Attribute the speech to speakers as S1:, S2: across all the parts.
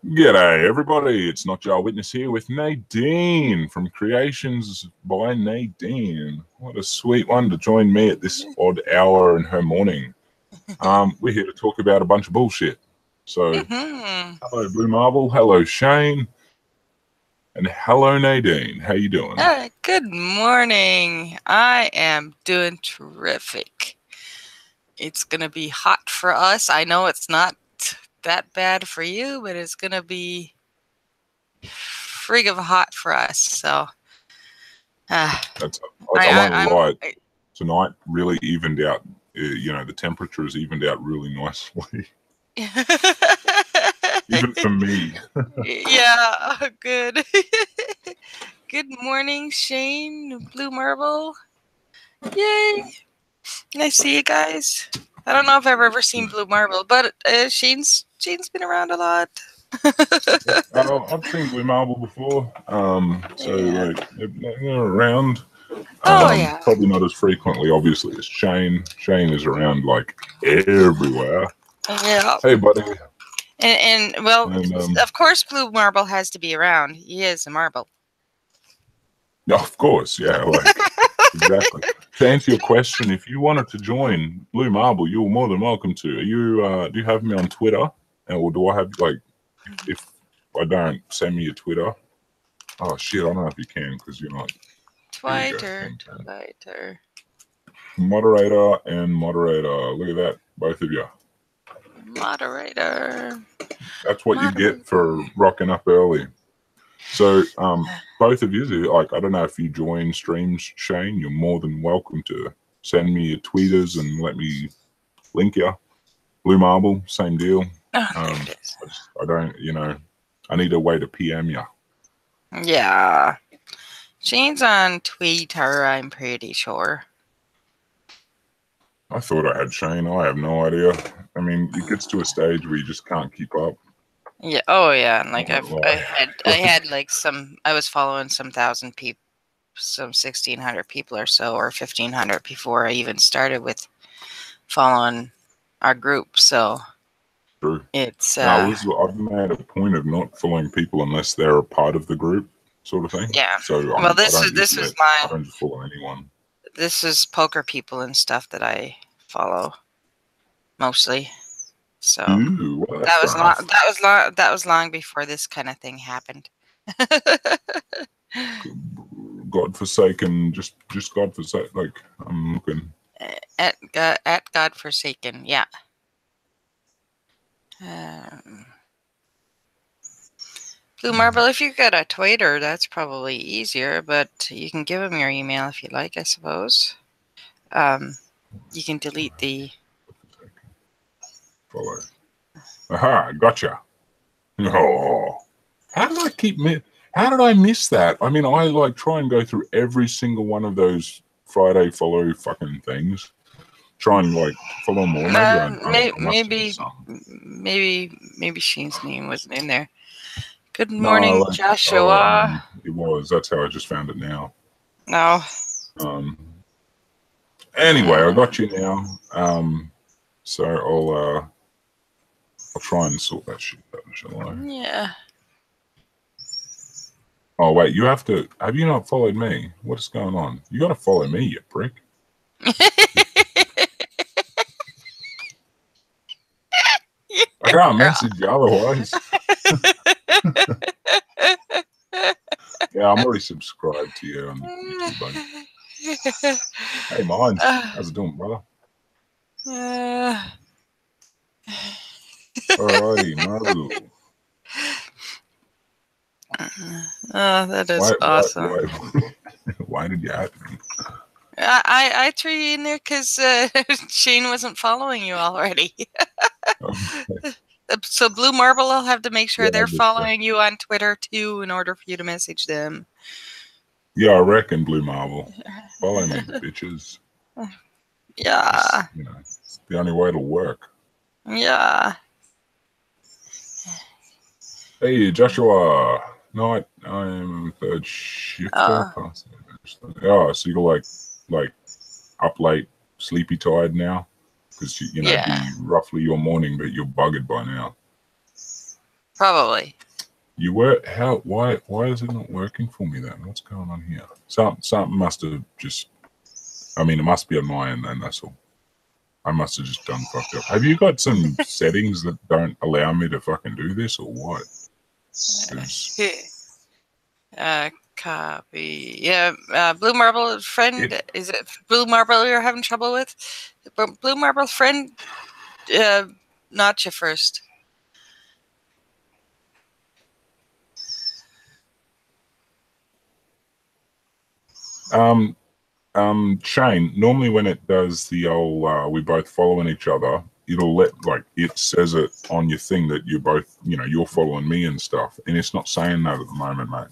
S1: G'day, everybody. It's NotJah Witness here with Nadine from Creations by Nadine. What a sweet one to join me at this odd hour in her morning. We're here to talk about a bunch of bullshit. So, hello, Blue Marble. Hello, Shane. And hello, Nadine. How you doing?
S2: Good morning. I am doing terrific. It's going to be hot for us. I know it's not that bad for you, but it's going to be frig of hot for us. So,
S1: I won't lie. Tonight really evened out. The temperature is evened out really nicely. Even for me.
S2: Yeah, good. Good morning, Shane, Blue Marble. Yay. Nice to see you guys. I don't know if I've ever seen Blue Marble, but Shane's been around a lot.
S1: I've seen Blue Marble before. They're around.
S2: Yeah.
S1: Probably not as frequently, obviously, as Shane. Shane is around like everywhere.
S2: Yeah.
S1: Hey, buddy.
S2: And of course, Blue Marble has to be around. He is a marble.
S1: Of course, yeah. Exactly. To answer your question, if you wanted to join Blue Marble, you're more than welcome to. Do you have me on Twitter? Or do I have, if I don't, send me your Twitter? Oh, shit, I don't know if you can because you're not.
S2: Twitter.
S1: Moderator and moderator. Look at that, both of you.
S2: Moderator.
S1: That's what you get for rocking up early. So, both of you, I don't know if you join streams, Shane, you're more than welcome to send me your tweeters and let me link you. Blue Marble, same deal. I need a way to PM you.
S2: Yeah. Shane's on Twitter, I'm pretty sure.
S1: I thought I had Shane. I have no idea. I mean, it gets to a stage where you just can't keep up.
S2: Yeah. Oh, yeah. And I was following some 1,000 people, some 1,600 people or so, or 1,500 before I even started with following our group. So
S1: true.
S2: It's
S1: I've made a point of not following people unless they're a part of the group, sort of thing.
S2: Yeah.
S1: So
S2: I don't just
S1: follow anyone.
S2: This is poker people and stuff that I follow mostly. So that was long before this kind of thing happened.
S1: Godforsaken, just Godforsaken. I'm looking
S2: at Godforsaken, yeah. Blue Marble, if you got a Twitter, that's probably easier, but you can give them your email if you like, I suppose. You can delete the
S1: follow. Aha, gotcha. Oh, how did I miss that? I mean, I try and go through every single one of those Friday follow fucking things. Try and follow more.
S2: Maybe Shane's name wasn't in there. Good morning, Joshua.
S1: It was. That's how I just found it now.
S2: No.
S1: Anyway, I got you now. So I'll try and sort that shit out, shall I?
S2: Yeah.
S1: Oh wait, you have to. Have you not followed me? What is going on? You got to follow me, you prick. I can't message you otherwise. Yeah, I'm already subscribed to you on YouTube, buddy. Hey, mine. How's it doing, brother? Alrighty, Marble.
S2: Oh, that is awesome.
S1: Why did you add me?
S2: I threw you in there because Shane wasn't following you already.
S1: Okay.
S2: So Blue Marble will have to make sure they're following you on Twitter too in order for you to message them.
S1: Yeah, I reckon, Blue Marble. Follow me, bitches.
S2: Yeah.
S1: It's the only way it'll work.
S2: Yeah.
S1: Hey, Joshua. No, I'm third shifter. Oh, so you're up late, sleepy tired now? Because, it'd be roughly your morning, but you're buggered by now.
S2: Probably.
S1: You were how? Why is it not working for me then? What's going on here? Something must have just. I mean, it must be on my end then. That's all. I must have just done fucked up. Have you got some settings that don't allow me to fucking do this or what?
S2: Copy. Yeah, Blue Marble friend. Is it Blue Marble you're having trouble with? Blue Marble friend. NotJah first.
S1: Shane, normally when it does the old we both following each other, it'll it says it on your thing that you're both, you're following me and stuff, and it's not saying that at the moment, mate.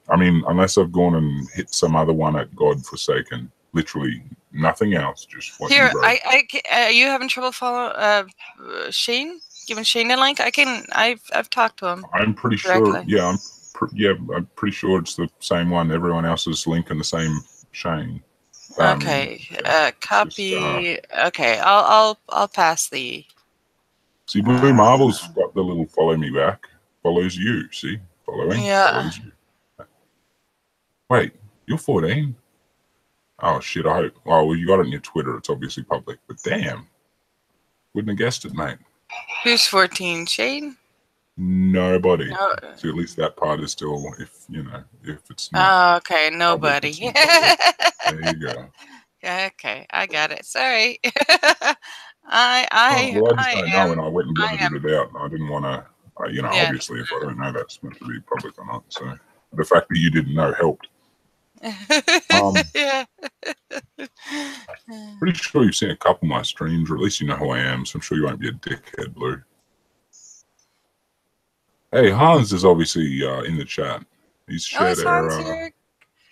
S1: I mean, unless I've gone and hit some other one at God Forsaken, literally nothing else, just what
S2: here.
S1: you wrote.
S2: Are you having trouble following Shane? Giving Shane a link? I've talked to him.
S1: I'm pretty
S2: directly.
S1: sure. Yeah, I'm pretty sure it's the same one. Everyone else's link and the same Shane.
S2: Okay. Copy. Okay. I'll pass the.
S1: See, Blue Marble's got the little follow me back. Follows you. See, following.
S2: Yeah.
S1: Follows you. Wait, you're 14. Oh shit! I hope. Well, you got it on your Twitter. It's obviously public. But damn, wouldn't have guessed it, mate.
S2: Who's 14? Shane?
S1: Nobody.
S2: No.
S1: So at least that part is still, if it's
S2: not. Oh, okay. Nobody.
S1: There you go.
S2: Okay, I got it. Sorry.
S1: I just don't know, and I went and edited it out, and I didn't want to. Obviously, if I don't know that's meant to be public or not, so the fact that you didn't know helped.
S2: Yeah.
S1: Pretty sure you've seen a couple of my streams, or at least you know who I am, so I'm sure you won't be a dickhead, Blue. Hey, Hans is obviously in the chat. He's shared our.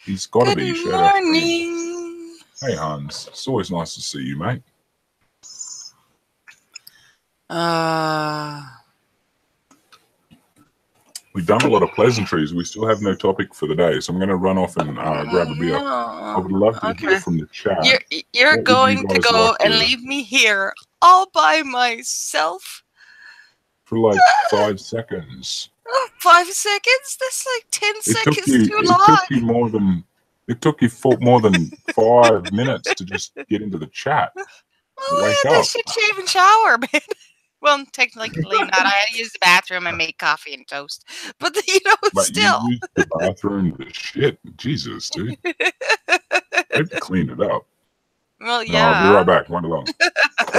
S1: He's got to be shared. Good morning. Hey, Hans. It's always nice to see you, mate. We've done a lot of pleasantries. We still have no topic for the day, so I'm going to run off and grab a beer. I would love to hear from the chat.
S2: You're going to go and leave me here all by myself?
S1: For like 5 seconds.
S2: Oh, 5 seconds? That's like 10 seconds too long.
S1: It took you more than 5 minutes to just get into the chat.
S2: Well, I should shave and shower, man. Well, technically not. I had to use the bathroom and make coffee and toast. But, still.
S1: You used the bathroom to shit. Jesus, dude. I have to clean it up.
S2: Well, yeah.
S1: I'll be right back. Run along.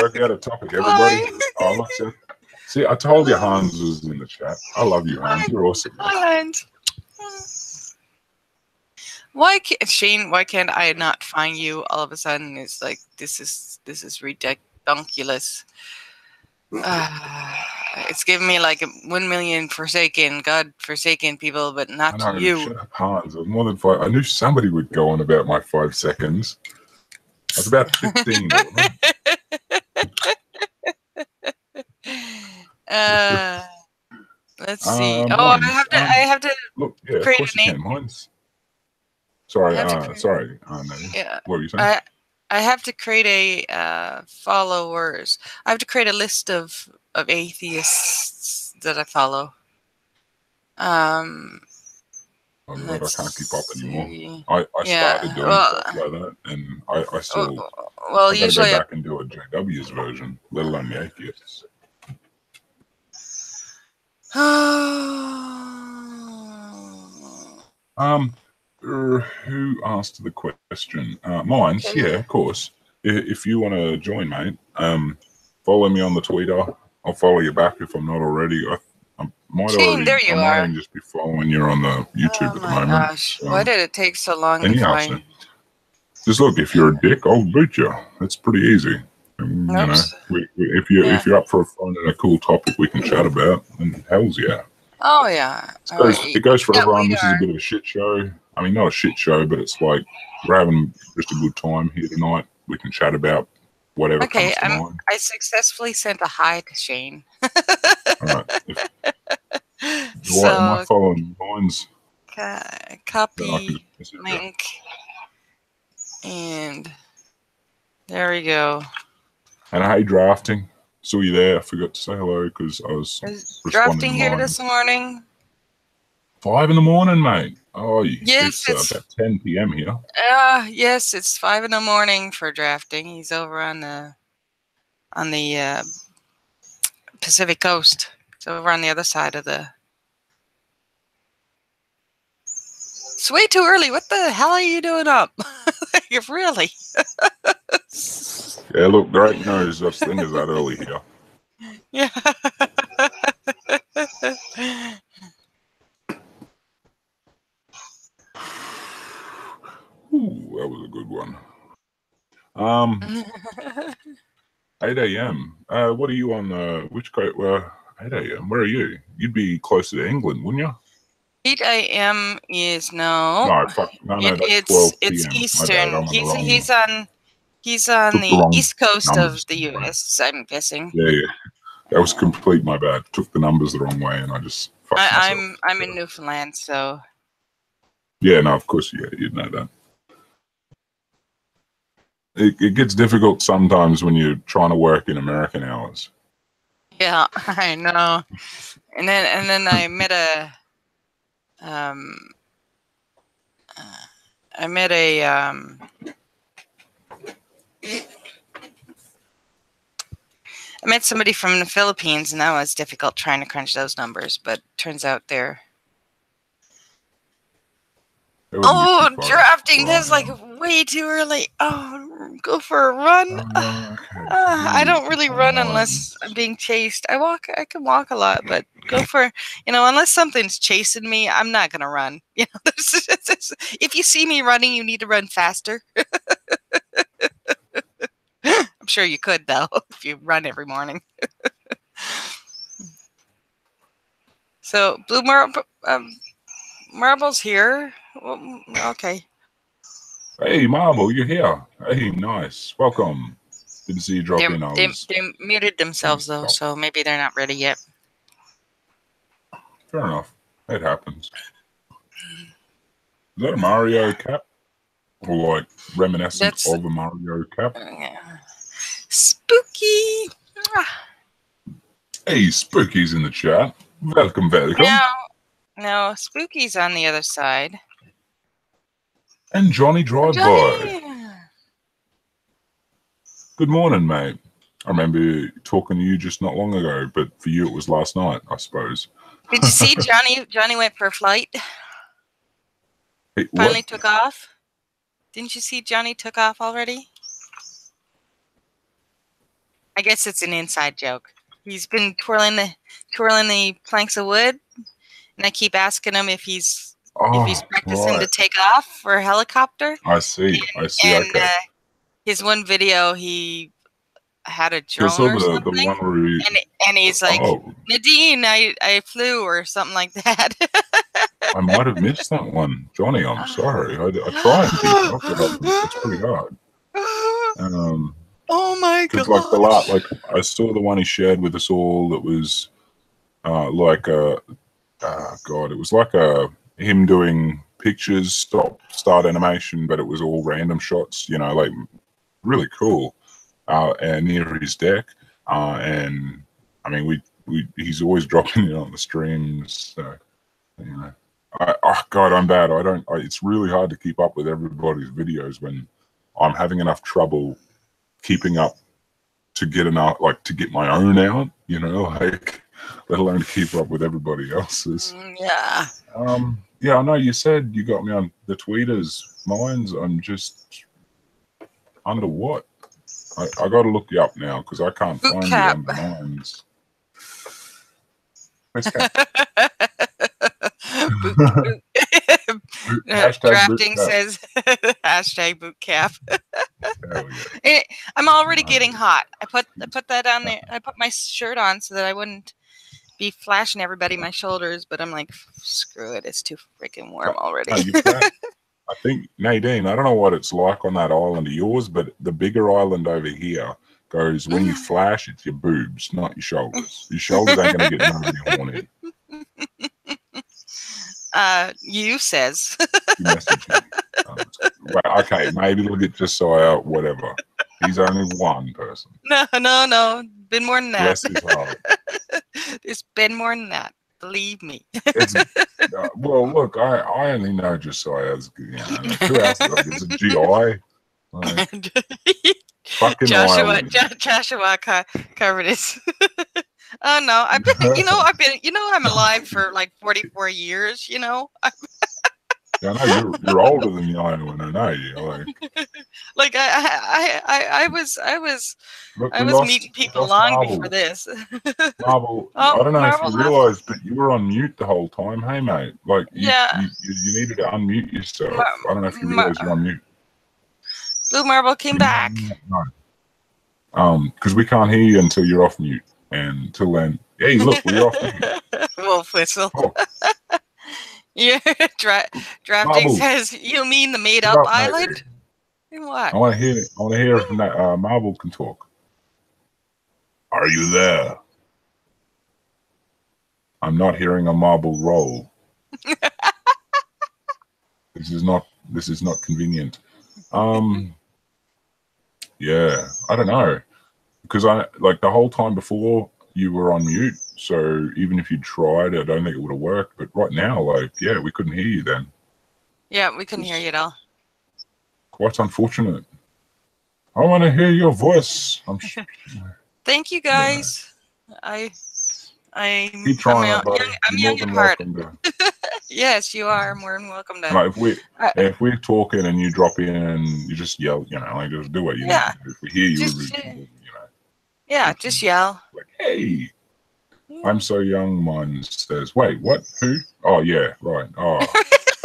S1: Work out a topic, everybody. Oh, look, see, I told you Hans was in the chat. I love you, Hans. You're awesome.
S2: Hans. Shane, why can't I not find you all of a sudden? It's like, this is ridiculous. It's giving me like 1 million God-forsaken people, but not you.
S1: Hans, it was more than 5. I knew somebody would go on about my 5 seconds. I was about 15.
S2: Let's see. I have to
S1: look. Yeah,
S2: create
S1: of course
S2: a name.
S1: You can. Mine's. Sorry. Sorry.
S2: Yeah.
S1: What were you saying?
S2: I have to create a followers. I have to create a list of atheists that I follow.
S1: I can't keep up anymore. I started doing stuff like that, and I still.
S2: Well,
S1: I
S2: usually
S1: go back and do a JW's version, let alone the atheists. Who asked the question? Mine's, yeah, of course. If you want to join, mate, follow me on the Twitter. I'll follow you back if I'm not already. I might already just be following you on the YouTube at the moment.
S2: Gosh. Why did it take so long to find?
S1: Just look, if you're a dick, I'll boot you. It's pretty easy. If you're up for finding a cool topic we can chat about, then hell's yeah.
S2: Oh yeah.
S1: It goes for everyone. This is a bit of a shit show. I mean, not a shit show, but it's like we're having just a good time here tonight. We can chat about whatever comes to mind.
S2: I successfully sent a hi to Shane.
S1: All right. Am I following mine's?
S2: Copy link. And there we go.
S1: And hey, drafting. saw you there. I forgot to say hello because I was
S2: drafting
S1: responding
S2: here
S1: live.
S2: this morning.
S1: 5 in the morning, mate. Oh,
S2: Yes,
S1: it's about 10 p.m. here.
S2: Yes, it's 5 in the morning for drafting. He's over on the Pacific Coast. It's over on the other side of the. It's way too early. What the hell are you doing up? Really?
S1: Yeah, look, there ain't no such thing as that early here.
S2: Yeah.
S1: Ooh, that was a good one. 8 a.m. What are you on? Which coast? 8 a.m. Where are you? You'd be closer to England, wouldn't you?
S2: 8 a.m. is no.
S1: No, fuck. No, that's 12
S2: it's
S1: p.m.
S2: Eastern.
S1: My bad. I'm on the wrong.
S2: He's on
S1: Took the
S2: the
S1: wrong
S2: east coast
S1: numbers
S2: of the U.S. I'm guessing.
S1: Yeah. That was complete my bad. Took the numbers the wrong way, and I just fucked myself.
S2: I'm in Newfoundland, so.
S1: Yeah, no, of course, yeah, you'd know that. It gets difficult sometimes when you're trying to work in American hours.
S2: Yeah, I know. And then I met I met somebody from the Philippines, and that was difficult trying to crunch those numbers, but turns out they're. Oh, drafting! That's like way too early. Oh, go for a run.
S1: Okay.
S2: I don't really run unless I'm being chased. I can walk a lot, but go for, unless something's chasing me, I'm not gonna run. If you see me running, you need to run faster. I'm sure you could though if you run every morning. So blue marble's here. Well, okay.
S1: Hey, Marble, you're here. Hey, nice. Welcome. Didn't see you drop in.
S2: They muted themselves though, so maybe they're not ready yet.
S1: Fair enough. It happens. Is that a Mario cap? Or like reminiscent of a Mario cap?
S2: Spooky.
S1: Hey, Spooky's in the chat. Welcome.
S2: No, Spooky's on the other side.
S1: And Johnny Drive-By. Good morning, mate. I remember talking to you just not long ago, but for you it was last night, I suppose.
S2: Did you see Johnny went for a flight?
S1: Hey,
S2: finally took off? Didn't you see Johnny took off already? I guess it's an inside joke. He's been twirling the planks of wood, and I keep asking him if he's practicing to take off for a helicopter.
S1: I see. Okay.
S2: His one video, he had a drone or something,
S1: the one where
S2: and he's like, Nadine, I flew or something like that.
S1: I might have missed that one, Johnny. I'm sorry. I try and keep up, but it's pretty hard.
S2: Oh my god!
S1: Because I saw the one he shared with us all. That was it was like him doing pictures, start animation, but it was all random shots. Like really cool. And near his deck, and I mean, he's always dropping it on the streams. So, God, I'm bad. It's really hard to keep up with everybody's videos when I'm having enough trouble keeping up to get my own out. Let alone to keep up with everybody else's.
S2: Yeah.
S1: Yeah, I know you said you got me on the tweeters. Mines, I'm just under what? I got to look you up now because I can't find you under mines.
S2: Drafting says hashtag boot cap. I'm already getting hot. I put that on there. I put my shirt on so that I wouldn't be flashing everybody my shoulders, but I'm like, screw it, it's too freaking warm already.
S1: I think, Nadine, I don't know what it's like on that island of yours, but the bigger island over here goes, when you flash, it's your boobs, not your shoulders. Your shoulders ain't going to get nobody horny.
S2: You says.
S1: You message me. Well, okay, maybe look at just so whatever. He's only one person.
S2: No. Been more than that.
S1: Bless his heart.
S2: It's been more than that. Believe me.
S1: It's well, look, I only know Josiah as like, who else? Like, it's a GI. Like, fucking
S2: Joshua
S1: wild.
S2: covered his. Oh no, I've been, I'm alive for like 44 years.
S1: Yeah, I know you're older than the Iowan. I know you.
S2: Like I was
S1: Look,
S2: meeting people long
S1: Marble.
S2: before this.
S1: Marble,
S2: Oh,
S1: I don't know
S2: Marble
S1: if you realised, but you were on mute the whole time. Hey, mate. Like, you needed to unmute yourself. I don't know if you realise you're on mute.
S2: Blue Marble came back.
S1: No. Because we can't hear you until you're off mute. And until then, hey, look, we're off mute.
S2: Wolf whistle.
S1: Oh.
S2: Yeah, drafting says, you mean the made-up island? What?
S1: I want to hear if Marble can talk. Are you there? I'm not hearing a marble roll. This is not convenient. Yeah, I don't know. Because the whole time before you were on mute, so even if you tried, I don't think it would have worked. But right now, we couldn't hear you then.
S2: Yeah, we couldn't hear you at all.
S1: Quite unfortunate. I want to hear your voice.
S2: Thank you, guys. Yeah. I'm
S1: keep trying.
S2: I'm young at heart. Yes, you are more than welcome to.
S1: If we're talking and you drop in and you just yell, just do what you need. If we hear you,
S2: yeah, just yell.
S1: Like, hey, I'm so young. Mine says, wait, what? Who? Oh yeah, right. Oh,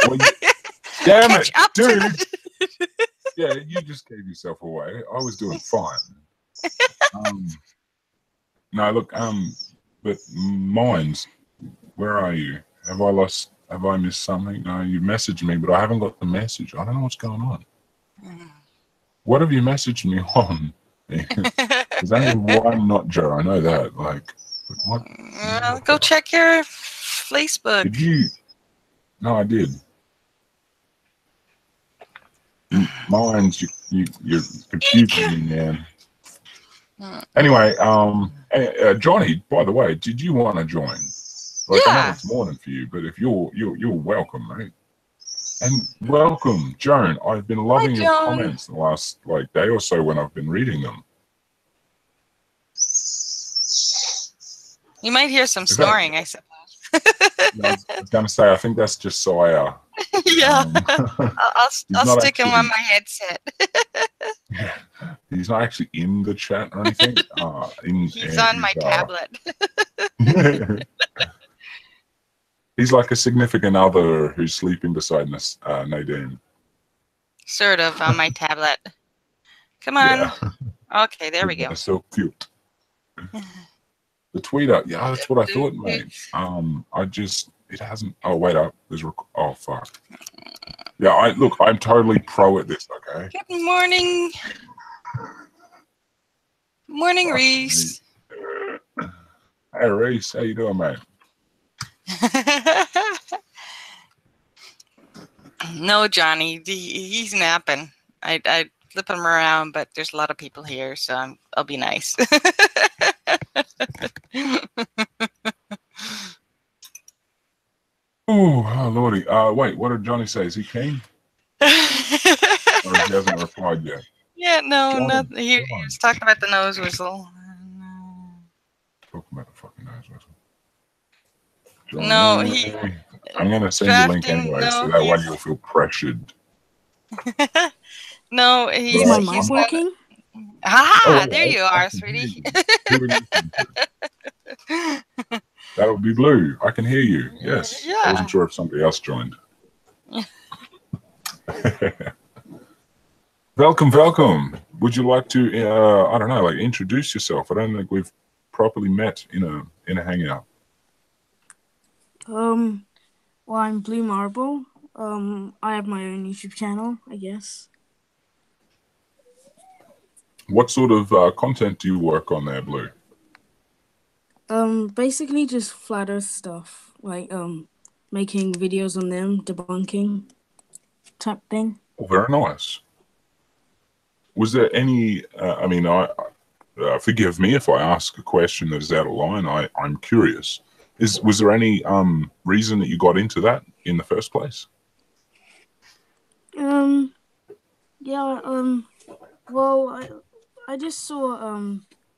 S1: well, damn it, dude. Yeah, you just gave yourself away. I was doing fine. No, look, but Mines, where are you? Have I missed something? No, you messaged me, but I haven't got the message. I don't know what's going on. What have you messaged me on? There's only one NotJah, I know that. Like, what?
S2: Go check your Facebook.
S1: Did you? No, I did. Mine's you're confusing me, man. Anyway, Johnny, by the way, did you want to join? I know it's morning for you, but if you're welcome, mate. And welcome, Joan. I've been loving your comments the last day or so when I've been reading them.
S2: You might hear some snoring, I suppose.
S1: I was going to say, I think that's just Saya.
S2: Yeah, I'll stick him on my headset.
S1: He's not actually in the chat or anything.
S2: He's on my tablet.
S1: He's like a significant other who's sleeping beside us, Nadine.
S2: Sort of on my tablet. Come on. Yeah. Okay, there we go.
S1: That's so cute. The tweeter, yeah, that's what I thought, mate. It hasn't. Oh, wait up. Oh, fuck. Yeah, I'm totally pro at this. Okay.
S2: Good morning. Morning, Reese.
S1: Hey, Reese, how you doing, mate?
S2: No, Johnny, he's napping. I flip him around, but there's a lot of people here, so I'll be nice.
S1: Oh, lordy. Wait, what did Johnny say? Is he keen? Or he hasn't replied yet?
S2: Yeah, no, nothing. He was talking about the nose whistle.
S1: Talking about the fucking nose whistle.
S2: Johnny, no,
S1: I'm going to send you a link anyway, so that way you'll feel pressured.
S2: No,
S3: is my mic working?
S2: There you are, sweetie.
S1: That would be Blue. I can hear you. Yes.
S2: Yeah.
S1: I wasn't sure if somebody else joined. Welcome. Would you like to, I don't know, introduce yourself? I don't think we've properly met in a hangout.
S3: Well, I'm Blue Marble. I have my own YouTube channel, I guess.
S1: What sort of content do you work on there, Blue?
S3: Basically just flat earth stuff, making videos on them, debunking type thing.
S1: Oh, very nice. Was there any, forgive me if I ask a question that is out of line. I'm curious. Was there any reason that you got into that in the first place?
S3: Yeah, well, I just saw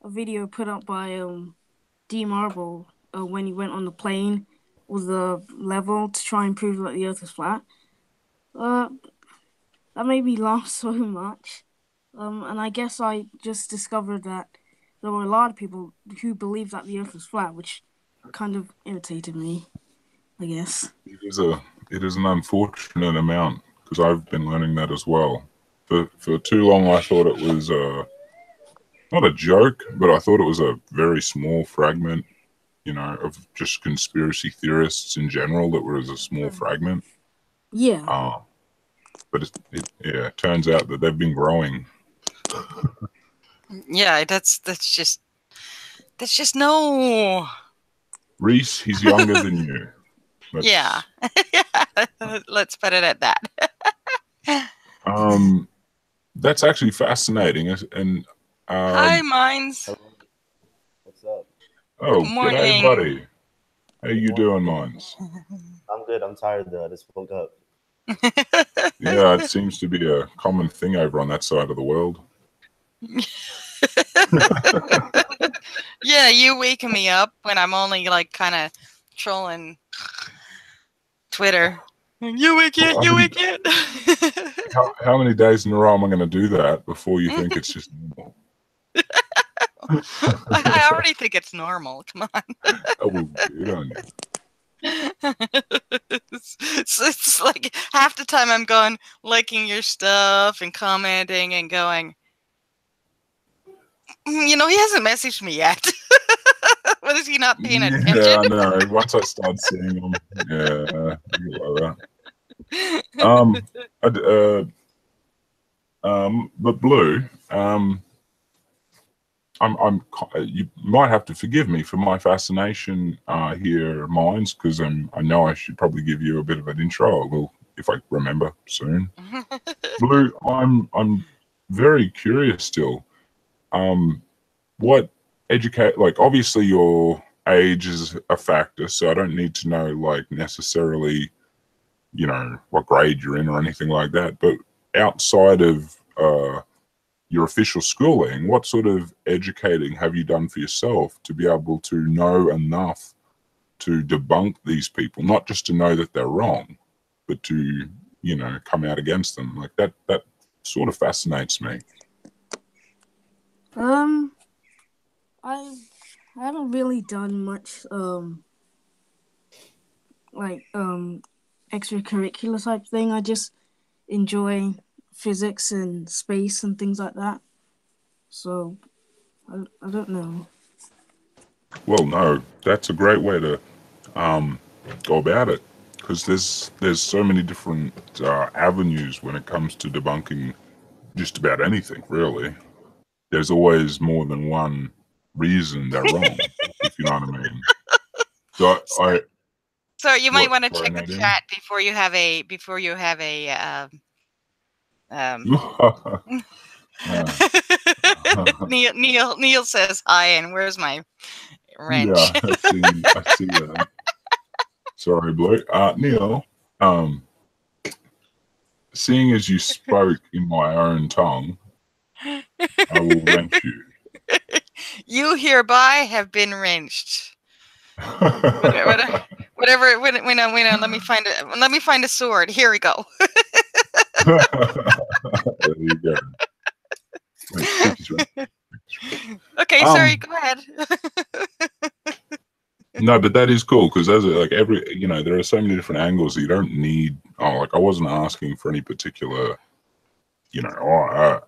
S3: a video put up by D Marble when he went on the plane with the level to try and prove that the Earth is flat. That made me laugh so much. And I guess I just discovered that there were a lot of people who believed that the Earth was flat, which kind of irritated me, I guess.
S1: It is an unfortunate amount, because I've been learning that as well. For too long, I thought it was not a joke, but I thought it was a very small fragment, you know, of just conspiracy theorists in general, that was a small fragment.
S3: Yeah.
S1: But it turns out that they've been growing.
S2: Yeah, that's just no.
S1: Reese, he's younger than you.
S2: Yeah. Let's put it at that.
S1: That's actually fascinating. And
S2: hi, Mines.
S4: What's up?
S1: Oh,
S2: Good morning.
S1: g'day, buddy. How you doing, Mines?
S4: I'm good. I'm tired though. I just woke up.
S1: Yeah, it seems to be a common thing over on that side of the world.
S2: Yeah, you waking me up when I'm only like kind of trolling Twitter. You wake it, you wake it.
S1: How many days in a row am I going to do that before you think it's just normal?
S2: I already think it's normal. Come on.
S1: Oh, well, good on you.
S2: It's like half the time I'm going liking your stuff and commenting and going, you know, he hasn't messaged me yet. What, is he not paying attention?
S1: Yeah, I know. Once I start seeing them, yeah, like that. But Blue, you might have to forgive me for my fascination here, Mines, because I know I should probably give you a bit of an intro. I will, if I remember soon. Blue, I'm very curious still. What like, obviously your age is a factor, so I don't need to know like necessarily, you know, what grade you're in or anything like that. But outside of your official schooling, what sort of educating have you done for yourself to be able to know enough to debunk these people? Not just to know that they're wrong, but to, you know, come out against them. Like that sort of fascinates me.
S3: I haven't really done much extracurricular type thing. I just enjoy physics and space and things like that. So I don't know.
S1: Well, no, that's a great way to go about it, because there's so many different avenues when it comes to debunking just about anything, really. There's always more than one reason they're wrong, if you know what I mean.
S2: So you might want to check the
S1: Nadine?
S2: chat before you have a Neil says hi, and where's my wrench?
S1: Yeah, I see that. Sorry, Blue. Neil, seeing as you spoke in my own tongue, I will wrench you.
S2: You hereby have been wrenched. Whatever. Let me find a sword. Here we go.
S1: There you go.
S2: Okay, sorry. Go ahead.
S1: No, but that is cool, because there's like you know, there are so many different angles that you don't need. Like, I wasn't asking for any particular, you know, I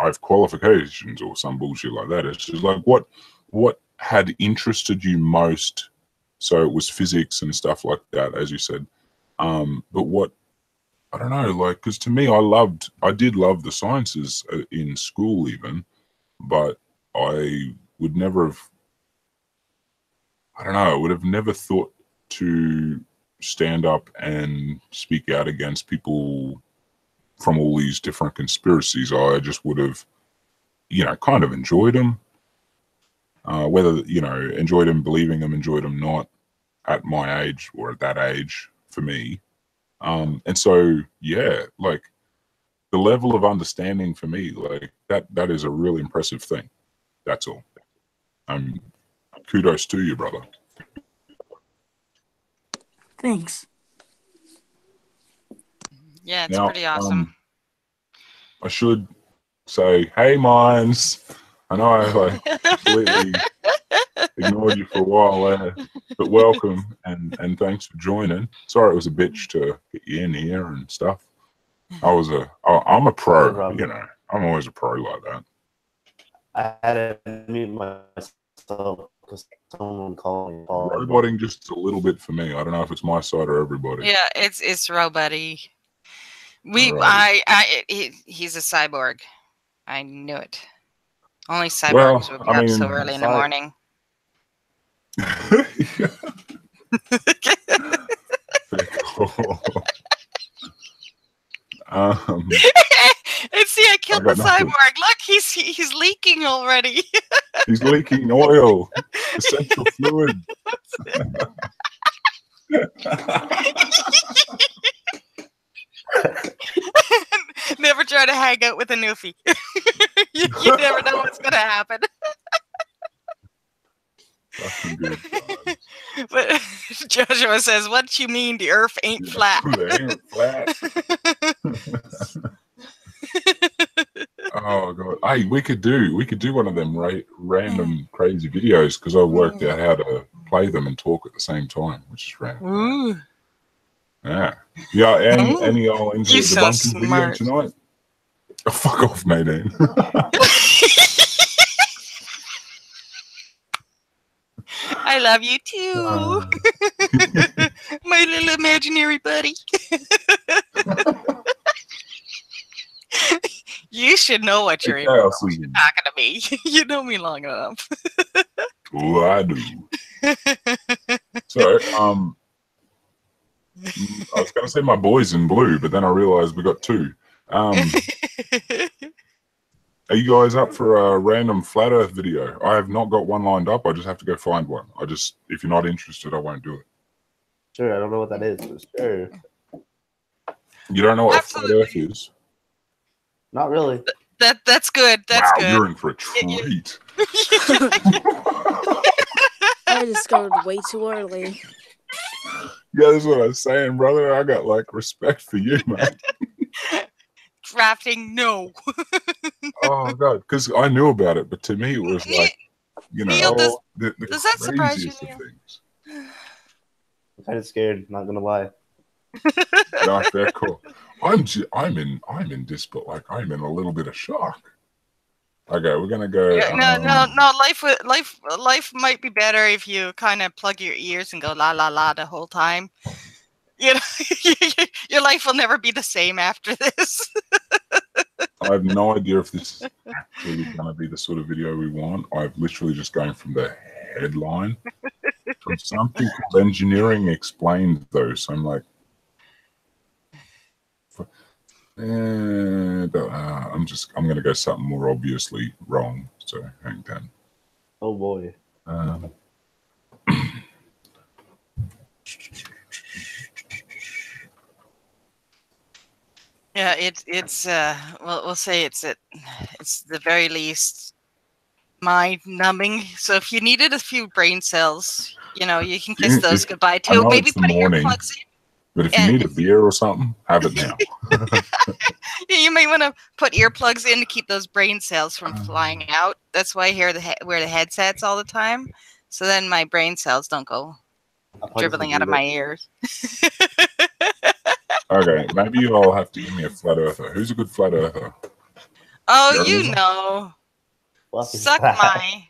S1: have qualifications or some bullshit like that. It's just like what had interested you most. So it was physics and stuff like that, as you said. But what, I don't know, like, because to me, I did love the sciences in school even, but I would never have, I don't know, I would have never thought to stand up and speak out against people from all these different conspiracies. I just would have, you know, kind of enjoyed them. whether, you know, enjoyed them, believing them, enjoyed them not at my age or at that age for me. And so, yeah, like the level of understanding for me, like that is a really impressive thing. That's all. Kudos to you, brother.
S3: Thanks.
S2: Yeah, it's
S1: Now,
S2: pretty awesome.
S1: I should say, hey, Mines. I know I like completely ignored you for a while there, but welcome and thanks for joining. Sorry it was a bitch to get you in here and stuff. I'm a pro, you know. I'm always a pro like that.
S4: I had to mute myself because someone called me.
S1: Roboting just a little bit for me. I don't know if it's my side or everybody.
S2: Yeah, it's Robuddy. He's a cyborg. I knew it. Only cyborgs would be up so early in the morning. And see, I killed the cyborg. Look, he's leaking already.
S1: He's leaking oil, essential fluid.
S2: Never try to hang out with a newfie. you never know what's gonna happen.
S1: Fucking good.
S2: But Joshua says, "What you mean the Earth ain't flat?"
S1: It ain't flat. Oh god! Hey, we could do one of them random crazy videos because I worked out how to play them and talk at the same time, which is random.
S2: Ooh.
S1: Yeah. Any all into the debunking video tonight? Oh, fuck off, Nadine.
S2: I love you too. My little imaginary buddy. You should know what you're in for when you're talking to me. You know me long enough.
S1: Oh, I do. So, I was going to say my boys in blue, but then I realized we got two. Are you guys up for a random flat Earth video? I have not got one lined up. I just have to go find one. If you're not interested, I won't do it.
S4: Sure, I don't know what that is, but sure.
S1: You don't know what a flat Earth is?
S4: Not really.
S2: That's good. That's good.
S1: You're in for a treat.
S3: I discovered way too early.
S1: Yeah, that's what I was saying, brother. I got like respect for you, man.
S2: Drafting, no.
S1: Oh god, because I knew about it, but to me it was like, you know,
S2: Neil, does
S1: that surprise you? Things.
S4: I'm kind of scared. Not gonna lie.
S1: No, fair call. I'm in this, but like I'm in a little bit of shock. Okay, we're gonna go.
S2: No. Life might be better if you kind of plug your ears and go la la la the whole time. You know, your life will never be the same after this.
S1: I have no idea if this is actually going to be the sort of video we want. I've literally just going from the headline from something called Engineering Explained, though. So I'm like, I'm going to go something more obviously wrong. So hang on.
S4: Oh boy.
S2: Yeah, it's we'll say it's the very least mind numbing. So if you needed a few brain cells, you know, you can kiss those goodbye too. Maybe put earplugs in.
S1: But if you need a beer or something, have it now.
S2: You may want to put earplugs in to keep those brain cells from flying out. That's why I wear the headsets all the time. So then my brain cells don't go dribbling out of my ears.
S1: Okay, maybe you all have to give me a flat earther. Who's a good flat earther?
S2: Oh, you know. Suck my.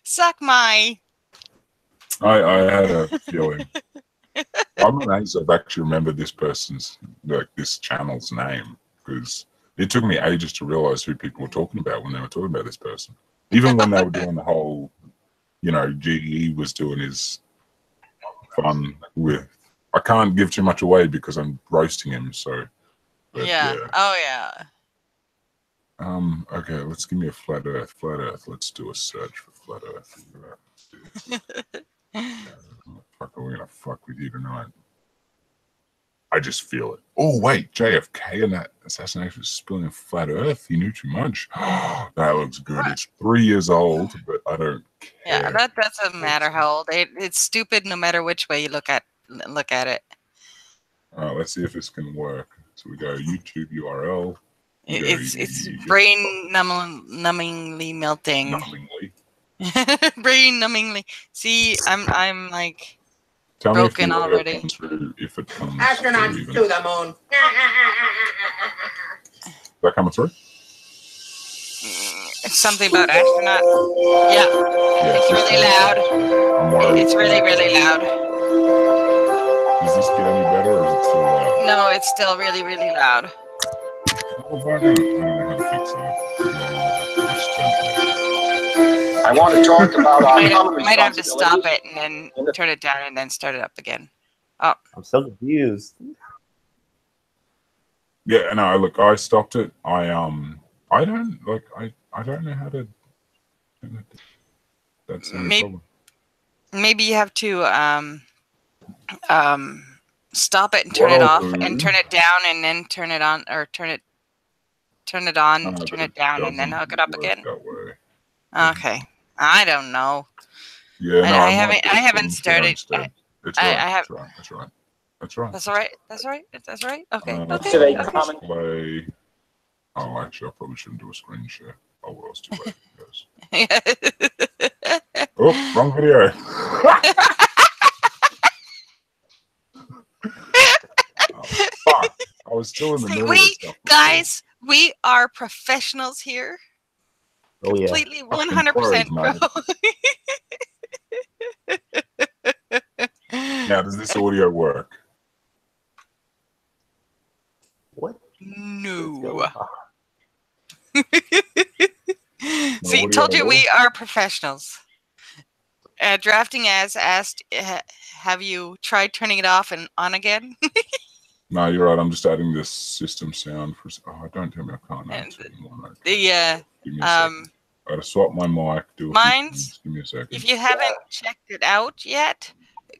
S2: Suck my.
S1: I had a feeling. I'm amazed I've actually remembered this channel's name, because it took me ages to realize who people were talking about when they were talking about this person. Even when they were doing the whole, you know, GE was doing his fun with. I can't give too much away because I'm roasting him. So, but,
S2: yeah. Oh yeah.
S1: Okay, let's give me a flat Earth. Flat Earth. Let's do a search for flat Earth. Fuck, are we gonna fuck with you tonight? I just feel it. Oh wait, JFK and that assassination was spilling a flat Earth. He knew too much. That looks good. It's 3 years old, but I don't care.
S2: Yeah, that doesn't matter how old. It's stupid no matter which way you look at it.
S1: All right, let's see if this can work. So we go YouTube URL.
S2: It's brain numbingly melting.
S1: Numbingly.
S2: Brain numbingly. See, I'm like
S1: Tell
S2: broken
S1: me if
S2: already.
S1: Comes through, if it comes
S5: Astronauts
S1: through even.
S5: to the moon.
S1: Is that coming through?
S2: It's something about astronaut. Yeah, it's really loud.
S1: I'm worried.
S2: It's really, really loud.
S1: Does this get any better or is it still loud?
S2: No, it's still really, really loud.
S1: Oh, fuck, I don't know how to fix that.
S6: I want to talk about our common
S2: Might have to stop
S6: responsibilities.
S2: it and then turn it down and then start it up again. Oh,
S4: I'm so confused.
S1: Yeah, no, look, I stopped it. I don't know how to. That's the only problem.
S2: maybe you have to stop it and turn it off and turn it down and then turn it on, or turn it on, turn it down and then hook it up again.
S1: That way.
S2: Okay, I don't know.
S1: Yeah, no,
S2: I haven't started.
S1: It's right.
S2: I have.
S1: That's right. That's right.
S2: That's all right. That's all right. That's right. Okay.
S6: So they
S2: Okay.
S6: common.
S1: Play. Oh, actually, I probably shouldn't do a screen share. Oh, well, it's too late. Oh, wrong video. Oh, fuck. I was still in the middle of stuff.
S2: Guys, we are professionals here.
S4: Oh yeah.
S2: Completely 100% pro.
S1: Now, does this audio work?
S4: What?
S2: No.
S1: No
S2: See,
S1: audio
S2: told
S1: at
S2: you
S1: all?
S2: we are professionals. Drafting as asked, have you tried turning it off and on again?
S1: No, you're right. I'm just adding this system sound for. Oh, don't tell me I can't answer anymore.
S2: The
S1: Give me a second. I gotta swap my mic.
S2: Mine's.
S1: Give me a second.
S2: If you haven't checked it out yet,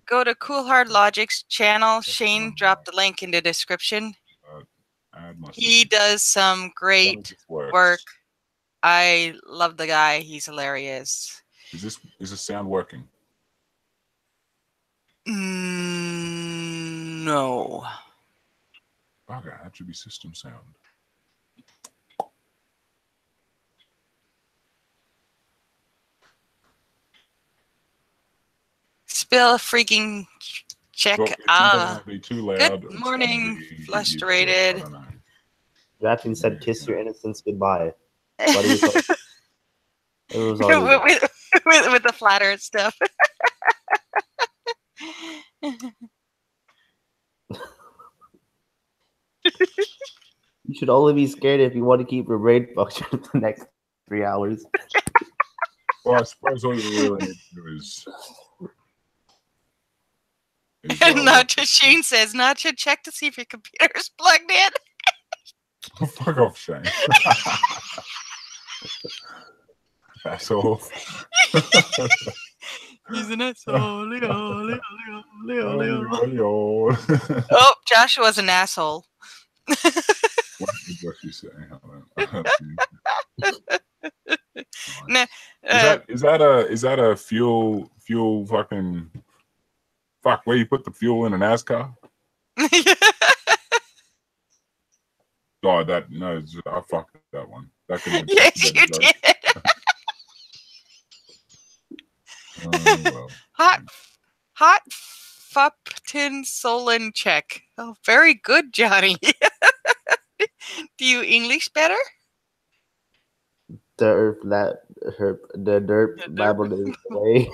S2: go to Cool Hard Logic's channel. Shane dropped the link in the description. He does some great work. I love the guy. He's hilarious.
S1: Is this sound working?
S2: No.
S1: Okay, that should be system sound.
S2: Spill a freaking check.
S1: Be too loud.
S2: Good morning, frustrated.
S4: Drafting said, "Kiss your innocence goodbye." What do you call it? It was all
S2: with the flat Earth stuff.
S4: You should only be scared if you want to keep your brain functioning for the next 3 hours.
S1: Well, I suppose all you really need to do is
S2: NotJah Shane says, NotJah, check to see if your computer is plugged in.
S1: Fuck off, Shane. Asshole.
S2: He's an asshole. Leo.
S1: What
S2: Oh, Joshua's an asshole.
S1: did Joshua say?
S2: Nah,
S1: Is that a fuel fucking fuck where you put the fuel in an ASCAR? Oh, I fucked that one. That could
S2: yes, you did.
S1: Well.
S2: Hot Fupton Solon check. Oh, very good, Johnny. Do you English better?
S4: The dirt Bible is the way.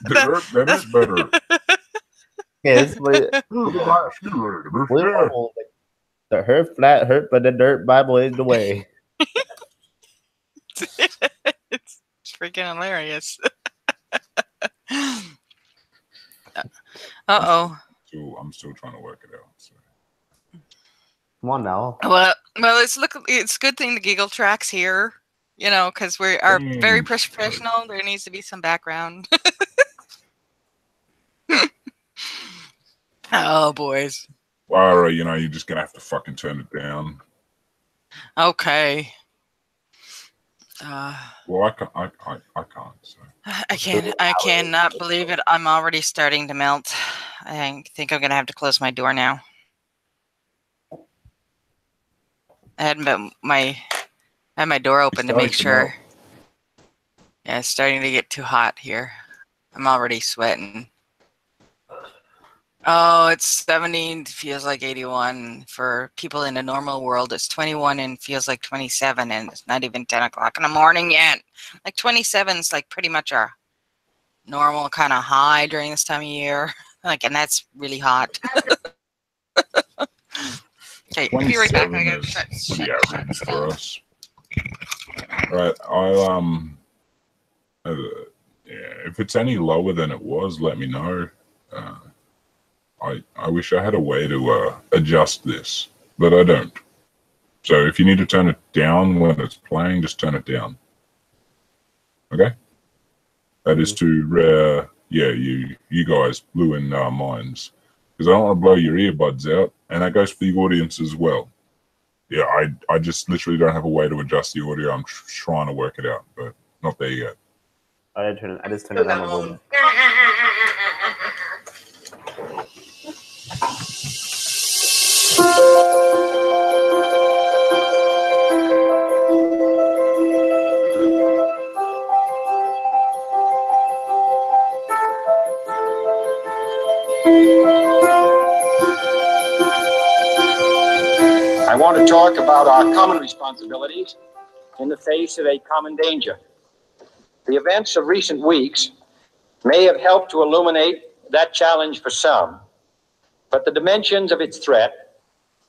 S1: That is better.
S4: Yes, but the hurt flat hurt, but the dirt Bible is the way.
S2: It's freaking hilarious. Uh-oh.
S1: I'm still trying to work it out. So.
S4: Come on now.
S2: Well, Well, it's a good thing the giggle track's here, you know, because we are very professional. There needs to be some background. Oh, boys.
S1: Well, you know, you're just gonna have to fucking turn it down.
S2: Okay.
S1: Well, I can't. So.
S2: I cannot believe it. I'm already starting to melt. I think I'm gonna have to close my door now. I had my door open to make sure. Yeah, it's starting to get too hot here. I'm already sweating. Oh, it's 70, feels like 81. For people in a normal world, it's 21 and feels like 27, and it's not even 10 o'clock in the morning yet. Like 27 is like pretty much our normal kind of high during this time of year. Like, and that's really hot. Okay, I'll be right back. I gotta
S1: pretty average for us. Right, yeah, if it's any lower than it was, let me know. I wish I had a way to adjust this, but I don't. So if you need to turn it down when it's playing, just turn it down. Okay? That is to, yeah, you guys blew in minds. Because I don't want to blow your earbuds out, and that goes for the audience as well. Yeah, I just literally don't have a way to adjust the audio. I'm trying to work it out, but not there yet.
S4: I just turned it down a little bit.
S6: I want to talk about our common responsibilities in the face of a common danger. The events of recent weeks may have helped to illuminate that challenge for some, but the dimensions of its threat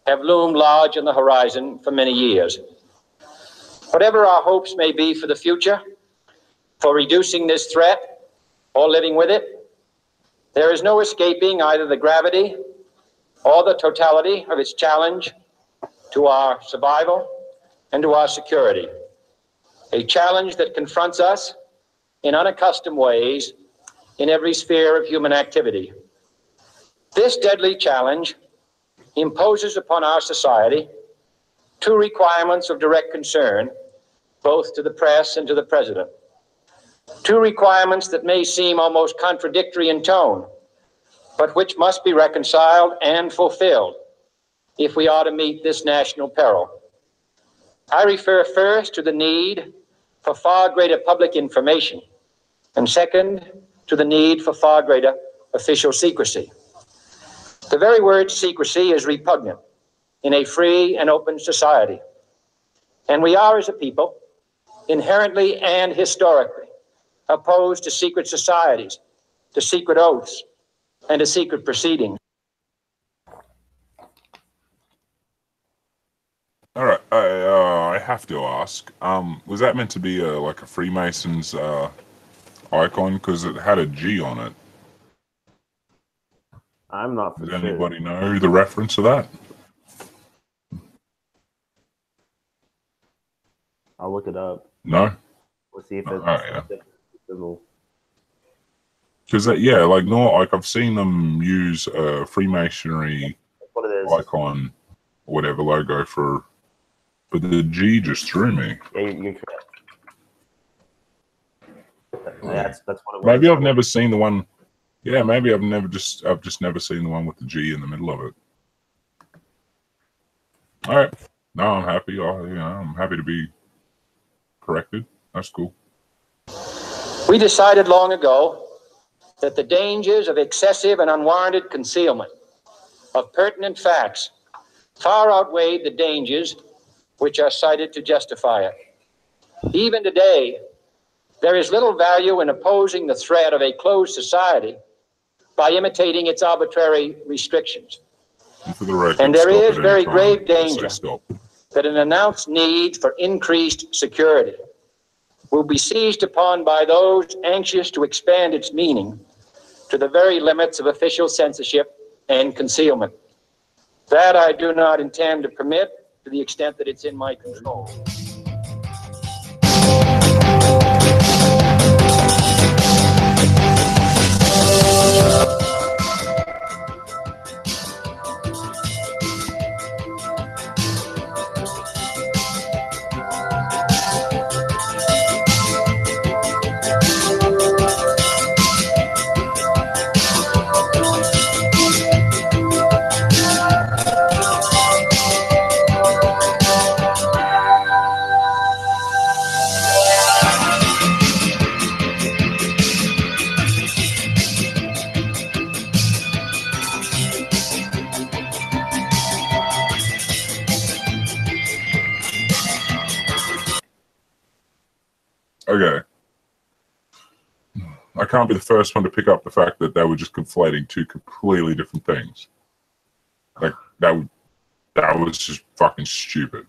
S6: have loomed large on the horizon for many years. Whatever our hopes may be for the future, for reducing this threat or living with it, there is no escaping either the gravity or the totality of its challenge to our survival and to our security. A challenge that confronts us in unaccustomed ways in every sphere of human activity. This deadly challenge imposes upon our society two requirements of direct concern, both to the press and to the president. Two requirements that may seem almost contradictory in tone, but which must be reconciled and fulfilled if we are to meet this national peril. I refer first to the need for far greater public information, and second, to the need for far greater official secrecy. The very word secrecy is repugnant in a free and open society. And we are, as a people, inherently and historically opposed to secret societies, to secret oaths, and to secret proceedings.
S1: All right, I have to ask, was that meant to be like a Freemason's icon? Because it had a G on it.
S4: I'm not for
S1: Does
S4: sure.
S1: anybody know the reference to that?
S4: I'll look it up.
S1: No?
S4: We'll see if it's civil.
S1: Because, yeah, like, no, like, I've seen them use a Freemasonry
S4: What it is.
S1: icon, or whatever logo for... But the G just threw me.
S4: Yeah, you're correct. That's what it was.
S1: Maybe I've never seen the one. Yeah, maybe I've just never seen the one with the G in the middle of it. All right. No, I'm happy. I'm happy to be corrected. That's cool.
S6: We decided long ago that the dangers of excessive and unwarranted concealment of pertinent facts far outweighed the dangers which are cited to justify it. Even today, there is little value in opposing the threat of a closed society by imitating its arbitrary restrictions.
S1: And for the record,
S6: And there is very
S1: anytime.
S6: grave danger
S1: Stop.
S6: that an announced need for increased security will be seized upon by those anxious to expand its meaning to the very limits of official censorship and concealment. That I do not intend to permit to the extent that it's in my control.
S1: Okay. I can't be the first one to pick up the fact that they were just conflating two completely different things. Like, that was just fucking stupid.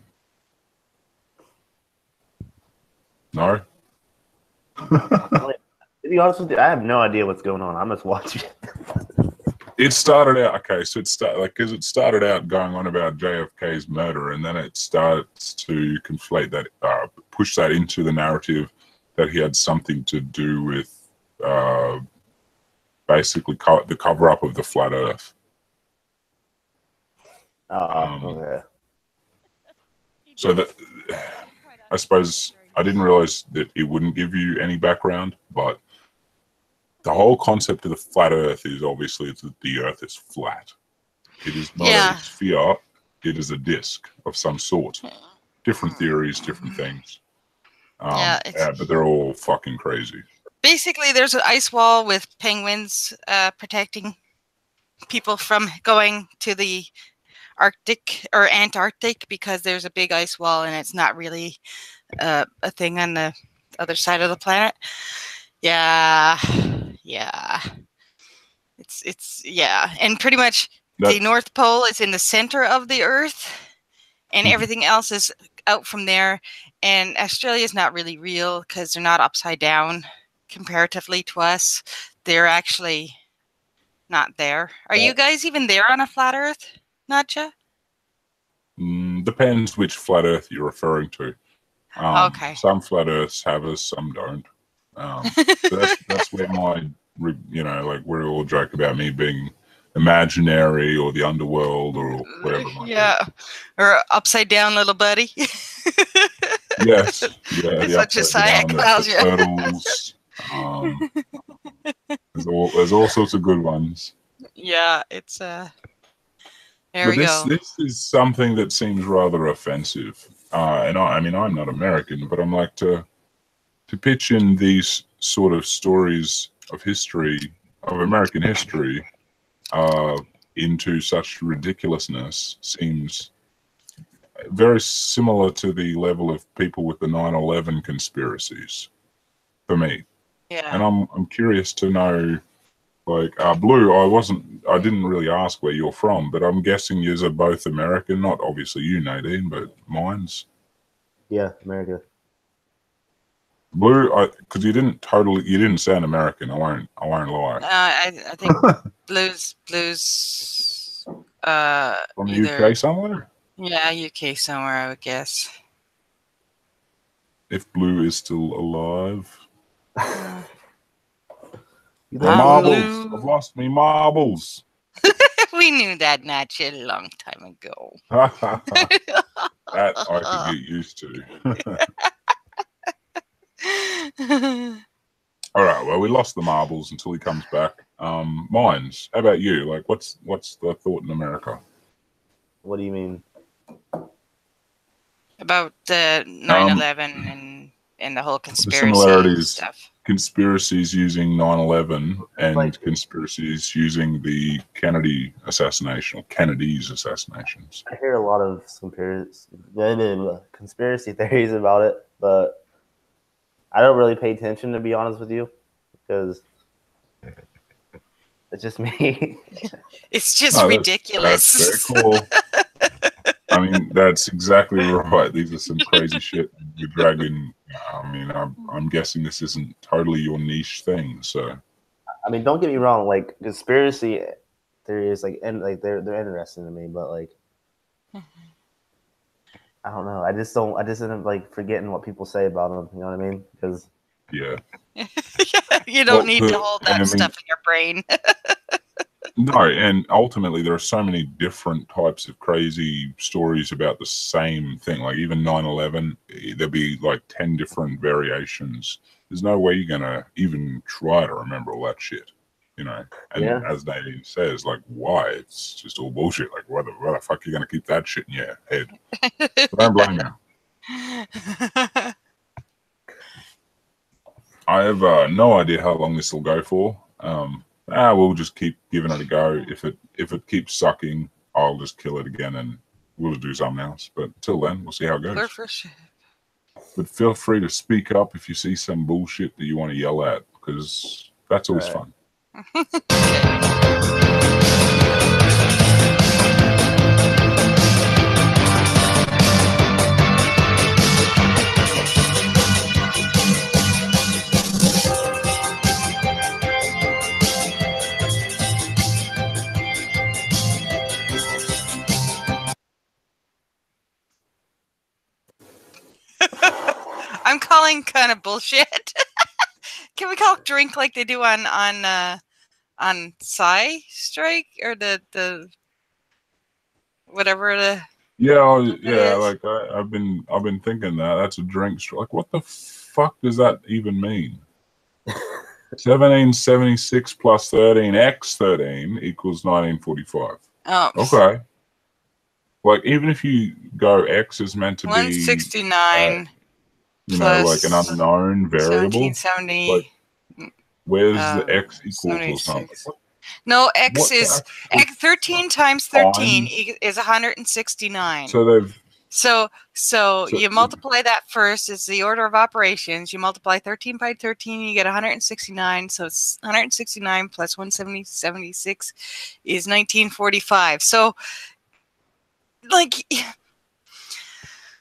S1: No?
S4: To be honest with you, I have no idea what's going on. I'm just watching.
S1: It started out, okay, so it started out going on about JFK's murder, and then it starts to conflate that, push that into the narrative that he had something to do with basically the cover-up of the flat Earth.
S4: Okay.
S1: So that, I suppose, I didn't realize that it wouldn't give you any background, but the whole concept of the flat Earth is obviously that the Earth is flat. It is not a sphere. It is a disc of some sort. Different theories, different things. But they're all fucking crazy.
S2: Basically, there's an ice wall with penguins protecting people from going to the Arctic or Antarctic because there's a big ice wall and it's not really a thing on the other side of the planet. Yeah. It's and pretty much the North Pole is in the center of the Earth, and everything else is out from there. And Australia is not really real because they're not upside down comparatively to us. They're actually not there. Are you guys even there on a flat Earth, NotJah?
S1: Depends which flat Earth you're referring to.
S2: Okay.
S1: Some flat Earths have us, some don't. So that's where my, like we all joke about me being imaginary or the underworld or whatever.
S2: Or upside down, little buddy.
S1: Yes. Yeah.
S2: That's what you say.
S1: Turtles. There's all sorts of good ones.
S2: Yeah, it's there
S1: we go. This is something that seems rather offensive. And I mean, I'm not American, but I'm like to pitch in these sort of stories of history, of American history, into such ridiculousness seems very similar to the level of people with the 9/11 conspiracies for me.
S2: Yeah.
S1: And I'm curious to know, like, Blue, I didn't really ask where you're from, but I'm guessing yous are both American, not obviously you, Nadine, but mine's.
S4: Yeah, America.
S1: Blue, because you didn't sound American. I won't lie.
S2: I think blues.
S1: From the UK somewhere.
S2: Yeah, UK somewhere, I would guess.
S1: If Blue is still alive.
S2: Marbles.
S1: I've lost me marbles.
S2: We knew that, NotJah, a long time ago.
S1: That I could get used to. All right. Well, we lost the marbles until he comes back. Mines. How about you? Like, what's the thought in America?
S4: What do you mean?
S2: About the 9/11 and the whole conspiracy
S1: similarities,
S2: stuff.
S1: Conspiracies using 9/11 and conspiracies using the Kennedy assassination or Kennedy's assassinations.
S4: I hear a lot of conspiracy theories about it, but I don't really pay attention, to be honest with you, because it's just me.
S2: It's just ridiculous.
S1: That's very cool. I mean, that's exactly right. These are some crazy shit you're dragging. I mean, I'm guessing this isn't totally your niche thing. So,
S4: I mean, don't get me wrong. Like conspiracy theories, they're interesting to me, but like, I don't know. I just end up like forgetting what people say about them. You know what I mean? Because
S1: Yeah.
S2: You don't
S1: Well,
S2: need to hold that stuff in your brain.
S1: No, and ultimately there are so many different types of crazy stories about the same thing. Like even 9/11, there'll be like 10 different variations. There's no way you're gonna even try to remember all that shit, you know. And as Nadine says, like, why? It's just all bullshit. Like, why the fuck are you gonna keep that shit in your head? So don't blame you. I have no idea how long this will go for. We'll just keep giving it a go. If it keeps sucking, I'll just kill it again and we'll do something else. But till then, we'll see how it goes. But feel free to speak up if you see some bullshit that you want to yell at, because that's always fun.
S2: I'm calling kind of bullshit. Can we call drink like they do on Psy Strike or the whatever the
S1: like I've been thinking that's a drink. Like, what the fuck does that even mean? 1776 plus 13 x 13 equals 1945.
S2: Oh,
S1: okay. Like, even if you go X is meant to be
S2: 169.
S1: You know, like an unknown variable.
S2: 1770.
S1: Like, where's the X equal to something?
S2: No, X is 13 times 13 is 169. So you multiply that first. It's the order of operations. You multiply 13 by 13, you get 169. So it's 169 plus 176 is 1945. So, like.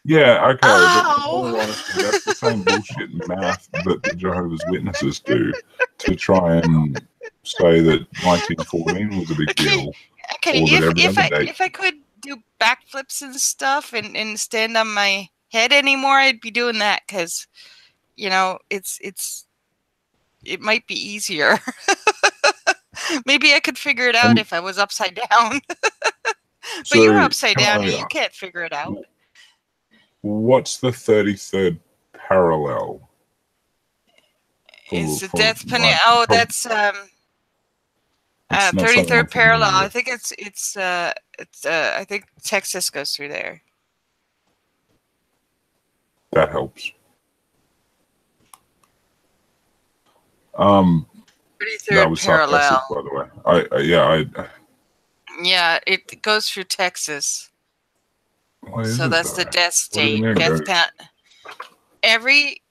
S1: Yeah, okay. But that's the same bullshit math that the Jehovah's Witnesses do to try and say that 1914 was a big deal.
S2: Okay, if I could do backflips and stuff and stand on my head anymore, I'd be doing that, because, you know, it might be easier. Maybe I could figure it out if I was upside down. But you're upside down and you can't figure it out.
S1: What's the 33rd parallel?
S2: Is the death penalty? Oh, that's 33rd parallel. I think it's I think Texas goes through there.
S1: That helps.
S2: 33rd
S1: that was
S2: parallel.
S1: By the way,
S2: yeah, it goes through Texas. So that's the death state. Every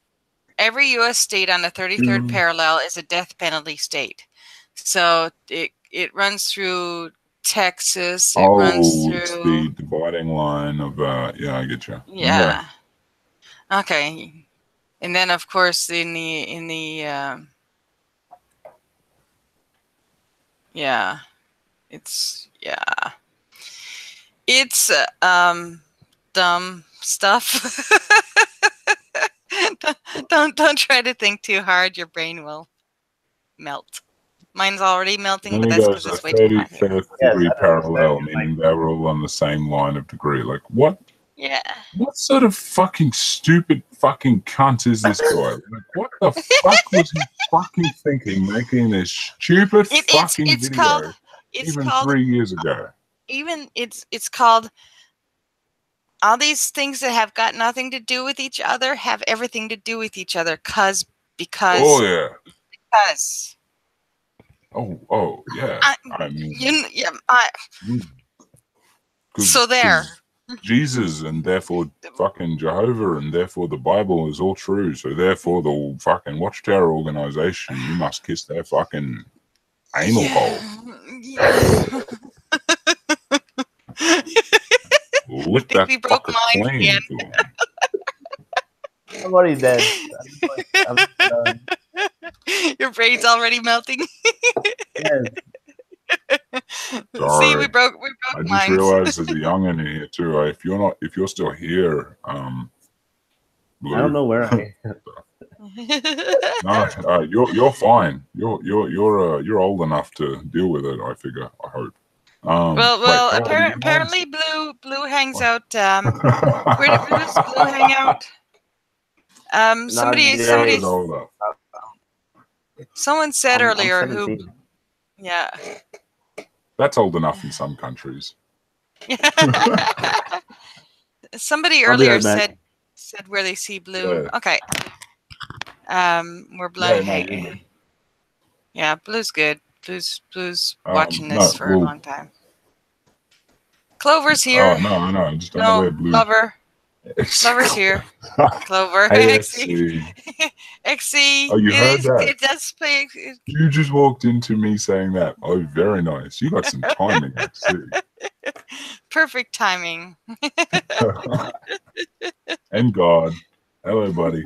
S2: U.S. state on the 33rd parallel is a death penalty state. So it runs through Texas. It runs through.
S1: It's the dividing line of I get you.
S2: Yeah. Okay. And then, of course, in the it's dumb stuff. don't try to think too hard. Your brain will melt. Mine's already melting, but that's because it's way too hot.
S1: 35th degree parallel, meaning they were all on the same line of degree. Like, what?
S2: Yeah.
S1: What sort of fucking stupid fucking cunt is this guy? Like, what the fuck was he fucking thinking making this stupid fucking video even 3 years ago?
S2: Even it's called all these things that have got nothing to do with each other have everything to do with each other because.
S1: Oh yeah.
S2: Because.
S1: Oh yeah. I mean.
S2: So there.
S1: Jesus and therefore fucking Jehovah and therefore the Bible is all true. So therefore the fucking Watchtower organization, you must kiss their fucking anal hole.
S2: Yeah.
S1: Lick that fucker clean.
S4: I'm already dead.
S2: Your brain's already melting.
S4: Yes.
S1: Sorry.
S2: See, we broke
S1: just
S2: minds.
S1: realized there's a young in here too. If you're still here, Blue,
S4: I don't know where I am.
S1: no, you're fine. You're old enough to deal with it. I figure. I hope.
S2: Well,
S1: wait, Paul, do you
S2: apparently Blue hangs out. Where does Blue hang out? Somebody
S1: He's older.
S2: someone said
S4: I'm
S2: earlier who
S4: 17.
S2: yeah.
S1: That's old enough in some countries.
S2: Somebody
S4: I'll be
S2: earlier
S4: right back.
S2: said where they see Blue.
S1: Yeah.
S2: Okay. Where Blue
S1: Yeah, no,
S2: hang.
S1: you're good.
S2: Yeah, Blue's good. Blue's watching this for a long time. Clover's here.
S1: Oh no, I know. I just don't know where Blue.
S2: Lover. Lover's here. Clover.
S1: Hey,
S2: XC.
S1: XC.
S2: XC.
S1: Oh, you heard that?
S2: It does play.
S1: You just walked into me saying that. Oh, very nice. You got some timing, XC.
S2: Perfect timing.
S1: And God. Hello, buddy.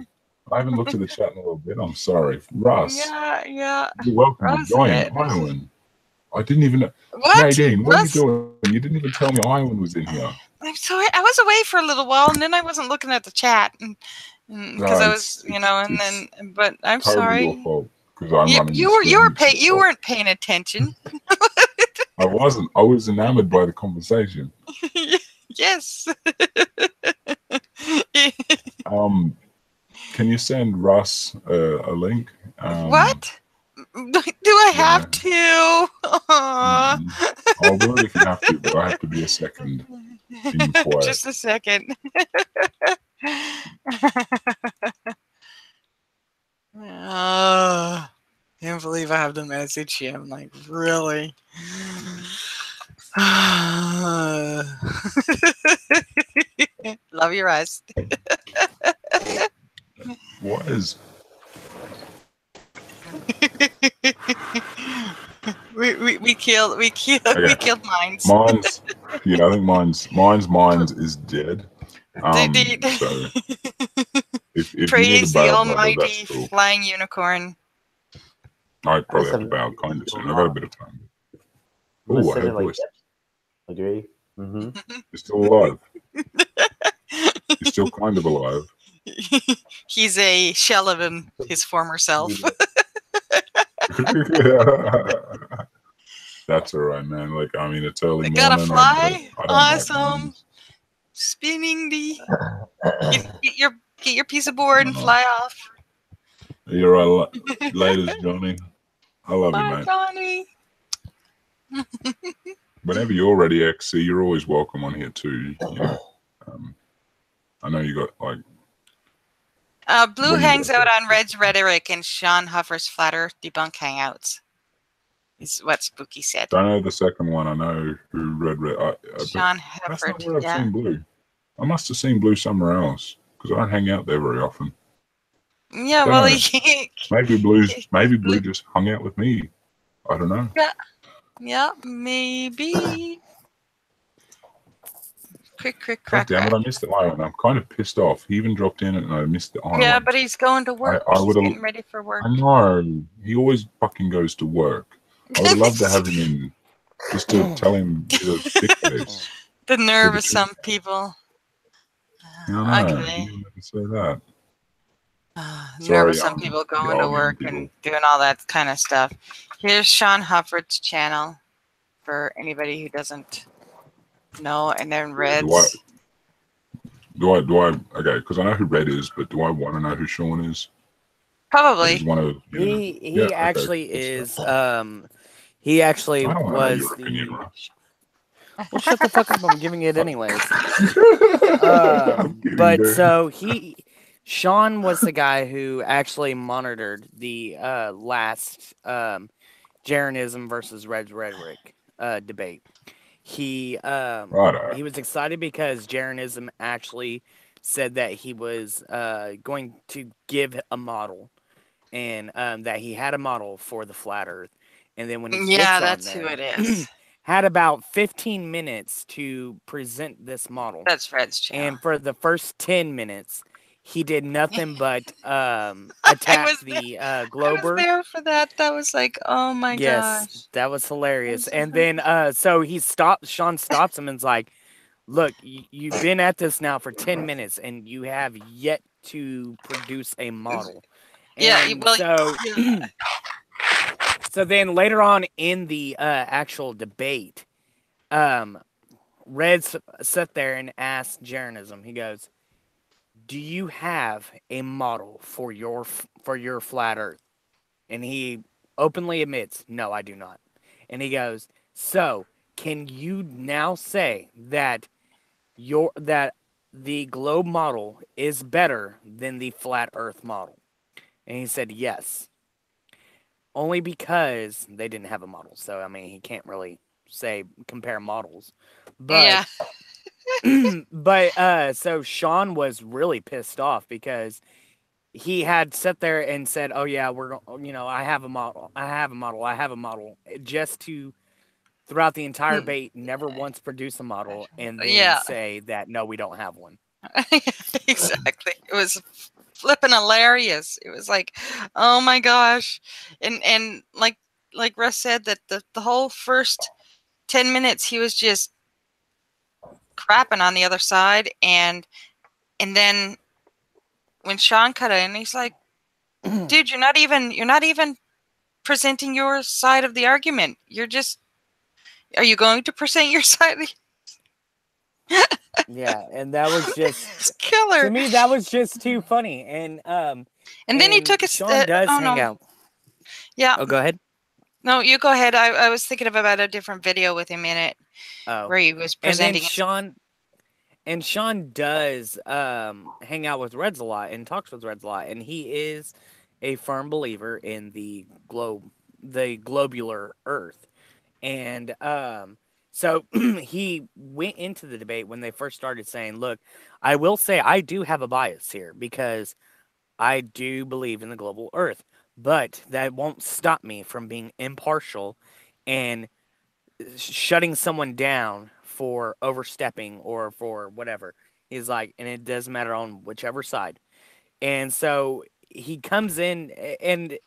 S1: I haven't looked at the chat in a little bit. I'm sorry. Russ.
S2: Yeah.
S1: You're welcome
S2: Russ
S1: to join
S2: did.
S1: Iwan. I didn't even know.
S2: What?
S1: Nadine, what
S2: Russ?
S1: are you doing? You didn't even tell me Iwan was in here.
S2: I'm sorry. I was away for a little while, and then I wasn't looking at the chat, because I was, But I'm
S1: totally
S2: sorry.
S1: your fault because I'm running.
S2: You weren't paying attention.
S1: I wasn't. I was enamored by the conversation.
S2: Yes.
S1: Can you send Russ a link?
S2: What? Do I have to?
S1: I'll do it if you have to, but I have to be a second in quiet.
S2: Just a second. Can't believe I have the message here. I'm like, really? Love your eyes.
S1: What is?
S2: we killed mines.
S1: Mine's, yeah, I think mine's is dead. So if you need
S2: Praise
S1: a
S2: the
S1: bad
S2: almighty
S1: brother, that's cool.
S2: flying unicorn.
S1: I probably have to bow kind of soon. I got a bit of time.
S4: I'm
S1: Oh, I
S4: sitting
S1: heard
S4: like
S1: voice.
S4: that. Agree. Mm-hmm.
S1: You're still alive. You're still kind of alive.
S2: He's a shell of his former self.
S1: That's all right, man. Like, I mean, it's early
S2: I
S1: morning.
S2: gotta fly.
S1: I don't like
S2: Awesome.
S1: mines.
S2: Spinning the get your piece of board and fly off.
S1: You're right. Laters, Johnny. I love you,
S2: Bye,
S1: mate.
S2: Johnny.
S1: Whenever you're ready, XC, you're always welcome on here too. You know, I know you got like.
S2: Blue hangs out on Red's Rhetoric and Sean Huffer's Flatter Debunk Hangouts. Is what Spooky said.
S1: Don't know the second one. I know who Red.
S2: Sean
S1: That's
S2: Huffer.
S1: not where I've seen Blue. I must have seen Blue somewhere else because I don't hang out there very often.
S2: Yeah,
S1: Don't
S2: well,
S1: know. Maybe Blue just hung out with me. I don't know.
S2: Yeah, maybe. Crick, crack.
S1: Damn it! I missed the iron. I'm kind of pissed off. He even dropped in and I missed the iron.
S2: Yeah, but he's going to work.
S1: I
S2: He's getting ready for work.
S1: I know. He always fucking goes to work. I would love to have him in just to tell him he's a dick face.
S2: The nerve of some people.
S1: I know.
S2: Okay.
S1: You never say that.
S2: Nerve of some people going to work and doing all that kind of stuff. Here's Sean Hufford's channel for anybody who doesn't know, and then Red's.
S1: Do I? Okay, because I know who Red is, but do I want to know who Sean is?
S2: Probably.
S5: He actually is. He actually
S1: I don't want
S5: was
S1: to know your opinion, Russ.
S5: Well, shut the fuck up! I'm giving it anyways. But so Sean was the guy who actually monitored the last Jeranism versus Red's Rhetoric debate. He was excited because Jeranism actually said that he was going to give a model, and that he had a model for the flat Earth, and then when he
S2: that's who it is.
S5: Had about 15 minutes to present this model.
S2: That's Red's channel.
S5: And for the first 10 minutes, he did nothing but attack the globe
S2: I was
S5: Earth.
S2: there for that. That was like, oh my gosh.
S5: That was hilarious.
S2: That was
S5: And then so Sean stops him and's like, look, you've been at this now for 10 minutes and you have yet to produce a model. And so then later on in the actual debate, Red sat there and asked Jeranism, he goes, do you have a model for your flat Earth? And he openly admits, no, I do not. And he goes, so can you now say that the globe model is better than the flat Earth model? And he said yes. Only because they didn't have a model. So I mean, he can't really compare models. But so Sean was really pissed off because he had sat there and said, oh yeah, I have a model, just to throughout the entire debate never once produce a model and then say that no, we don't have one.
S2: Exactly. It was flipping hilarious. It was like, oh my gosh. And like Russ said, that the whole first 10 minutes he was just crapping on the other side, and then when Sean cut in, he's like, dude, you're not even presenting your side of the argument. Are you going to present your side?
S5: Yeah, and that was just
S2: killer.
S5: To me, that was just too funny. And
S2: then he took a
S5: Sean does hang out.
S2: Yeah.
S5: Oh, go ahead.
S2: No, you go ahead. I was thinking about a different video with him in it, where he was presenting.
S5: And Sean does hang out with Reds a lot and talks with Reds a lot, and he is a firm believer in the globular Earth. And so he went into the debate when they first started saying, look, I will say I do have a bias here because I do believe in the global Earth, but that won't stop me from being impartial and shutting someone down for overstepping or for whatever. He's like, and it doesn't matter on whichever side. And so he comes in, and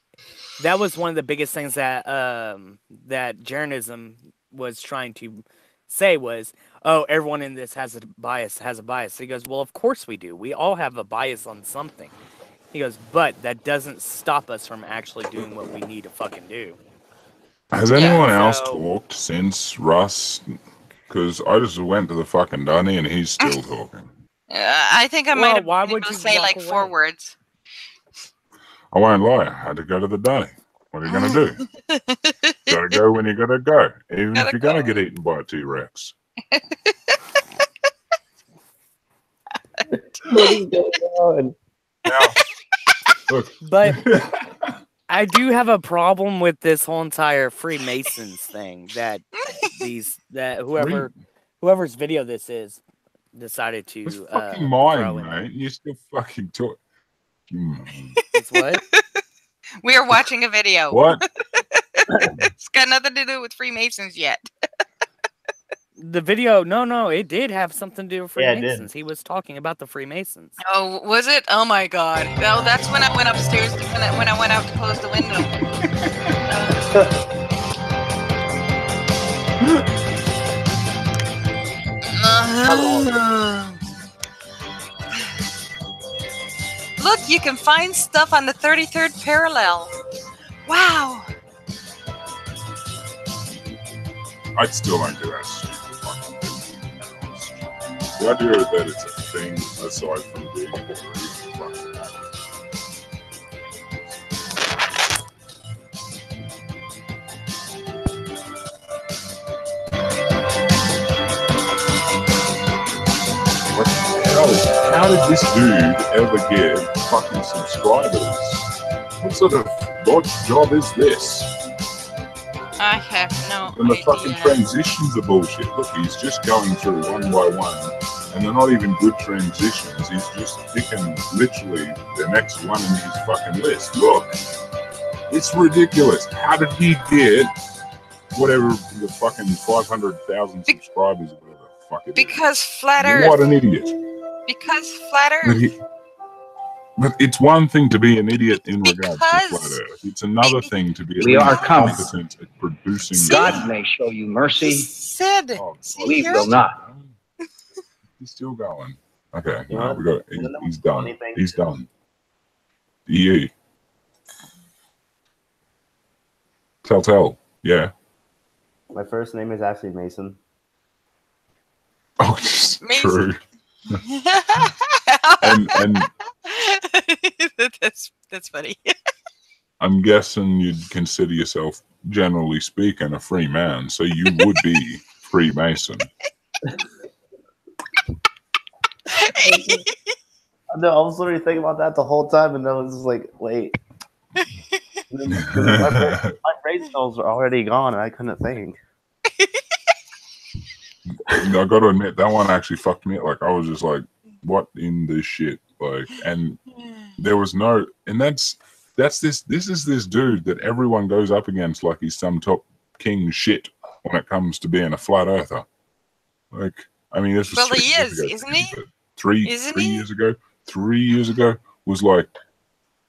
S5: that was one of the biggest things that that Jeranism was trying to say was, oh, everyone in this has a bias. He goes, well, of course we do. We all have a bias on something. He goes, but that doesn't stop us from actually doing what we need to fucking do.
S1: Has anyone else talked since Russ? Because I just went to the fucking dunny and he's still talking.
S2: I think I might have
S5: why would you
S2: say like 4 words.
S1: I won't lie. I had to go to the dunny. What are you going to do? Gotta go when you gotta go. Even if you're going to get eaten by a T-Rex.
S4: What is going on?
S1: Now, look.
S5: But I do have a problem with this whole entire Freemasons thing that whoever's video this is decided to
S1: it's fucking mine, mate. You still fucking talk.
S5: It's what?
S2: We are watching a video.
S1: What?
S2: It's got nothing to do with Freemasons yet.
S5: The video, no, it did have something to do with Freemasons.
S4: Yeah, it did.
S5: He was talking about the Freemasons.
S2: Oh, was it? Oh my God! No, that's when I went upstairs. When I went out to close the window. Look, you can find stuff on the 33rd parallel. Wow.
S1: I still don't do that shit. The idea that it's a thing aside from being a fucking what the hell? How did this dude ever get fucking subscribers? What sort of odd job is this?
S2: I have no
S1: And the
S2: idea.
S1: fucking transitions are bullshit. Look, he's just going through one by one, and they're not even good transitions. He's just picking literally the next one in his fucking list. Look, it's ridiculous. How did he get whatever the fucking 500,000 subscribers or whatever the fuck it is?
S2: Because Flat Earth.
S1: What an idiot.
S2: Because Flat Earth.
S1: But it's one thing to be an idiot in regards to flat Earth. It's another thing to be at least competent at producing.
S2: See?
S6: God may show you mercy.
S2: He said,
S1: Oh,
S6: We will not.
S1: He's still going. Okay,
S4: You
S1: no,
S4: know,
S1: we got. He's done.
S4: thing?
S1: He's done. Yeah. Tell. Yeah.
S4: My first name is actually Mason.
S1: Oh, it's
S2: Mason.
S1: true. and
S2: that's funny.
S1: I'm guessing you'd consider yourself, generally speaking, a free man, so you would be Freemason.
S4: No, I was literally thinking about that the whole time, and I was just like, wait. My brain cells were already gone, and I couldn't think.
S1: I got to admit, that one actually fucked me. Like, I was just like, what in this shit? Like, and there was no, and this is this dude that everyone goes up against like he's some top king shit when it comes to being a flat earther. Like, I mean, this was
S2: Well, he is, isn't he?
S1: Three years ago. 3 years ago was like,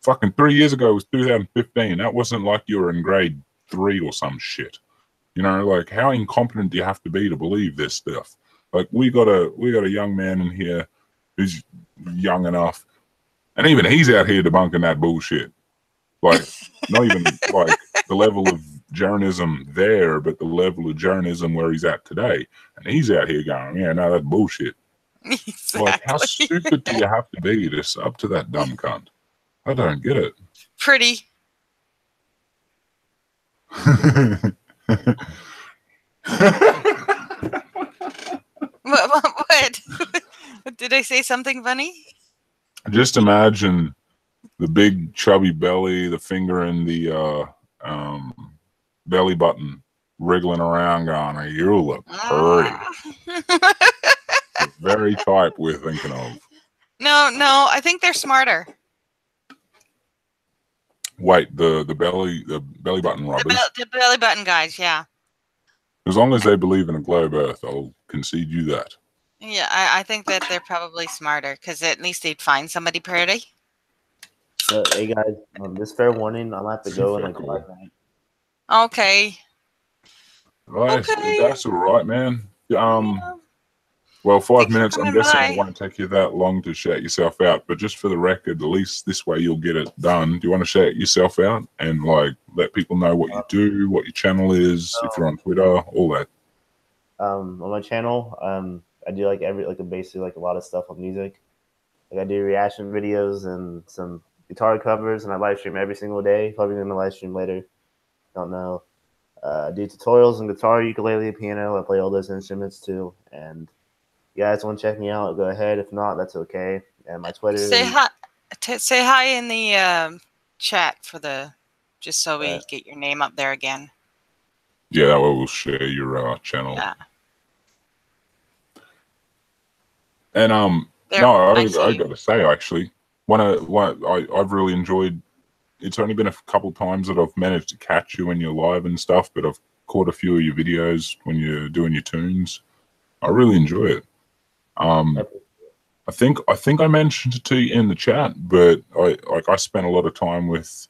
S1: fucking 3 years ago was 2015. That wasn't like you were in grade 3 or some shit. You know, like, how incompetent do you have to be to believe this stuff? Like, we got a young man in here who's young enough, and even he's out here debunking that bullshit. Like, not even like the level of journalism there, but the level of journalism where he's at today. And he's out here going, yeah, no, that's bullshit.
S2: Exactly.
S1: Like, how stupid do you have to be to sub to that dumb cunt? I don't get it.
S2: Pretty. What? Did I say something funny?
S1: Just imagine the big chubby belly, the finger in the belly button, wriggling around, going, "You look pretty." The very type we're thinking of.
S2: No, I think they're smarter.
S1: Wait, the belly button robbers.
S2: The belly button guys, yeah.
S1: As long as they believe in a globe Earth, I'll concede you that.
S2: Yeah, I think that they're probably smarter because at least they'd find somebody pretty.
S4: So, hey guys, this fair warning, I'm gonna have to go in like 5 minutes.
S2: Okay.
S1: Right,
S2: Okay.
S1: that's all right, man. Well, 5 minutes. I'm guessing it won't take you that long to shout yourself out, but just for the record, at least this way you'll get it done. Do you want to shout yourself out and like let people know what you do, what your channel is, if you're on Twitter, all that?
S4: On my channel, I do basically like a lot of stuff on music. Like I do reaction videos and some guitar covers, and I live stream every single day. Probably gonna live stream later. Don't know. I do tutorials on guitar, ukulele, piano. I play all those instruments too. And you guys want to check me out, go ahead. If not, that's okay. And my Twitter.
S2: Say hi. Say hi in the chat for just so we get your name up there again.
S1: Yeah, that way we'll share your channel.
S2: Yeah.
S1: And I gotta say, actually, I've really enjoyed. It's only been a couple times that I've managed to catch you when you're live and stuff, but I've caught a few of your videos when you're doing your tunes. I really enjoy it. I think I mentioned it to you in the chat, but I spent a lot of time with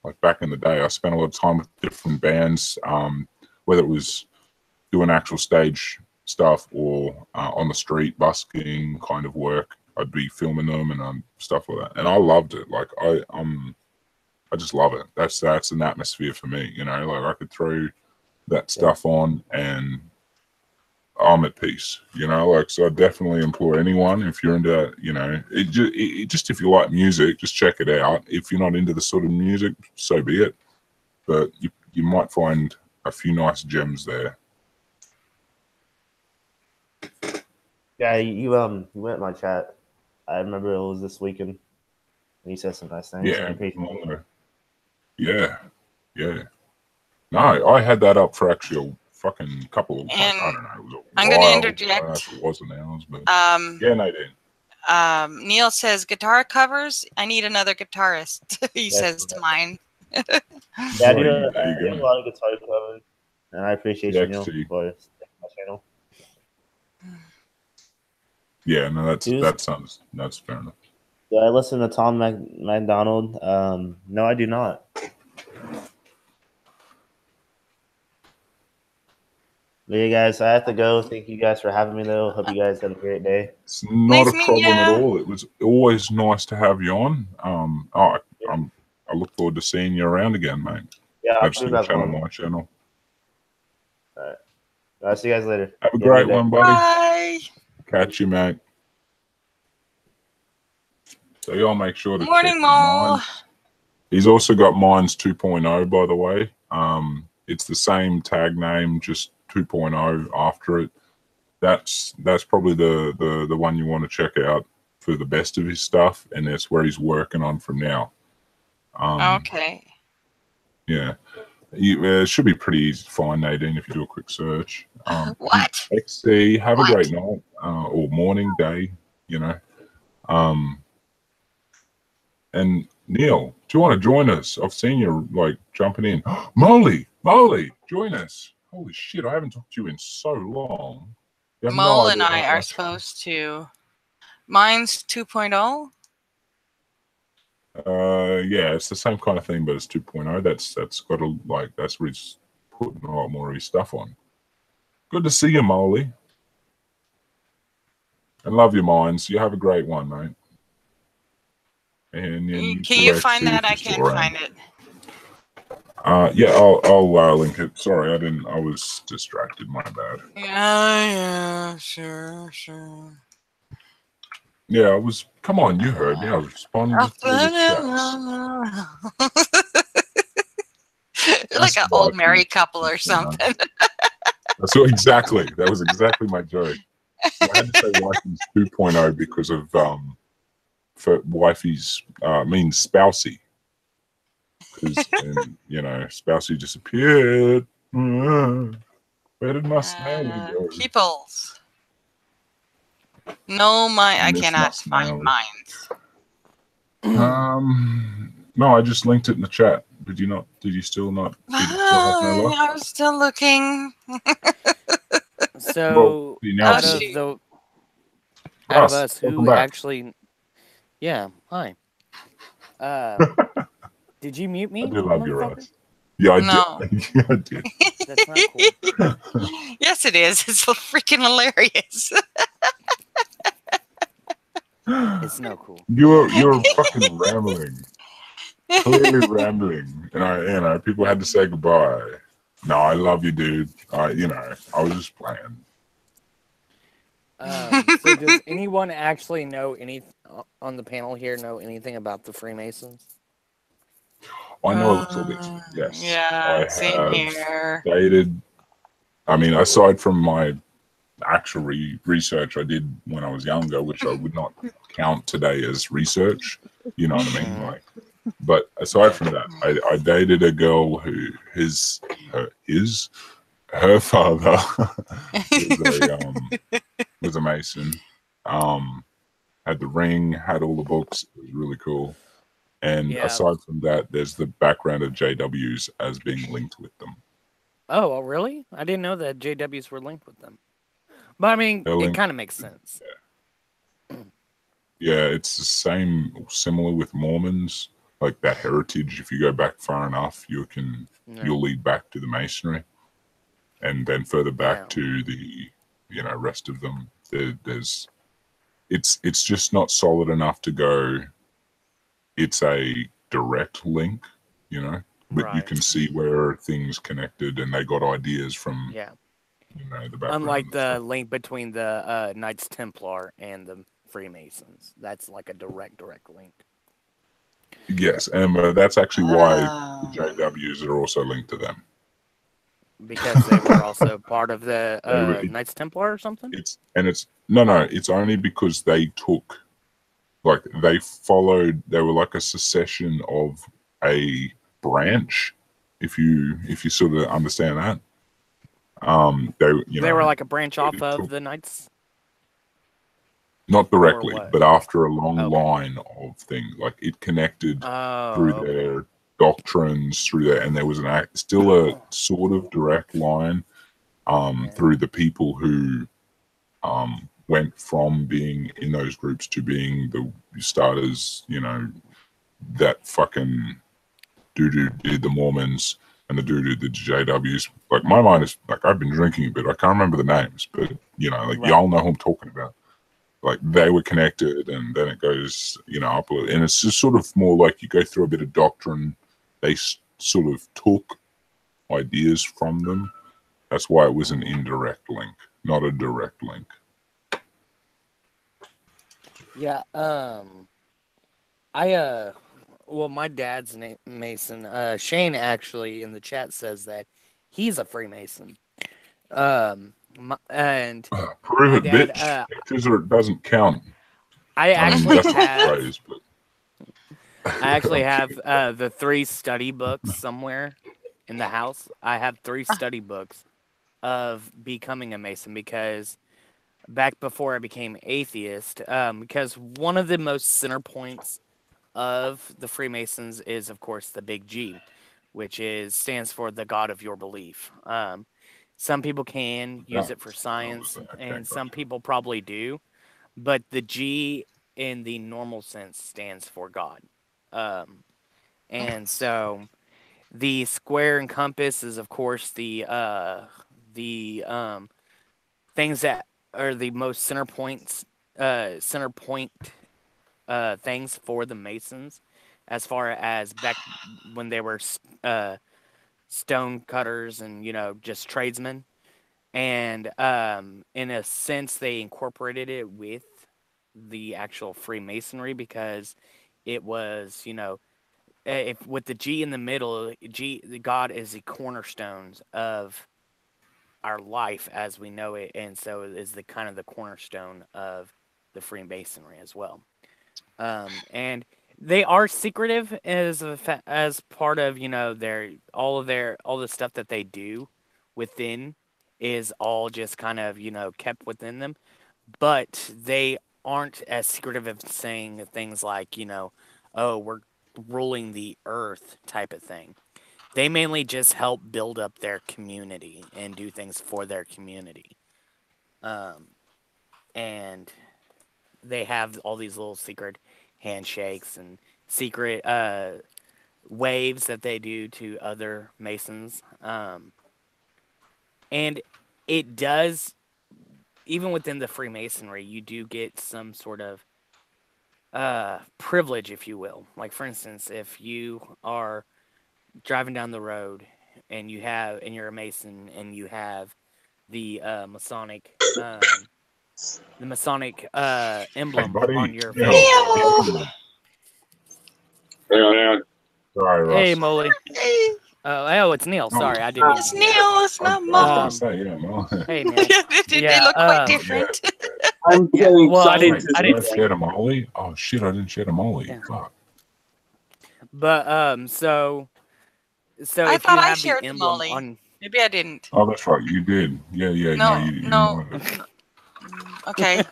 S1: like back in the day. I spent a lot of time with different bands, whether it was doing actual stage stuff or on the street busking kind of work. I'd be filming them and stuff like that, and I loved it. Like I just love it. That's an atmosphere for me, you know. Like I could throw that stuff on and I'm at peace, you know. Like, so I definitely implore anyone, if you're into, you know, just if you like music, just check it out. If you're not into the sort of music, so be it. But you might find a few nice gems there.
S4: Yeah, you went in my chat. I remember it was this weekend. And you said some nice things.
S1: Yeah. No, I had that up for actually a fucking couple of, I don't know. It was
S2: I'm going to interject.
S1: I don't know if it wasn't ours, but yeah, Nadine.
S2: Neil says guitar covers. I need another guitarist. He says to mine.
S4: Yeah, I do a lot of guitar covers, and I appreciate you, Neil, for my channel.
S1: Yeah, no, that's fair enough.
S4: Do I listen to Tom McDonald? No, I do not. But yeah, guys, I have to go. Thank you guys for having me, though. Hope you guys had a great day.
S1: It's not
S2: Nice
S1: a
S2: meeting
S1: problem at
S2: ya.
S1: all. It was always nice to have you on. I look forward to seeing you around again, mate.
S4: Yeah, I'll
S1: Have
S4: do
S1: some
S4: that
S1: channel,
S4: one.
S1: my channel.
S4: All right. I'll see you guys later.
S1: Have a
S4: You
S1: great
S4: good day.
S1: one, buddy.
S2: Bye.
S1: Catch you, mate. So y'all make sure to
S2: Morning,
S1: check
S2: Mo.
S1: mine. He's also got Mines 2.0, by the way. It's the same tag name, just 2.0 after it. That's probably the one you want to check out for the best of his stuff, and that's where he's working on from now.
S2: Okay.
S1: Yeah. It should be pretty easy to find, Nadine, if you do a quick search.
S2: What?
S1: XC, have a
S2: What?
S1: great night or morning, day, you know. And Neil, do you want to join us? I've seen you like jumping in. Molly, join us. Holy shit, I haven't talked to you in so long. You have
S2: Mo
S1: no
S2: and
S1: idea
S2: I
S1: how
S2: are
S1: much-
S2: supposed to. Mine's 2.0.
S1: Yeah, it's the same kind of thing, but it's 2.0. That's got a that's where he's putting a lot more of his stuff on. Good to see you, Molly. And love your minds. You have a great one, mate. And then
S2: Can you find that? I can't find it.
S1: Yeah, I'll link it. Sorry, I was distracted. My bad.
S2: Yeah, sure.
S1: Yeah, I was. Come on, you heard me. I was responding to chats.
S2: Like an old married couple or something.
S1: That's what, exactly. That was exactly my joke. I had to say wifey's 2.0 because of for wifey's means spousey. Because you know, spousey disappeared. Where did my snail go?
S2: Peoples. No, I
S1: Miss
S2: cannot
S1: my
S2: find
S1: snail.
S2: mine.
S1: No, I just linked it in the chat. Did you not? Did you still not? Did you still have no luck?
S2: I was still looking.
S5: So
S1: Well,
S5: out
S1: now
S5: of
S1: it's-
S5: the out of us
S1: welcome
S5: who
S1: back.
S5: actually, yeah, hi. Did you mute me?
S1: I do love your
S5: motherfucker?
S1: eyes. Yeah, I
S2: No.
S1: did. Yeah, I did.
S5: That's not cool.
S2: Yes, it is. It's so freaking hilarious.
S5: It's no cool.
S1: You're fucking rambling. Clearly rambling. And people had to say goodbye. No, I love you, dude. I was just playing.
S5: So does anyone actually know on the panel here know anything about the Freemasons?
S1: I know a little bit. Yes.
S2: Yeah,
S1: I
S2: same
S1: have
S2: here.
S1: dated. I mean, aside from my actual research I did when I was younger, which I would not count today as research. You know what I mean? Like, but aside from that, I dated a girl who her father was a Mason. Had the ring, had all the books. It was really cool. And
S5: Yeah.
S1: aside from that, there's the background of JWs as being linked with them.
S5: Oh, really? I didn't know that JWs were linked with them. But I mean,
S1: They're
S5: it
S1: linked.
S5: kind of makes sense.
S1: Yeah, it's the similar with Mormons. Like that heritage, if you go back far enough, you'll lead back to the Masonry, and then further back to the rest of them. It's just not solid enough to go. It's a direct link, but you can see where things connected, and they got ideas from the background.
S5: Unlike the link between the Knights Templar and the Freemasons, that's like a direct link.
S1: Yes, and that's actually why the JWs are also linked to them.
S5: Because they were also part of the Knights Templar or something?
S1: It's only because they took, like, they were like a secession of a branch, if you sort of understand that.
S5: They were like a branch off of the Knights?
S1: Not directly, but after a long line of things. Like, it connected through their doctrines, through there, and there was still a sort of direct line through the people who went from being in those groups to being the starters, that fucking dude who did the Mormons and the dude who did the JWs. Like, my mind is, like, I've been drinking a bit. I can't remember the names, but,
S5: Right.
S1: y'all know who I'm talking about. Like, they were connected, and then it goes, up a little. And it's just sort of more like you go through a bit of doctrine. They sort of took ideas from them. That's why it was an indirect link, not a direct link.
S5: Yeah. Well, my dad's Mason. Shane actually in the chat says that he's a Freemason. And
S1: Prove it,
S5: dad,
S1: bitch. Pictures or it doesn't count.
S5: I actually
S1: that's
S5: have.
S1: the phrase, but
S5: I actually have the 3 study books somewhere in the house. I have 3 study books of becoming a Mason because back before I became atheist, because one of the most center points of the Freemasons is, of course, the big G, which stands for the God of your belief. Some people can use it for science, and some people probably do, but the G in the normal sense stands for God. And so the square and compass is, of course, the things that are the most center point things for the Masons, as far as back when they were stone cutters and just tradesmen, and in a sense they incorporated it with the actual Freemasonry because it was if with the G in the middle, God is the cornerstones of our life as we know it, and so it is the kind of the cornerstone of the Freemasonry as well. And they are secretive as part of all the stuff that they do within is all just kind of kept within them, but they aren't as secretive of saying things like oh, we're ruling the earth type of thing. They mainly just help build up their community and do things for their community. And they have all these little secret handshakes and secret waves that they do to other Masons. And it does, even within the Freemasonry, you do get some sort of privilege, if you will. Like, for instance, if you are driving down the road and you're a Mason and you have the Masonic emblem on your vehicle.
S1: Sorry, Ross.
S5: Hey, Molly. Oh, it's Neil. Sorry, I didn't.
S2: It's Neil. It's not Mo.
S1: I was going to say, yeah, Mo.
S5: Hey, Neil.
S2: They look quite different.
S7: I'm getting
S5: Well, I
S7: excited.
S5: didn't
S1: share a Molly. Oh shit! I didn't share a Molly.
S5: Yeah.
S1: Fuck.
S5: But so
S2: I
S5: if
S2: thought
S5: you
S2: I
S5: have
S2: shared
S5: the
S2: the
S5: emblem
S2: Molly.
S5: on,
S2: Maybe I didn't.
S1: Oh, that's right. You did. Yeah.
S2: No. Okay.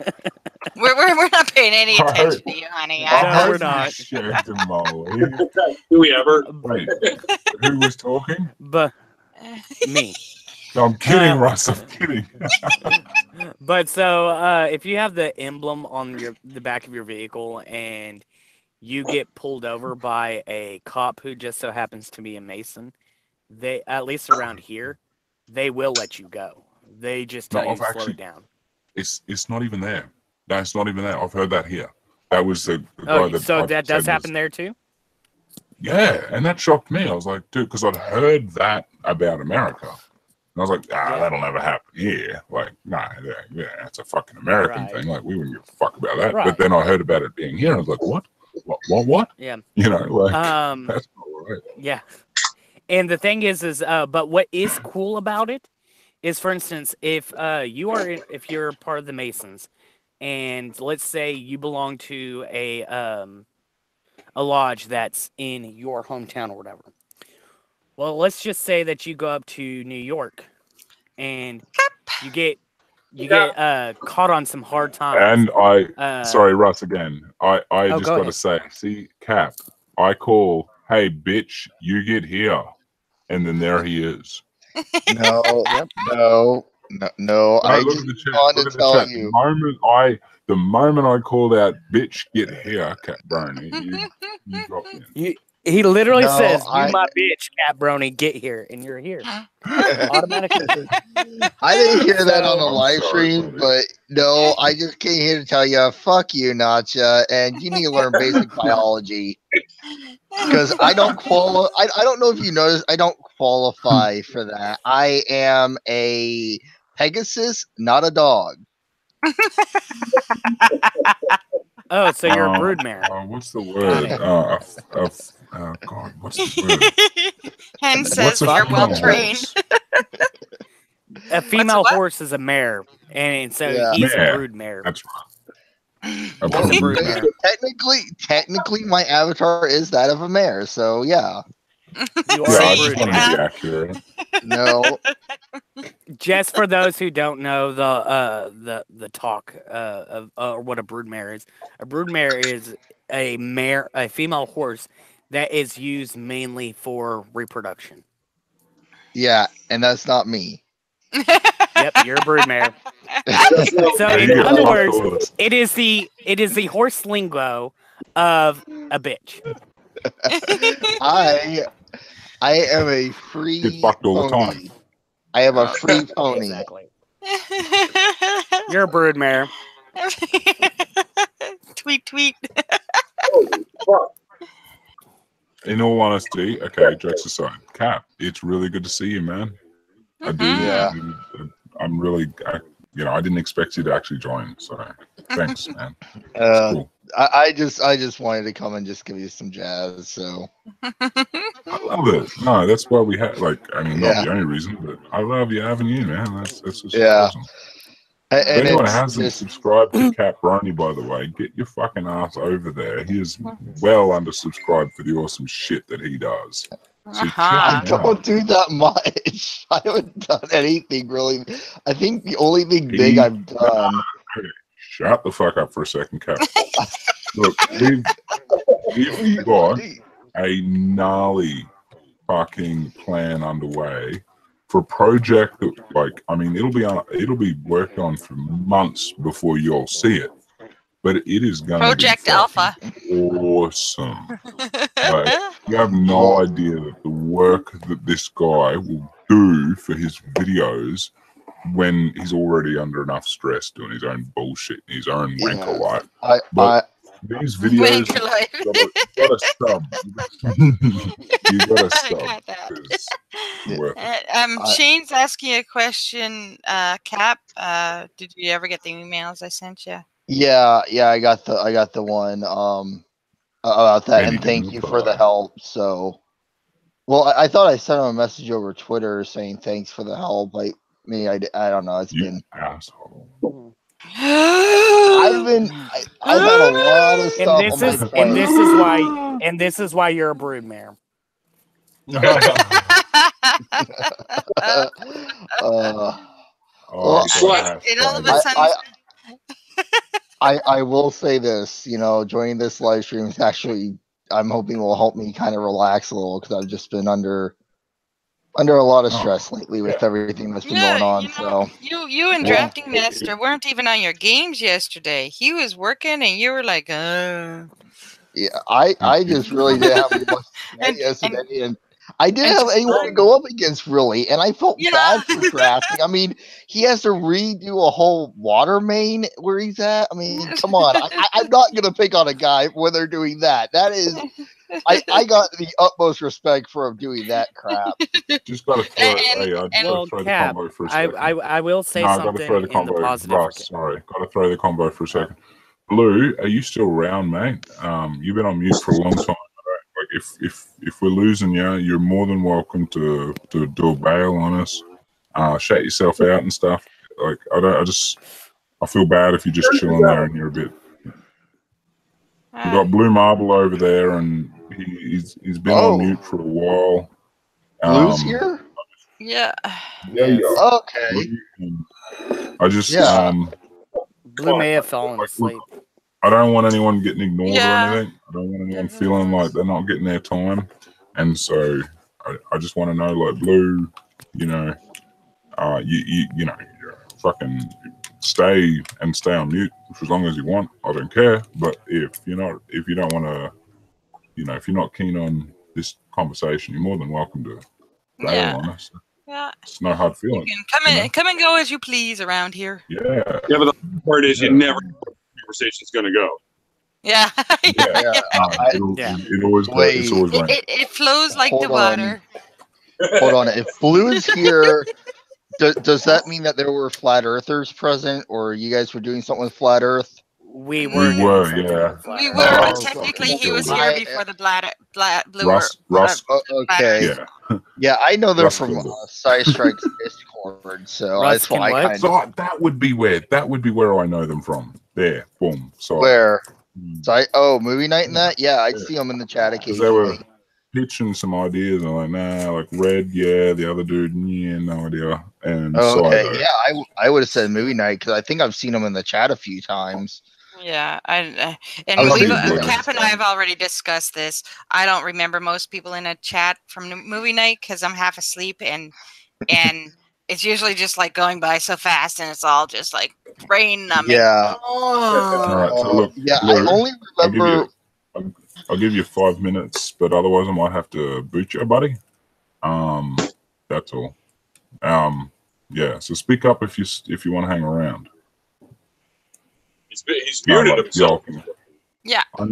S2: We're not paying any attention to you, honey.
S5: No, we're not.
S1: Shared the Molly.
S7: Do we ever?
S1: Wait, who was talking?
S5: But me.
S1: No, I'm kidding, Russ. I'm kidding.
S5: But so if you have the emblem on the back of your vehicle and you get pulled over by a cop who just so happens to be a Mason, they, at least around here, they will let you go. They just tell you to slow it down.
S1: It's not even there. No, it's not even there. I've heard that here. That was the guy that.
S5: So that does happen there too?
S1: Yeah, and that shocked me. I was like, dude, because I'd heard that about America. And I was like, that'll never happen here. Like, nah, yeah, it's a fucking American thing. Like, we wouldn't give a fuck about that.
S5: Right.
S1: But then I heard about it being here, and I was like, what?
S5: Yeah.
S1: Like, that's not right.
S5: Yeah. And the thing is, but what is cool about it is, for instance, if you're part of the Masons, and let's say you belong to a lodge that's in your hometown or whatever. Well, let's just say that you go up to New York and you get caught on some hard times.
S1: And sorry, Russ, again. I just got to say, see, Cap, I call, hey, bitch, you get here. And then there he is.
S8: No, No, I
S1: look
S8: just
S1: at the chat.
S8: want
S1: Look
S8: to
S1: at the
S8: tell
S1: chat.
S8: you.
S1: The moment I called out, bitch, get here, Cat Brony, you dropped in.
S5: He literally
S8: No,
S5: says, "You
S8: I-
S5: my bitch, Cat Brony, get here," and you're here. Automatically.
S8: I didn't hear that on the
S1: I'm
S8: live
S1: sorry,
S8: stream,
S1: buddy.
S8: but no, I just came here to tell you, fuck you, NotJah, and you need to learn basic biology. Because I don't I don't know if you noticed, I don't qualify for that. I am a Pegasus, not a dog.
S5: Oh, so you're a broodmare.
S1: What's the word? God, what's the word?
S2: Hen
S1: What's
S2: says
S1: a
S2: you're
S1: female
S2: well trained.
S1: horse?
S5: A female
S2: what?
S5: horse is a mare, and so
S8: Yeah.
S5: he's
S1: Mare.
S5: a broodmare.
S1: That's right. A
S5: He's a
S1: brood
S5: broodmare.
S1: mare.
S8: Technically, my avatar is that of a mare. So yeah,
S5: You
S1: Yeah,
S5: are
S1: I
S5: a
S1: just wanted to
S5: broodmare.
S1: be accurate.
S8: no,
S5: Just for those who don't know the talk of what a broodmare is. A broodmare is a female horse that is used mainly for reproduction.
S8: yeah, and that's not me.
S5: Yep, you're a broodmare. So
S1: Yeah,
S5: in
S1: you get
S5: other
S1: fucked
S5: words,
S1: orders.
S5: it is the horse lingo of a bitch.
S8: I am a
S1: Get
S8: free
S1: fucked all the
S8: pony.
S1: time.
S8: I am a free pony.
S5: Exactly. You're a broodmare.
S2: Tweet, tweet.
S1: In all honesty, okay, jokes aside, Cap, it's really good to see you, man. I do.
S8: Yeah.
S1: I'm really, I didn't expect you to actually join, so thanks, man. It's
S8: Uh,
S1: cool.
S8: I just wanted to come and just give you some jazz. So
S1: I love it. No, that's why we have, not
S8: Yeah.
S1: the only reason, but I love you having you, man. That's just
S8: Yeah.
S1: awesome.
S8: and
S1: If anyone
S8: it's
S1: hasn't
S8: just
S1: subscribed to Cap Brony, by the way, get your fucking ass over there. He is well undersubscribed for the awesome shit that he does. So check
S8: I
S1: him out.
S8: don't do that much. I haven't done anything really. I think the only thing big I've done.
S1: Hey, shut the fuck up for a second, Cap. Look, we've got a gnarly fucking plan underway for a project that, it'll be worked on for months before you'll see it. But it is going to be
S2: Project Alpha.
S1: awesome. You have no idea that the work that this guy will do for his videos when he's already under enough stress doing his own bullshit in his own wanker life. These videos,
S2: Wanker life.
S1: you got to sub. You got to sub.
S2: got that.
S1: 'Cause it's worth it.
S2: Shane's asking a question. Cap, did you ever get the emails I sent you?
S8: Yeah, I got the one about that, and
S1: Anything
S8: thank you
S1: will
S8: for the
S1: try.
S8: help. So, well, I thought I sent him a message over Twitter saying thanks for the help. I don't know. It's
S1: You
S8: been
S1: asshole.
S8: I've had a lot of stuff on my plate.
S5: And this is why you're a broodmare.
S2: It all of a sudden.
S8: I will say this, joining this live stream is actually, I'm hoping will help me kind of relax a little because I've just been under a lot of stress lately with everything that's been going on.
S2: You and Drafting Master weren't even on your games yesterday. He was working and you were like,
S8: Yeah, I just really didn't have much yesterday, and I didn't have anyone to go up against really, and I felt bad for drafting. I mean, he has to redo a whole water main where he's at. I mean, come on, I'm not gonna pick on a guy when they're doing that. That is, I got the utmost respect for him doing that crap.
S1: Just gotta throw. I just gotta throw the combo for a second.
S5: I will say something
S1: gotta throw the
S5: in
S1: combo.
S5: the positive.
S1: Sorry, gotta throw the combo for a second. Blue, are you still around, mate? You've been on mute for a long time. If we're losing you, you're more than welcome to do a bail on us, shut yourself out and stuff. I feel bad if you're just chilling there and you're a bit. We got Blue Marble over there, and he's been on mute for a while.
S8: Blue's here?
S2: Yeah.
S8: Okay.
S1: I just
S5: Blue may have fallen asleep.
S1: I don't want anyone getting ignored or anything. I don't want anyone feeling like they're not getting their time. And so I just want to know, like, Blue, you're fucking stay on mute for as long as you want. I don't care. But if you don't want to, if you're not keen on this conversation, you're more than welcome to bail on us.
S2: Yeah.
S1: It's no hard feelings.
S2: You can come and go as you please around here.
S1: Yeah.
S7: Yeah, but the part is you never know where the conversation's going to go.
S2: Yeah.
S1: It always
S2: it flows like the water.
S8: Hold on. If Blue is here, does that mean that there were flat earthers present, or you guys were doing something with flat Earth?
S1: We were,
S2: but technically he was here before the Blue
S1: Russ.
S8: Okay. Yeah, I know they're from Sci Strike's Discord, so that's why I kind of.
S1: That would be where I know them from. There, boom. So
S8: where? Movie night and that? Yeah, I see them in the chat occasionally.
S1: They were pitching some ideas, and I'm like, nah, like Red, yeah, the other dude, yeah, no idea. And
S8: I would have said movie night because I think I've seen them in the chat a few times.
S2: Yeah, Cap and I have already discussed this. I don't remember most people in a chat from movie night because I'm half asleep, and it's usually just like going by so fast, and it's all just like brain numbing.
S8: Yeah.
S1: All right, so look,
S8: I only remember.
S1: I'll give you 5 minutes, but otherwise I might have to boot you, buddy. That's all. Yeah. So speak up if you want to hang around.
S7: He's muted himself.
S2: Yeah.
S1: I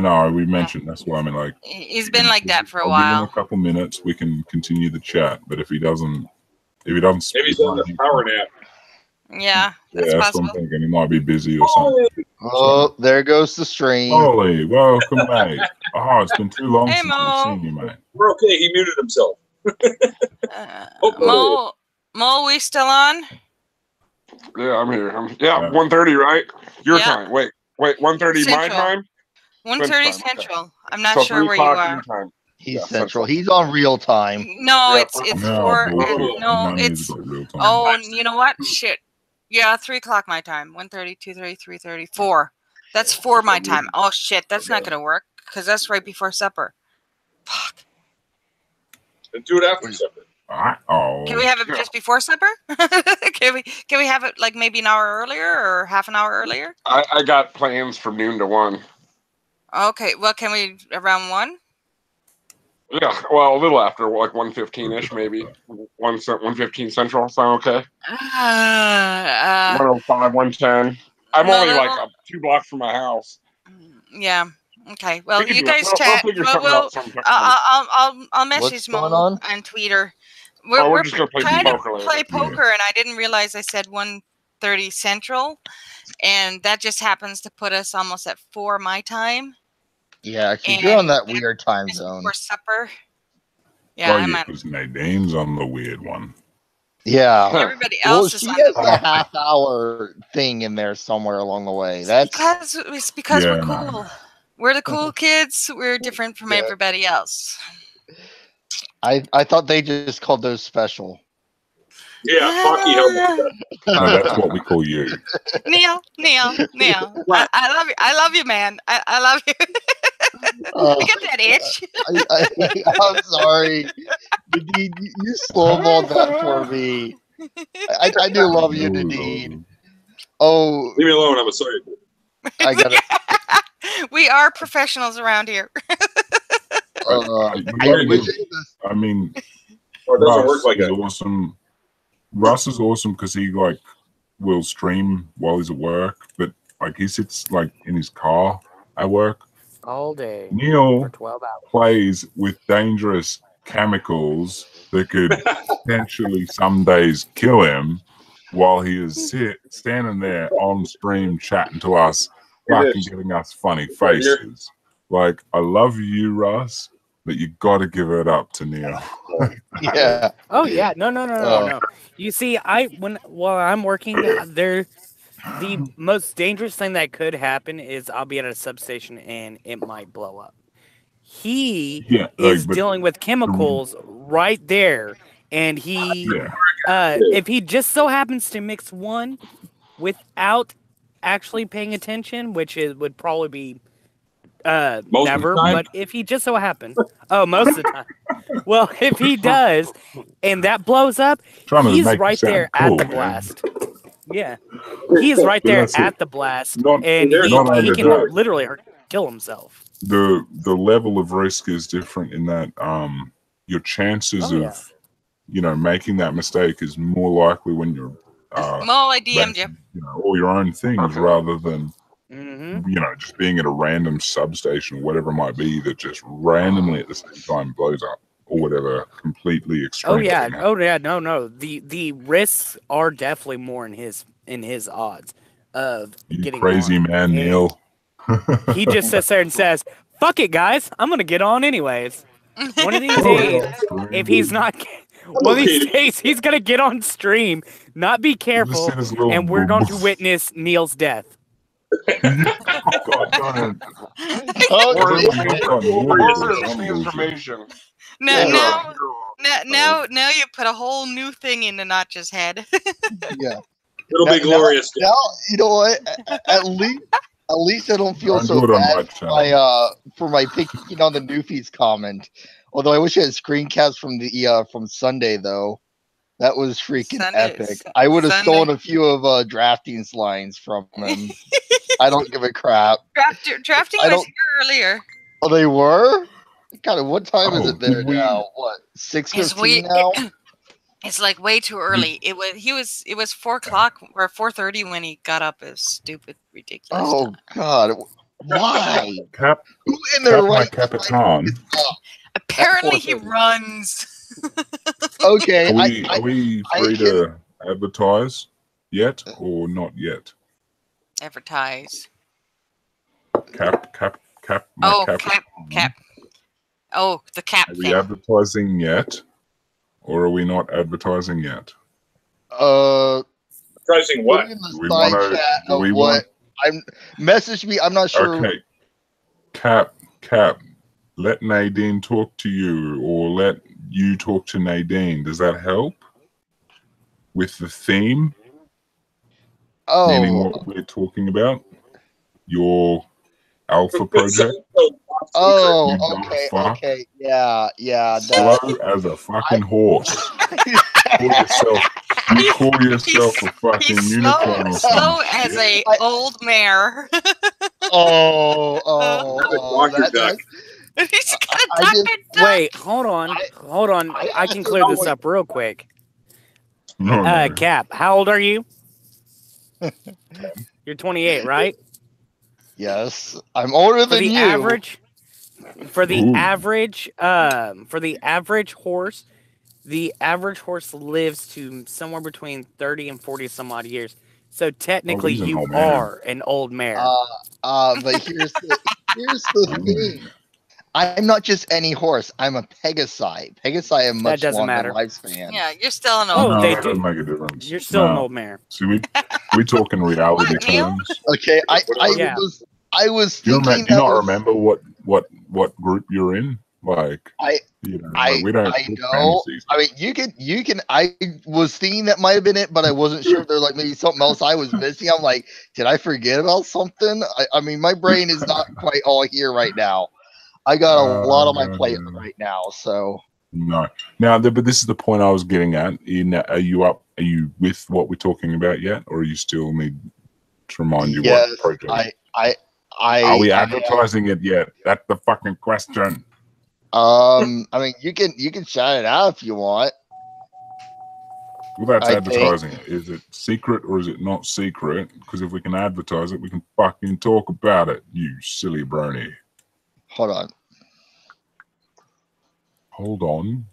S1: know. We mentioned that's why I mean, like,
S2: he's been like that for a
S1: I'll
S2: while.
S1: Give him a couple minutes, we can continue the chat. But if he doesn't,
S7: maybe he's on the power nap.
S2: Yeah, that's
S1: possible. What I'm thinking. He might be busy or something.
S8: Oh, there goes the stream.
S1: Holy, welcome, mate. Oh, it's been too long since I've seen you, mate.
S7: We're okay. He muted himself.
S2: Mo, we still on?
S9: Yeah, I'm here. 1:30, right? Your time. Wait, 1:30 my time?
S2: 1:30 Central. I'm not sure where you are.
S8: He's Central. He's on real time.
S2: No, it's 4. No, it's. Oh, you know what? Shit. Yeah, 3 o'clock my time. 1:30, 2:30, 3:30, 4. That's 4 my time. Oh shit, that's not gonna work because that's right before supper. Fuck.
S7: And do it after supper.
S2: Can we have it just before supper? Can we have it like maybe an hour earlier or half an hour earlier?
S9: I got plans from noon to 1.
S2: Okay, well, can we around 1?
S9: Yeah, well, a little after, like 1:15-ish, maybe 1:15 Central. Sound okay? 1:05, 1:10. I'm only like 2 blocks from my house.
S2: Yeah. Okay. Well, you guys chat. I'll message Mo on Twitter.
S9: We're just gonna
S2: trying to play poker, and I didn't realize I said 1:30 Central, and that just happens to put us almost at 4 my time.
S8: Yeah, because you're on that weird time zone.
S2: For supper. Yeah,
S1: because Nadine's on the weird one.
S8: Yeah.
S2: Everybody else is
S8: she
S2: on
S8: has
S2: the
S8: a half-hour thing in there somewhere along the way.
S2: It's because we're cool. We're the cool kids. We're different from everybody else.
S8: I thought they just called those special.
S7: Yeah, fuck you.
S1: No, that's what we call you.
S2: Neil. I love you, man. I love you. You get that itch.
S8: I'm sorry. You slow-balled that for me. I do love you, Nadine. Oh.
S7: Leave me alone. I'm sorry.
S8: I got it.
S2: We are professionals around here.
S1: I mean,
S7: it doesn't work like that.
S1: Awesome. Russ is awesome because he will stream while he's at work, but he sits in his car at work
S5: all day.
S1: Neil
S5: for 12 hours.
S1: Plays with dangerous chemicals that could potentially some days kill him while he is standing there on stream chatting to us, fucking giving us funny faces. I love you, Russ, but you got to give it up to Neil.
S8: Yeah.
S5: Oh yeah. No. You see, while I'm working there, the most dangerous thing that could happen is I'll be at a substation and it might blow up. He is dealing with chemicals right there, and if he just so happens to mix one without actually paying attention, which would probably be never, but if he just so happens, most of the time. Well, if he does, and that blows up, he's right there at the blast. Yeah, he's right
S1: But
S5: there
S1: that's
S5: at
S1: it.
S5: the blast,
S1: Not
S5: and
S1: not only
S5: he can
S1: that,
S5: literally kill himself.
S1: the level of risk is different in that your chances
S5: Oh, yeah.
S1: of making that mistake is more likely when you're
S2: Mo, I DM'd you.
S1: all your own things rather than
S5: Mm-hmm.
S1: just being at a random substation or whatever it might be that just randomly at the same time blows up or whatever completely extreme.
S5: Oh yeah, no. The risks are definitely more in his odds of
S1: You
S5: getting
S1: crazy
S5: on.
S1: man,
S5: And
S1: Neil.
S5: he just sits there and says, "Fuck it, guys, I'm gonna get on anyways." One of these days, if he's not, one of these days he's gonna get on stream, not be careful, and we're going to witness Neil's death.
S1: God darn it.
S8: Oh,
S9: information.
S2: Now you put a whole new thing into NotJah's head.
S8: Yeah.
S7: It'll be glorious.
S8: Now, you know what? At least I don't feel so bad for my picking on the Newfies comment. Although I wish I had screencasts from the from Sunday though. That was freaking epic. I would have stolen a few of Drafting's lines from him. I don't give a crap.
S2: Drafting was here earlier.
S8: Oh, they were? God, what time is it there now? What, 6:15 now?
S2: It's like way too early. It was 4 o'clock or 4:30 when he got up. It was stupid, ridiculous.
S8: Oh God, why?
S1: Who in their right Capitan?
S2: Apparently he runs.
S8: Okay,
S1: are we free to advertise yet or not yet?
S2: Advertise.
S1: Cap.
S2: Oh, cap. Oh, the cap
S1: Are
S2: thing.
S1: we advertising yet, or are we not advertising yet?
S7: Advertising what?
S8: Message me. I'm not sure.
S1: Okay. Cap. Let Nadine talk to you, or let you talk to Nadine. Does that help with the theme?
S8: Oh,
S1: meaning what we're talking about. Your alpha project.
S8: Oh, okay, yeah.
S1: Slow as a fucking horse. You call yourself a fucking unicorn.
S2: Slow as a old mare.
S5: Wait, hold on. I can clear this up real quick.
S1: No.
S5: Cap, how old are you? You're 28, right?
S8: Yes, I'm older than you.
S5: For the average horse, the average horse lives to somewhere between 30 and 40 some odd years. So technically, you are an old mare.
S8: But here's the thing. I'm not just any horse. I'm a Pegasi. Pegasi have much longer lifespan.
S2: Yeah, you're still an old
S1: mare. That doesn't make a difference.
S5: You're still an old mare.
S1: See, we talk in reality terms.
S8: Okay, I was thinking.
S1: Do you not remember what group you're in? Like, we don't.
S8: I know. I mean, you can. I was thinking that might have been it, but I wasn't sure if there's like maybe something else I was missing. I'm like, did I forget about something? I mean, my brain is not quite all here right now. I got a lot on my plate right now, so.
S1: No. Now, but this is the point I was getting at. Are you up? Are you with what we're talking about yet, or you still need to remind you what project? Are we advertising it yet? That's the fucking question.
S8: I mean, you can shout it out if you want.
S1: Well, that's advertising it. Is it secret or is it not secret? Because if we can advertise it, we can fucking talk about it. You silly brony.
S8: Hold on.
S2: Hold on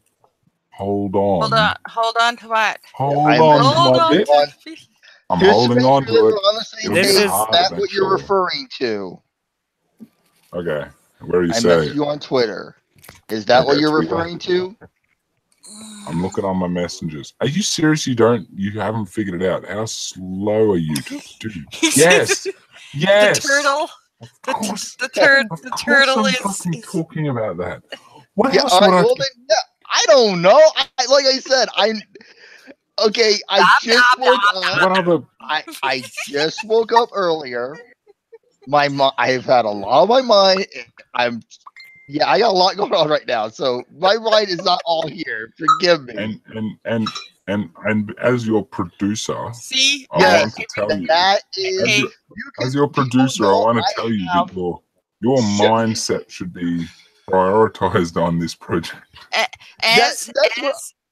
S2: to what?
S1: Hold on to my dick. I'm holding on to it.
S8: Is that what you're referring to?
S1: Okay. Where are you
S8: saying? I messaged you on Twitter. Is that what you're referring to?
S1: I'm looking on my messages. Are you serious? You haven't figured it out. How slow are you? Yes. Yes.
S2: The turtle. The turtle is
S1: talking about that.
S8: What else I don't know. Like I said, I just woke up. I just woke up earlier. I've had a lot on my mind. I got a lot going on right now, so my mind is not all here. Forgive me.
S1: And And as your producer,
S2: See,
S1: I want to tell you,
S8: that is
S1: as your producer, I want to tell you that your mindset should be prioritized on this project.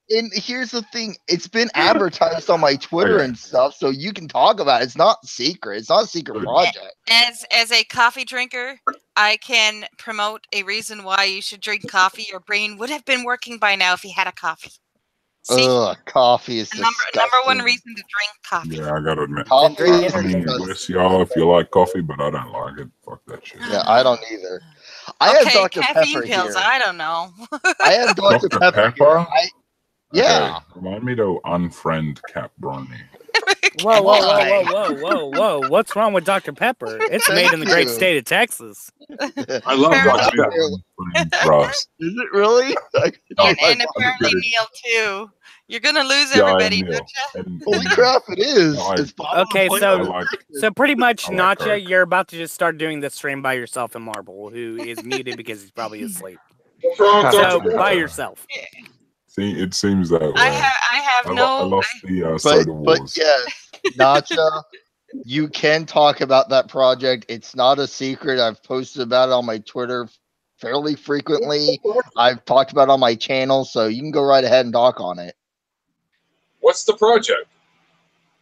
S8: And here's the thing: it's been advertised on my Twitter and stuff, so you can talk about it. It's not secret. It's not a secret project.
S2: As a coffee drinker, I can promote a reason why you should drink coffee. Your brain would have been working by now if you had a coffee. See?
S8: Ugh, coffee is disgusting.
S2: Number one reason to drink coffee.
S1: Yeah, I gotta admit.
S8: Coffee
S1: I mean, bless y'all if you like coffee, but I don't like it. Fuck that shit.
S8: Yeah, I don't either. I have Dr.
S2: Caffeine
S8: Pepper
S2: pills.
S8: here.
S2: I don't know.
S8: I have Dr. Pepper. Yeah.
S1: Okay. Remind me to unfriend Cap Bronny.
S5: Whoa. What's wrong with Dr. Pepper? It's made in the great state of Texas.
S9: I love Dr.
S1: Pepper.
S8: Is it really?
S2: And apparently Neil too. You're gonna lose everybody, NotJah.
S8: Holy crap, it is.
S5: Okay, so pretty much, NotJah, you're about to just start doing the stream by yourself and Marble, who is muted because he's probably asleep. So by yourself.
S1: See, it seems that way.
S2: I
S1: lost the soda wars.
S8: But yes, NotJah, you can talk about that project. It's not a secret. I've posted about it on my Twitter fairly frequently. I've talked about it on my channel, so you can go right ahead and talk on it.
S9: What's the project?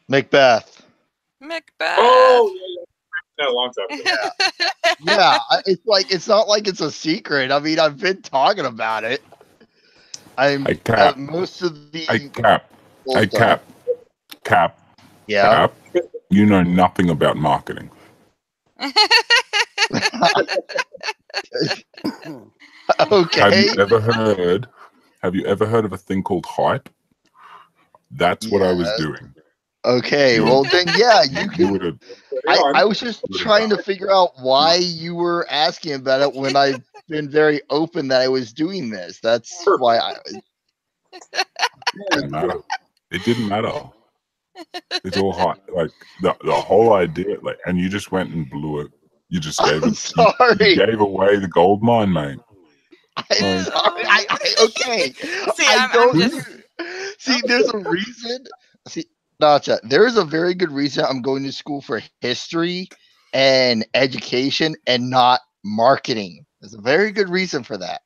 S8: Macbeth.
S9: Oh, yeah. A long time ago.
S8: Yeah, it's not like it's a secret. I mean, I've been talking about it. Most of the
S1: Cap.
S8: Yeah.
S1: Cap, you know nothing about marketing.
S8: Okay.
S1: Have you ever heard of a thing called hype? That's what I was doing.
S8: Okay, well then, yeah, you can. I was just trying to figure out why you were asking about it when I've been very open that I was doing this. That's why I.
S1: It didn't matter. It didn't matter. It's all hot. Like the whole idea, like, and you just went and blew it. You just gave it. You gave away the gold mine, mate.
S8: I'm sorry. Okay. See, there's a reason. See, NotJah, there is a very good reason I'm going to school for history and education and not marketing. There's a very good reason for that.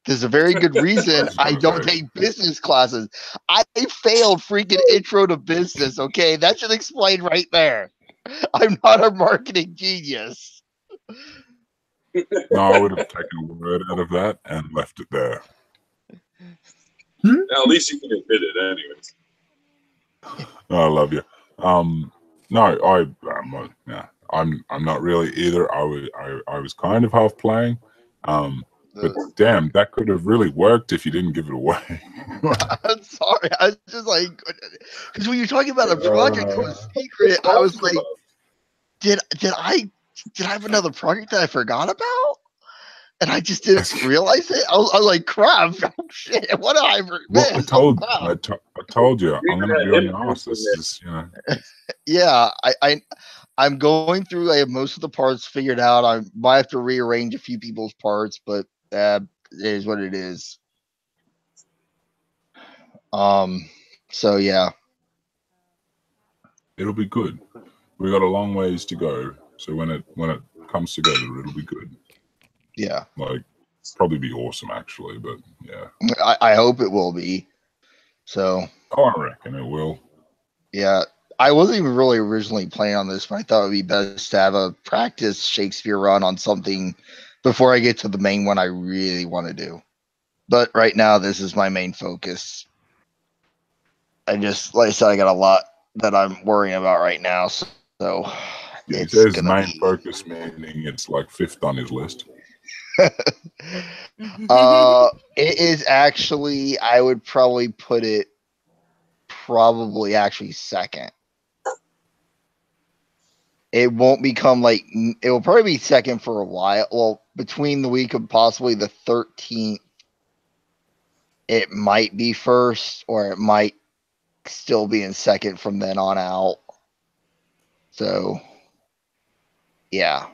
S8: There's a very good reason I don't take business classes. I failed freaking intro to business, okay? That should explain right there. I'm not a marketing genius.
S1: No, I would have taken a word out of that and left it there.
S9: At least you can admit it anyways.
S1: I love you. No, I'm not really either. I was kind of half playing. But damn, that could have really worked if you didn't give it away.
S8: I'm sorry. I was just like, because when you're talking about a project that was secret, I was like, did I have another project that I forgot about? And I just didn't realize it. I was like, crap, oh, shit, what did I miss?
S1: Well, I told you, I'm going to be on your ass. This is, you know.
S8: Yeah, I'm going through. I have most of the parts figured out. I might have to rearrange a few people's parts, but it is what it is. So yeah,
S1: it'll be good. We got a long ways to go. So when it comes together, it'll be good.
S8: Yeah,
S1: like probably be awesome actually, but yeah,
S8: I hope it will be. So
S1: I reckon it will.
S8: Yeah, I wasn't even really originally planning on this, but I thought it would be best to have a practice Shakespeare run on something before I get to the main one I really want to do. But right now, this is my main focus. I just, like I said, I got a lot that I'm worrying about right now. So
S1: it says main focus, meaning it's like fifth on his list.
S8: It is actually, I would probably put it actually second. It won't become like, it will probably be second for a while. Well, between the week of possibly the 13th, it might be first, or it might still be in second from then on out. So, yeah.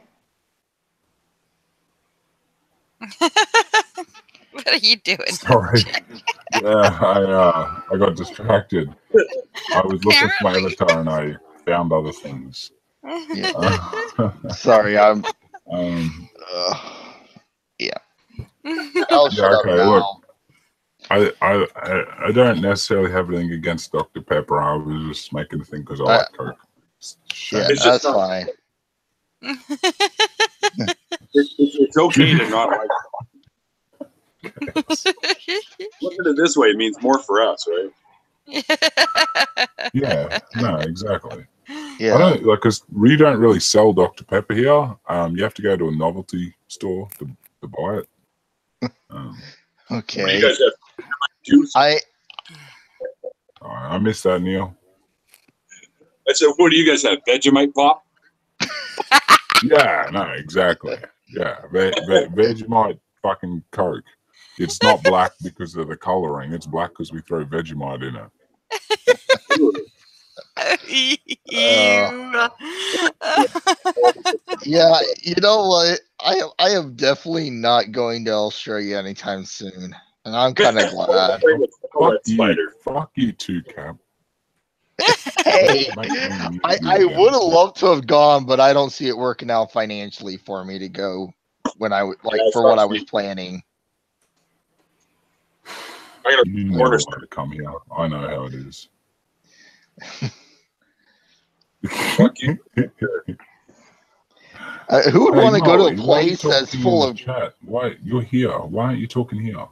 S2: What are you doing?
S1: Sorry. Yeah, I got distracted. I was looking for my avatar and I found other things.
S8: Sorry, I'm. Yeah. I'll shut up now.
S1: Look, I don't necessarily have anything against Dr. Pepper. I was just making a thing because I like Coke.
S8: Yeah, that's fine.
S7: It's okay to not like it. Look at it this way, it means more for us, right?
S1: Yeah, no, exactly.
S8: Yeah.
S1: I don't like because we don't really sell Dr. Pepper here. You have to go to a novelty store to buy it.
S8: Okay.
S7: You guys have juice?
S1: I missed that, Neil.
S7: I said, what do you guys have? Vegemite pop?
S1: Yeah, no, exactly. Yeah, Vegemite fucking Coke. It's not black because of the coloring. It's black because we throw Vegemite in it.
S8: Yeah, you know what? I am definitely not going to Australia anytime soon, and I'm kind of glad.
S1: Fuck you too, Cap.
S8: Hey, I would have loved to have gone, but I don't see it working out financially for me to go when I for what I was planning.
S1: You never want to come here. I know how it is.
S7: Fuck you.
S8: Who would want to go to a place that's full of
S1: chat? Why you're here? Why aren't you talking here?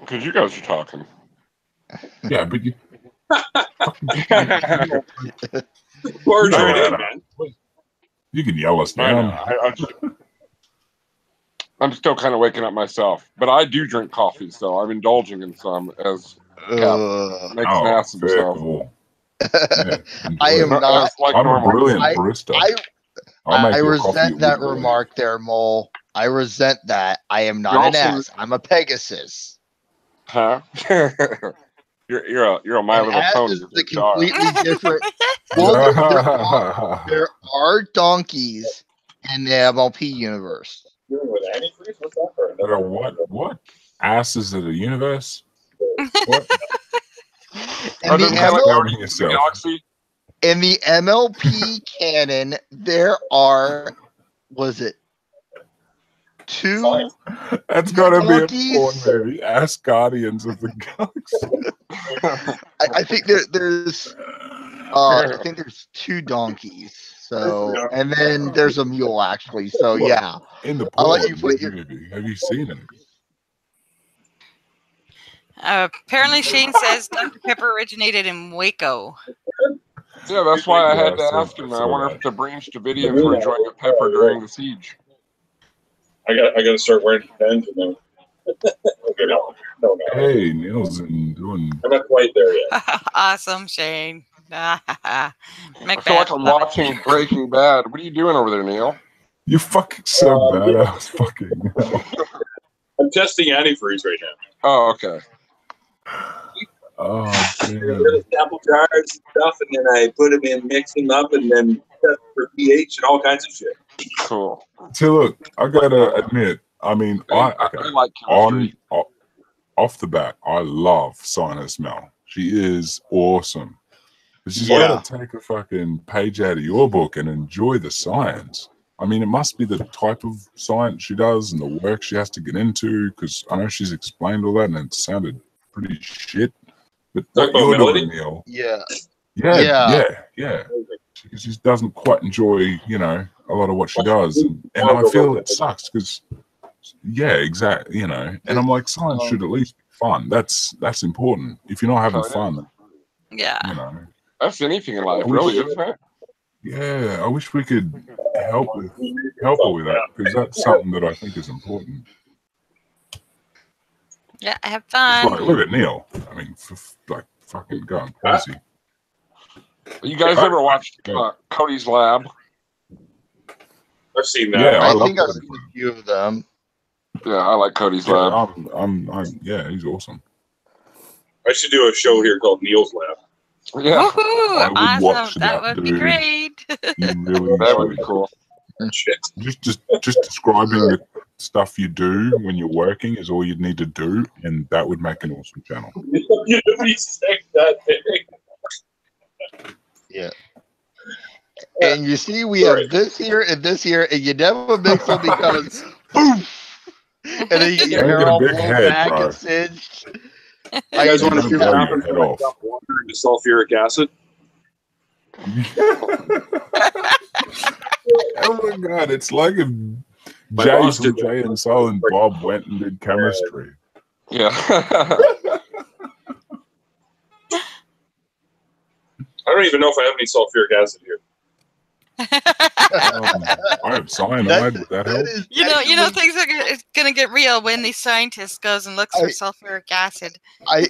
S9: Because you guys are talking.
S1: Yeah, but you. You can yell us down.
S9: I'm still kind of waking up myself, but I do drink coffee, so I'm indulging in some as Cap makes an ass of himself.
S1: Cool.
S8: Yeah, I am not.
S1: I'm a brilliant barista.
S8: I resent that remark there, Mole. I resent that. I am not an ass. I'm a Pegasus.
S9: Huh? You're a My Little Pony.
S8: Is the completely different. Well, there are donkeys in the MLP universe.
S1: What? Asses of the universe? What?
S8: In the MLP canon, there are, was it 2?
S1: That's gotta be a porn movie. Ass Guardians of the Galaxy.
S8: I think there's I think there's 2 donkeys. So, and then there's a mule actually. So yeah.
S1: In the porn
S8: I'll let you put
S1: movie. Have you seen it?
S2: Apparently, Shane says Dr. Pepper originated in Waco.
S9: Yeah, that's why I had to ask him. I wonder if the Branch Davidians were enjoying a pepper during the siege.
S7: I got to start wearing pens and then. No.
S1: Hey, Neil's doing.
S7: I'm not quite there yet.
S2: Awesome, Shane.
S9: I feel like I'm watching Breaking Bad. What are you doing over there, Neil?
S1: You fucking so badass. Fucking.
S7: I'm testing antifreeze right now.
S9: Oh, okay.
S7: Oh, man. Sample jars and stuff, and then I put them in, mix them up, and then test for pH and all kinds of shit.
S9: Cool.
S1: So look, I gotta admit, I mean, I
S9: like chemistry.
S1: Off the bat, I love Science Mel. She is awesome. But she's got to take a fucking page out of your book and enjoy the science. I mean, it must be the type of science she does and the work she has to get into, because I know she's explained all that and it sounded pretty shit. But what you're doing, Neil, yeah. She just doesn't quite enjoy, a lot of what she does, and I feel it sucks because, exactly, and I'm like, science should at least be fun. That's important. If you're not having fun,
S9: that's anything in life, really, isn't it?
S1: Yeah, I wish we could help her with that, because that's something that I think is important.
S2: Yeah, have fun.
S1: It's like, look at Neil. I mean, fucking going crazy.
S9: You guys ever watched Cody's Lab?
S7: I've seen that.
S8: Yeah, I think I've seen a few of them.
S9: Yeah, I like Cody's Lab.
S1: He's awesome.
S7: I should do a show here called Neil's Lab.
S9: Yeah,
S2: I would watch that would be great.
S1: You really
S9: that would be cool.
S7: Shit.
S1: Just describing stuff you do when you're working is all you'd need to do, and that would make an awesome channel.
S7: You respect that thing.
S8: Yeah. And you see, we have this here and this here, and you never mix them because poof, and then you get your
S1: Don't
S8: hair
S1: get a
S8: all
S1: big
S8: blown
S1: head,
S8: back
S1: bro.
S8: and singed.
S7: You guys want to see
S1: blow
S7: what
S1: your
S7: happens
S1: head
S7: when I
S1: off.
S7: dump water into sulfuric acid?
S1: Oh my god, it's like if
S7: My
S1: Jay
S7: boss
S1: from
S7: did that.
S1: Jay and Soul and Bob went and did chemistry.
S9: Yeah.
S7: I don't even know if I have any sulfuric acid here.
S1: I have cyanide. Would that help?
S2: You know, things are gonna get real when the scientist goes and looks for sulfuric acid.
S8: I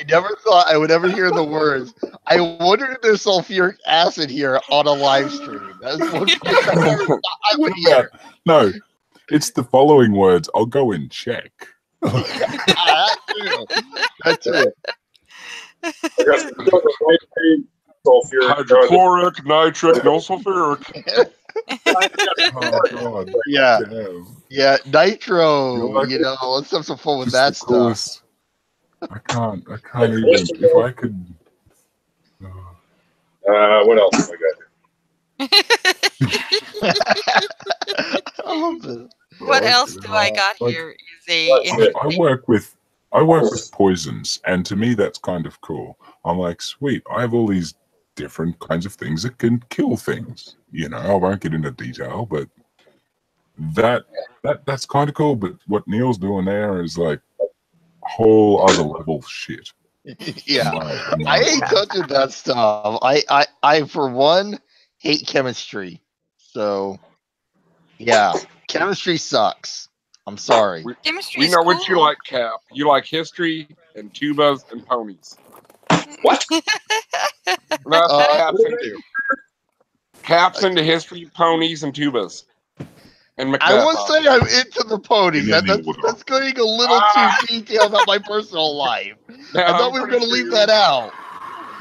S8: never thought I would ever hear the words. I wondered if there's sulfuric acid here on a live stream. That's what I never thought I would hear.
S1: No, it's the following words. I'll go and check.
S8: That too.
S7: I got some sulfuric.
S9: Hydrochloric, nitric, no sulfuric.
S1: Oh god.
S8: Yeah.
S1: Damn.
S8: Yeah, nitro.
S1: You're like-
S8: Let's have some fun with
S1: Just
S8: that
S1: the
S8: stuff.
S1: coolest. I can't even. If I could.
S7: What else have I got here?
S2: What else do I got here? Is a
S1: I work with poisons, and to me that's kind of cool. I'm like, sweet, I have all these different kinds of things that can kill things. You know, I won't get into detail, but that's kind of cool. But what Neil's doing there is like whole other level shit.
S8: Yeah, I ain't touching that stuff. I for one hate chemistry. So yeah, chemistry sucks. I'm sorry.
S2: Chemistry
S9: We
S2: is
S9: know what you
S2: cool.
S9: like, Cap. You like history and tubas and ponies.
S7: What?
S9: That's what Cap's into. Cap's into history, ponies, and tubas. And Macbeth.
S8: I won't say I'm into the ponies.
S1: In any order.
S8: That's going a little too detailed about my personal life.
S9: No,
S8: I thought we were going to leave that out.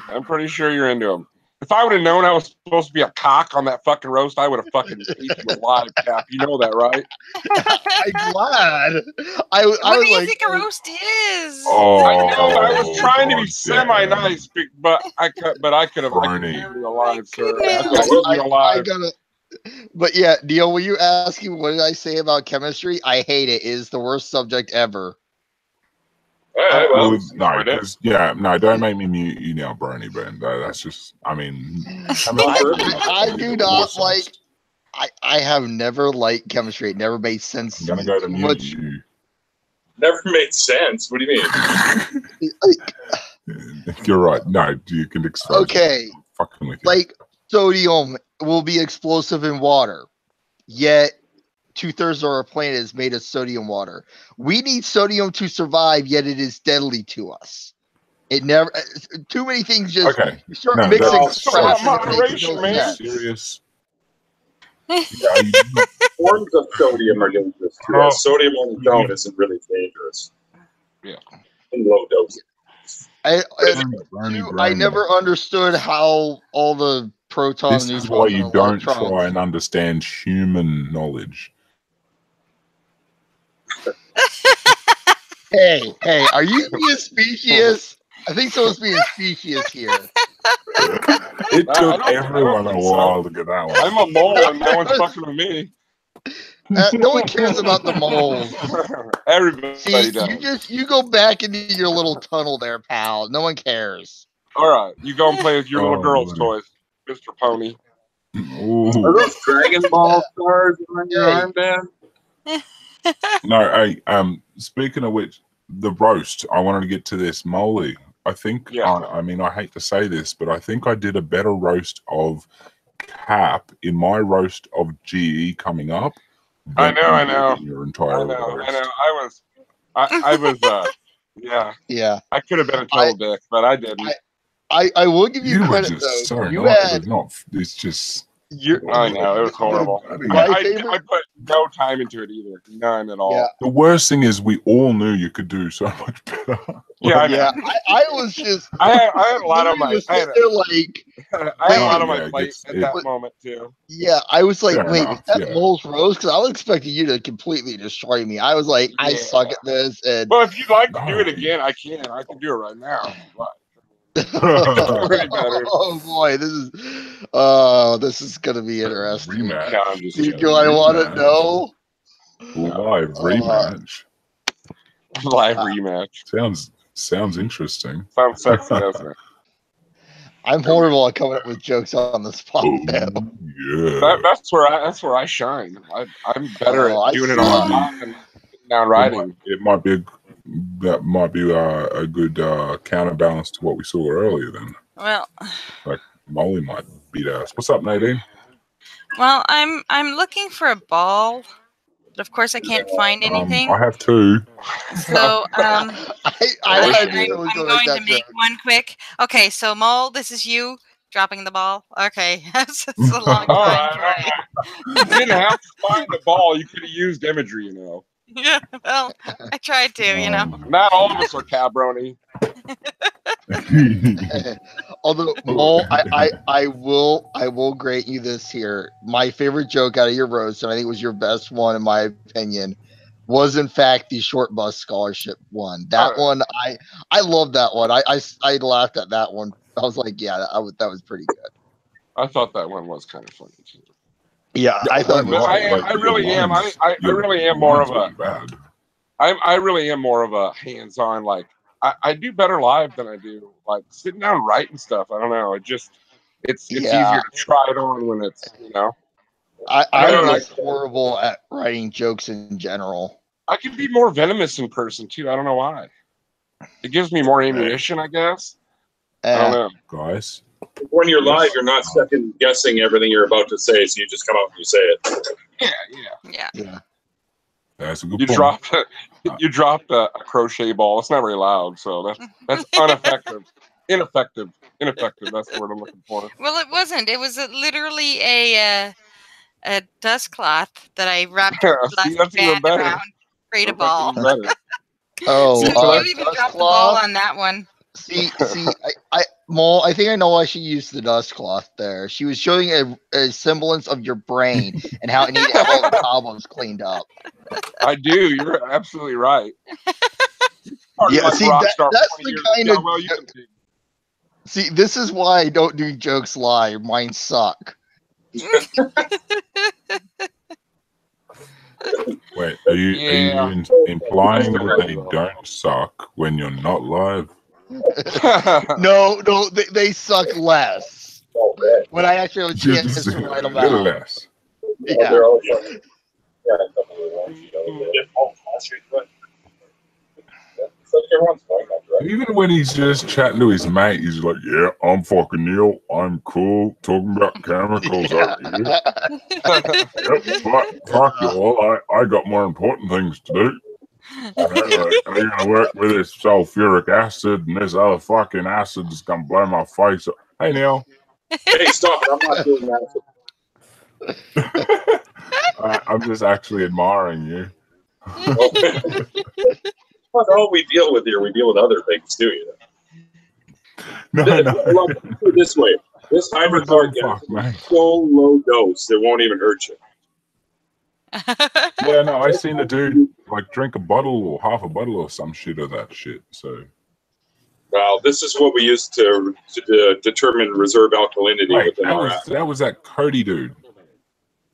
S9: I'm pretty sure you're into them. If I would have known I was supposed to be a cock on that fucking roast, I would have fucking eaten you alive, Cap. You know that, right?
S8: I'm glad. I
S2: What
S8: was
S2: do you
S8: like,
S2: think a roast is?
S1: Oh,
S9: I know. I was trying to be
S1: God
S9: semi-nice, but I could have
S1: Bernie.
S9: eaten you alive, sir. I
S2: Goodness.
S9: could have eaten you
S8: I
S9: alive.
S8: gotta. But yeah, Neil, were you asking what did I say about chemistry? I hate it. It is the worst subject ever.
S7: All right, well,
S1: no, don't make me mute you now, Bernie. Ben, that's just, I mean,
S8: I do not like. I have never liked chemistry. It never made sense.
S1: I'm gonna go to mute you.
S7: never made sense. What do you mean?
S1: You're right. No, you can expose.
S8: Okay,
S1: Fucking with you.
S8: like sodium will be explosive in water, yet 2/3 of our planet is made of sodium water. We need sodium to survive, yet it is deadly to us. It never. Too many things just
S1: Okay.
S8: you start
S1: No,
S8: mixing
S1: that's-
S8: crap. and it makes
S9: moderation,
S8: no
S9: man.
S8: sense.
S1: Serious.
S7: Forms of sodium are dangerous too.
S1: Oh.
S7: Sodium on its own isn't really dangerous.
S9: Yeah.
S7: In low doses.
S8: I never understood how all the protons,
S1: This is
S8: neutrons,
S1: why
S8: and
S1: you don't
S8: electrons.
S1: try and understand human knowledge.
S8: Hey, are you being specious? I think someone's being specious here.
S1: It
S9: I
S1: took
S9: don't
S1: everyone a
S9: think so.
S1: while to get that one.
S9: I'm a mole and no one's fucking with me.
S8: No one cares about the moles.
S9: Everybody
S8: See,
S9: does.
S8: you go back into your little tunnel there, pal. No one cares.
S9: All right, you go and play with your little
S1: Oh,
S9: girl's
S1: buddy.
S9: toys, Mr. Pony.
S1: Ooh.
S7: Are those Dragon Ball stars on your
S8: Hey.
S7: armband?
S1: No, hey, speaking of which, the roast, I wanted to get to this. Molly, I think,
S9: Yeah.
S1: I mean, I hate to say this, but I think I did a better roast of Cap in my roast of GE coming up.
S9: I
S1: than
S9: know.
S1: you did in your entire roast.
S9: I was, yeah.
S8: Yeah.
S9: I could have been a total dick, but I didn't.
S8: I will give you
S1: You were
S8: credit
S1: just
S8: though.
S1: so
S8: You
S1: not,
S8: had
S1: not. It's just
S9: I know, it was horrible. I put no time into it either. None at all.
S8: Yeah.
S1: The worst thing is we all knew you could do so much better.
S9: Yeah,
S8: I was just.
S9: I had a lot on my. I had a lot on my plate at that moment too.
S8: Yeah, I was like,
S1: Fair
S8: wait,
S1: enough,
S8: was that Mole's Rose? Because I was expecting you to completely destroy me. I was like, I suck at this. And
S9: well, if you'd like to do it again, I can. I can do it right now.
S8: Oh boy, this is gonna be interesting.
S1: Rematch.
S9: No, I'm just
S8: do I want to know?
S1: Live rematch.
S9: Live rematch.
S1: Sounds interesting.
S9: Sounds sexy, doesn't it?
S8: I'm horrible at coming up with jokes on the spot.
S1: Yeah.
S9: That's where I shine. I'm better at doing it on the spot than down writing.
S1: It might be a good counterbalance to what we saw earlier. Then,
S2: well,
S1: like Molly might beat us. What's up, Nadine?
S2: Well, I'm looking for a ball, but of course I can't find anything.
S1: I have two.
S2: So
S8: I'm
S2: going to make one quick. Okay, so Mole, this is you dropping the ball. Okay, that's a long time.
S9: All right. You didn't have to find the ball. You could have used imagery, you know.
S2: Yeah, well, I tried to, you know.
S9: Not all of us are cabroni.
S8: Although Mole, I will grant you this here. My favorite joke out of your roast, and I think it was your best one in my opinion, was in fact the short bus scholarship one. That one, I love that one. I laughed at that one. I was like, yeah, that was pretty good.
S9: I thought that one was kind of funny too.
S8: Yeah, I thought.
S9: I really am. I really am more of a. I really am more of a hands-on. Like I do better live than I do like sitting down writing stuff. I don't know. It's easier to try it on when it's
S8: I'm just horrible at writing jokes in general.
S9: I can be more venomous in person too. I don't know why. It gives me more ammunition, I guess. I don't know,
S1: guys.
S7: When you're live, you're not second guessing everything you're about to say, so you just come out and you say it.
S2: Yeah.
S1: That's a good
S9: point. You dropped a crochet ball. It's not very loud, so that's ineffective. Ineffective. That's the word I'm looking for.
S2: Well, it wasn't. It was literally a dust cloth that I wrapped a plastic band around. Create a ball.
S8: Oh,
S2: so you even dropped the ball on that one.
S8: See, Mole, I think I know why she used the dust cloth there. She was showing a semblance of your brain and how it needed to have all the cobwebs cleaned up.
S9: I do. You're absolutely right.
S8: Yeah, see, that's the kind of. See, this is why I don't do jokes live. Mine suck.
S1: Wait, are you implying that they don't suck when you're not live?
S8: No, they suck less. When I actually have a chance to write them out.
S1: Less.
S8: Yeah.
S1: Even when he's just chatting to his mate, he's like, "Yeah, I'm fucking Neil. I'm cool. Talking about chemicals out here. Yep, fuck you all. I got more important things to do. I'm gonna work with this sulfuric acid, and this other fucking acid is gonna blow my face up. Hey, Neil.
S7: Hey, stop it! I'm not doing that.
S1: I'm just actually admiring you.
S7: That's all we deal with here. We deal with other things too, you know.
S1: No.
S7: This way, this hydrochloric acid is so low dose it won't even hurt you.
S1: Yeah, no, I seen a dude like drink a bottle or half a bottle or some shit of that shit. So,
S7: well, this is what we use to determine reserve alkalinity within our acid.
S1: That was that Cody dude.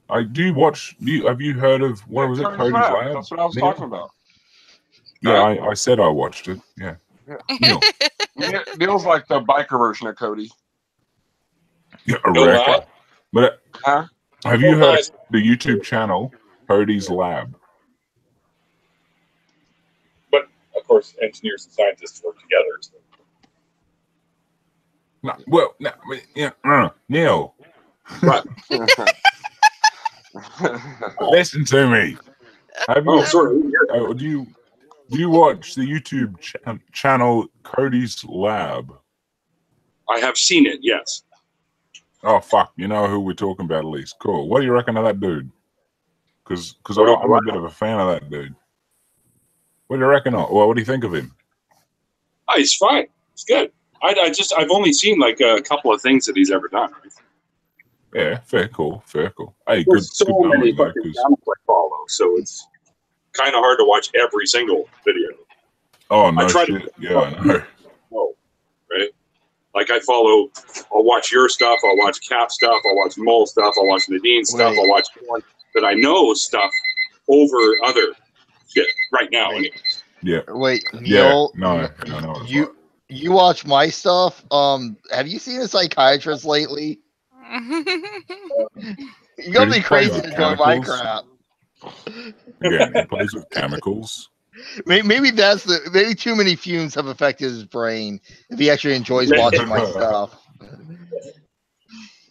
S1: I do watch. Have you heard of what was it? Cody's Lab.
S9: That's what I was talking about.
S1: Yeah, I said I watched it. Yeah. Neil.
S9: Neil's like the biker version of Cody.
S1: Yeah, a wrecker. But have you heard of the YouTube channel Cody's Lab?
S7: But of course, engineers and scientists work together. So.
S1: Neil.
S7: What?
S1: Listen to me. Do you watch the YouTube channel Cody's Lab?
S7: I have seen it, yes.
S1: Oh fuck! You know who we're talking about, at least. Cool. What do you reckon of that dude? Because I'm a bit of a fan of that dude. What do you reckon? Well, what do you think of him?
S10: Oh, he's fine. It's good. I've only seen like a couple of things that he's ever done.
S1: Yeah, fair call. Hey,
S10: There's
S1: good.
S10: so
S1: good
S10: many
S1: knowing,
S10: fucking channels I follow, so it's kind of hard to watch every single video.
S1: Oh no!
S10: I try
S1: shit.
S10: to.
S1: Yeah, I know.
S10: Right. Like I'll watch your stuff, I'll watch Cap stuff, I'll watch Mole stuff, I'll watch Nadine stuff, I'll watch one that I know stuff over other shit right now. Anyways.
S1: Yeah.
S8: Wait, Neil.
S1: Yeah. No.
S8: You watch my stuff. Have you seen a psychiatrist lately? You gotta be crazy to join my crap.
S1: Yeah, he plays with chemicals.
S8: Maybe maybe too many fumes have affected his brain if he actually enjoys watching my stuff.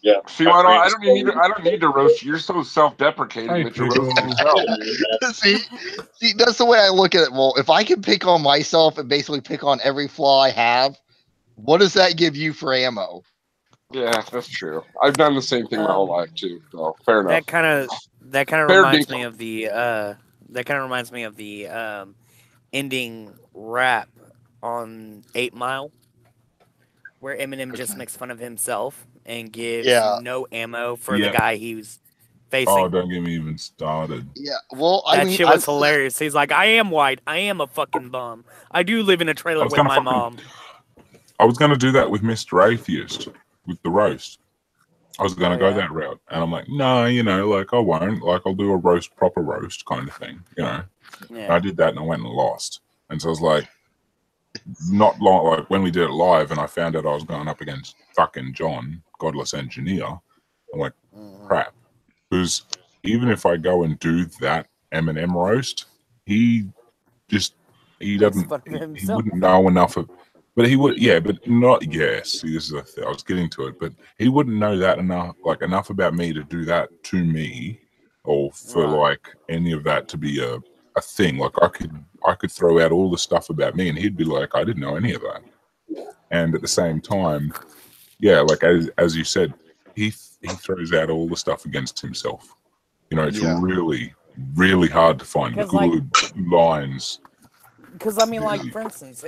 S10: Yeah.
S9: See, I don't need to roast you. You're so self-deprecating that you're roasting yourself.
S8: See, that's the way I look at it. Well, if I can pick on myself and basically pick on every flaw I have, what does that give you for ammo?
S9: Yeah, that's true. I've done the same thing my whole life too. So fair enough.
S5: That kind of reminds me of the ending rap on 8 Mile, where Eminem just makes fun of himself and gives no ammo for the guy he was facing.
S1: Oh, don't get me even started.
S8: Yeah, well,
S5: that shit was hilarious. He's like, I am white. I am a fucking bum. I do live in a trailer with my mom.
S1: I was going to do that with Mr. Atheist, with the roast. I was going to go that route. And I'm like, no, like I won't. Like I'll do a proper roast kind of thing, Yeah. I did that and I went and lost. And so I was like, not long, like when we did it live and I found out I was going up against fucking John, Godless Engineer, I'm like, crap. Because even if I go and do that Eminem roast, he wouldn't know enough of, but he would, but not, see, this is the thing, I was getting to it, but he wouldn't know that enough about me to do that to me, or for like any of that to be a thing. Like I could throw out all the stuff about me and he'd be like, I didn't know any of that. And at the same time, like as you said, he throws out all the stuff against himself. It's really, really hard to find good lines.
S5: Because I mean, like for instance,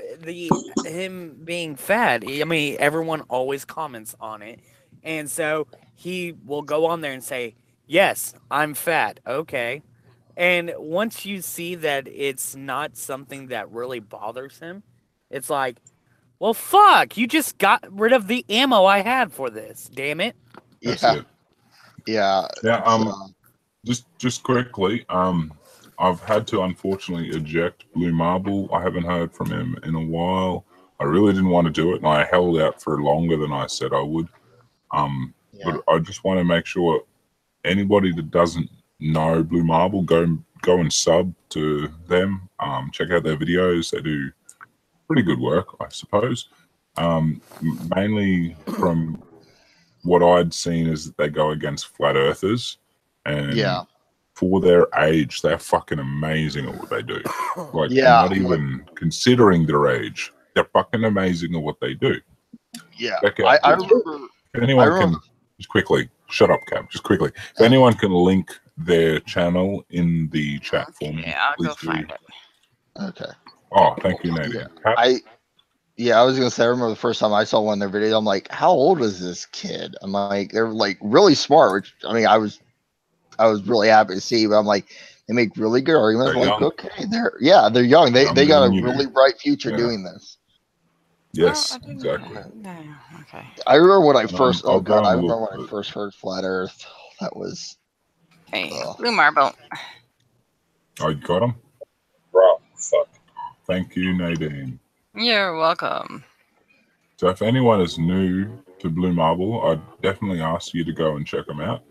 S5: him being fat. I mean, everyone always comments on it, and so he will go on there and say, "Yes, I'm fat." Okay, and once you see that it's not something that really bothers him, it's like, well, fuck, you just got rid of the ammo I had for this. Damn it.
S8: Yeah.
S1: Just quickly, I've had to unfortunately eject Blue Marble. I haven't heard from him in a while. I really didn't want to do it, and I held out for longer than I said I would. But I just want to make sure anybody that doesn't know Blue Marble, go and sub to them. Check out their videos. They do pretty good work, I suppose. Mainly from what I'd seen is that they go against flat earthers, and for their age, they're fucking amazing at what they do. Like, not even considering their age, they're fucking amazing at what they do.
S8: Yeah, I remember.
S1: If anyone can just quickly shut up, Cap. Just quickly, if anyone can link their channel in the chat for me,
S2: I'll go find it.
S8: Okay.
S1: Oh, thank you, Nadine.
S8: I was gonna say, I remember the first time I saw one of their videos, I'm like, how old is this kid? I'm like, they're like really smart, which I mean, I was really happy to see, but I'm like, they make really good arguments.
S1: They're
S8: like,
S1: young.
S8: okay, they're young. They got a really bright future doing this.
S1: Yes, exactly.
S2: Okay.
S8: I remember when I first I remember when I first heard Flat Earth. That was
S2: Blue Marble.
S1: Oh, you got him?
S10: Bro, fuck.
S1: Thank you, Nadine.
S2: You're welcome.
S1: So if anyone is new to Blue Marble, I'd definitely ask you to go and check them out.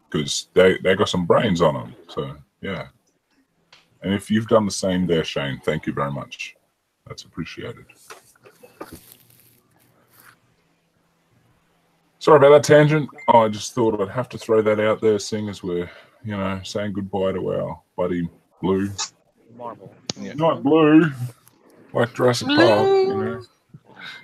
S1: Because they got some brains on them. So, yeah. And if you've done the same there, Shane, thank you very much. That's appreciated. Sorry about that tangent. Oh, I just thought I'd have to throw that out there, seeing as we're, saying goodbye to our buddy Blue.
S5: Marble.
S1: Not Blue. Like Jurassic Park,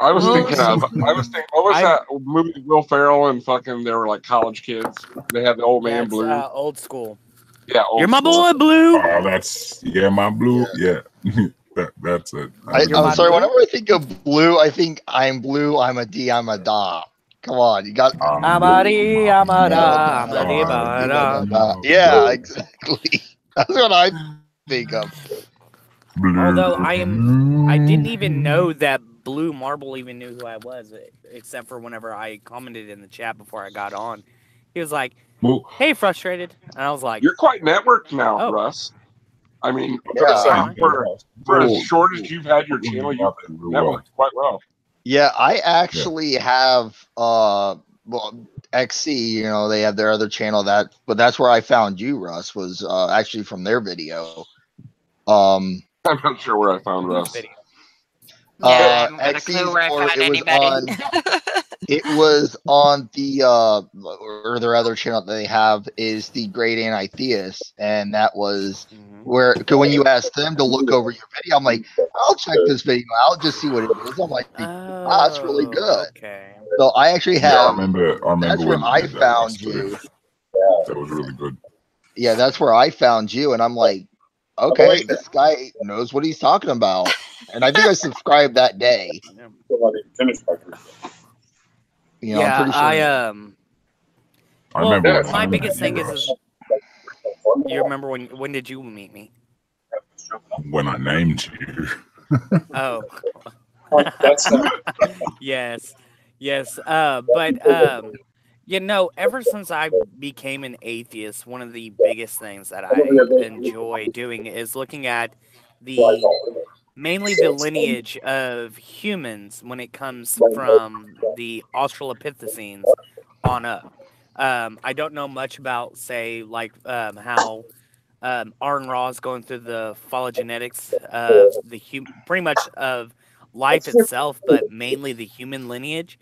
S9: I was
S2: Well,
S9: thinking what was that movie with Will Ferrell and fucking they were like college kids. They had the old
S5: Yeah,
S9: man
S5: it's
S9: Blue.
S5: old school.
S9: Yeah, old
S5: You're my
S9: school.
S5: boy, Blue.
S1: Oh, that's my Blue. Yeah, that's it.
S8: I'm sorry. Whenever I think of Blue, I think I'm Blue. I'm a D. I'm a Da. Come on, you got.
S5: I'm a D. I'm a Da. I'm a D.
S8: Yeah, exactly. That's what I think of.
S5: Although I didn't even know that Blue Marble even knew who I was, except for whenever I commented in the chat before I got on. He was like, "Hey, frustrated," and I was like,
S9: "You're quite networked now, Russ." I mean, for as short as you've had your channel, you've networked quite well.
S8: Yeah, I actually have well, XC. You know, they have their other channel but that's where I found you, Russ. Was actually from their video.
S9: I'm not sure where I found Russ.
S2: Yeah, I haven't got a
S8: XC's
S2: clue where I found
S8: it was
S2: anybody.
S8: it was on the or their other channel that they have is the Great Anti-Theist, and that was where when you asked them to look over your video, I'm like, I'll check this video out, just see what it is. I'm like, wow, that's really good.
S5: Okay.
S8: So I actually have.
S1: Yeah, I remember
S8: That's where
S1: when
S8: I
S1: you did that
S8: found
S1: last
S8: you.
S1: week. That was really good.
S8: Yeah, that's where I found you, and I'm like, okay, this guy knows what he's talking about. And I think I subscribed that day. You know, I'm pretty sure.
S1: I remember
S5: my biggest thing is you remember when did you meet me?
S1: when I named you.
S5: Oh. Yes. But you know, ever since I became an atheist, one of the biggest things that I enjoy doing is looking at mainly the lineage of humans when it comes from the Australopithecines on up. I don't know much about, say, like how Arn Ra's going through the phylogenetics of pretty much of life itself, but mainly the human lineage.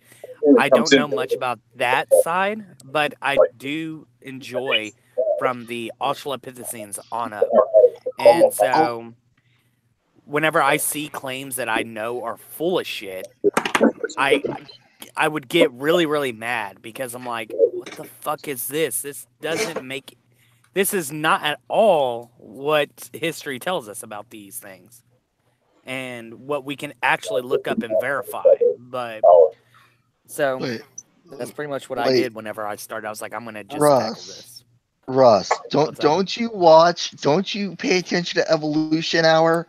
S5: I don't know much about that side, but I do enjoy from the Australopithecines on up. And so whenever I see claims that I know are full of shit, I would get really, really mad because I'm like, what the fuck is this? This is not at all what history tells us about these things and what we can actually look up and verify. But so that's pretty much what I did whenever I started. I was like, I'm gonna just tackle this.
S8: Russ, don't you pay attention to Evolution Hour?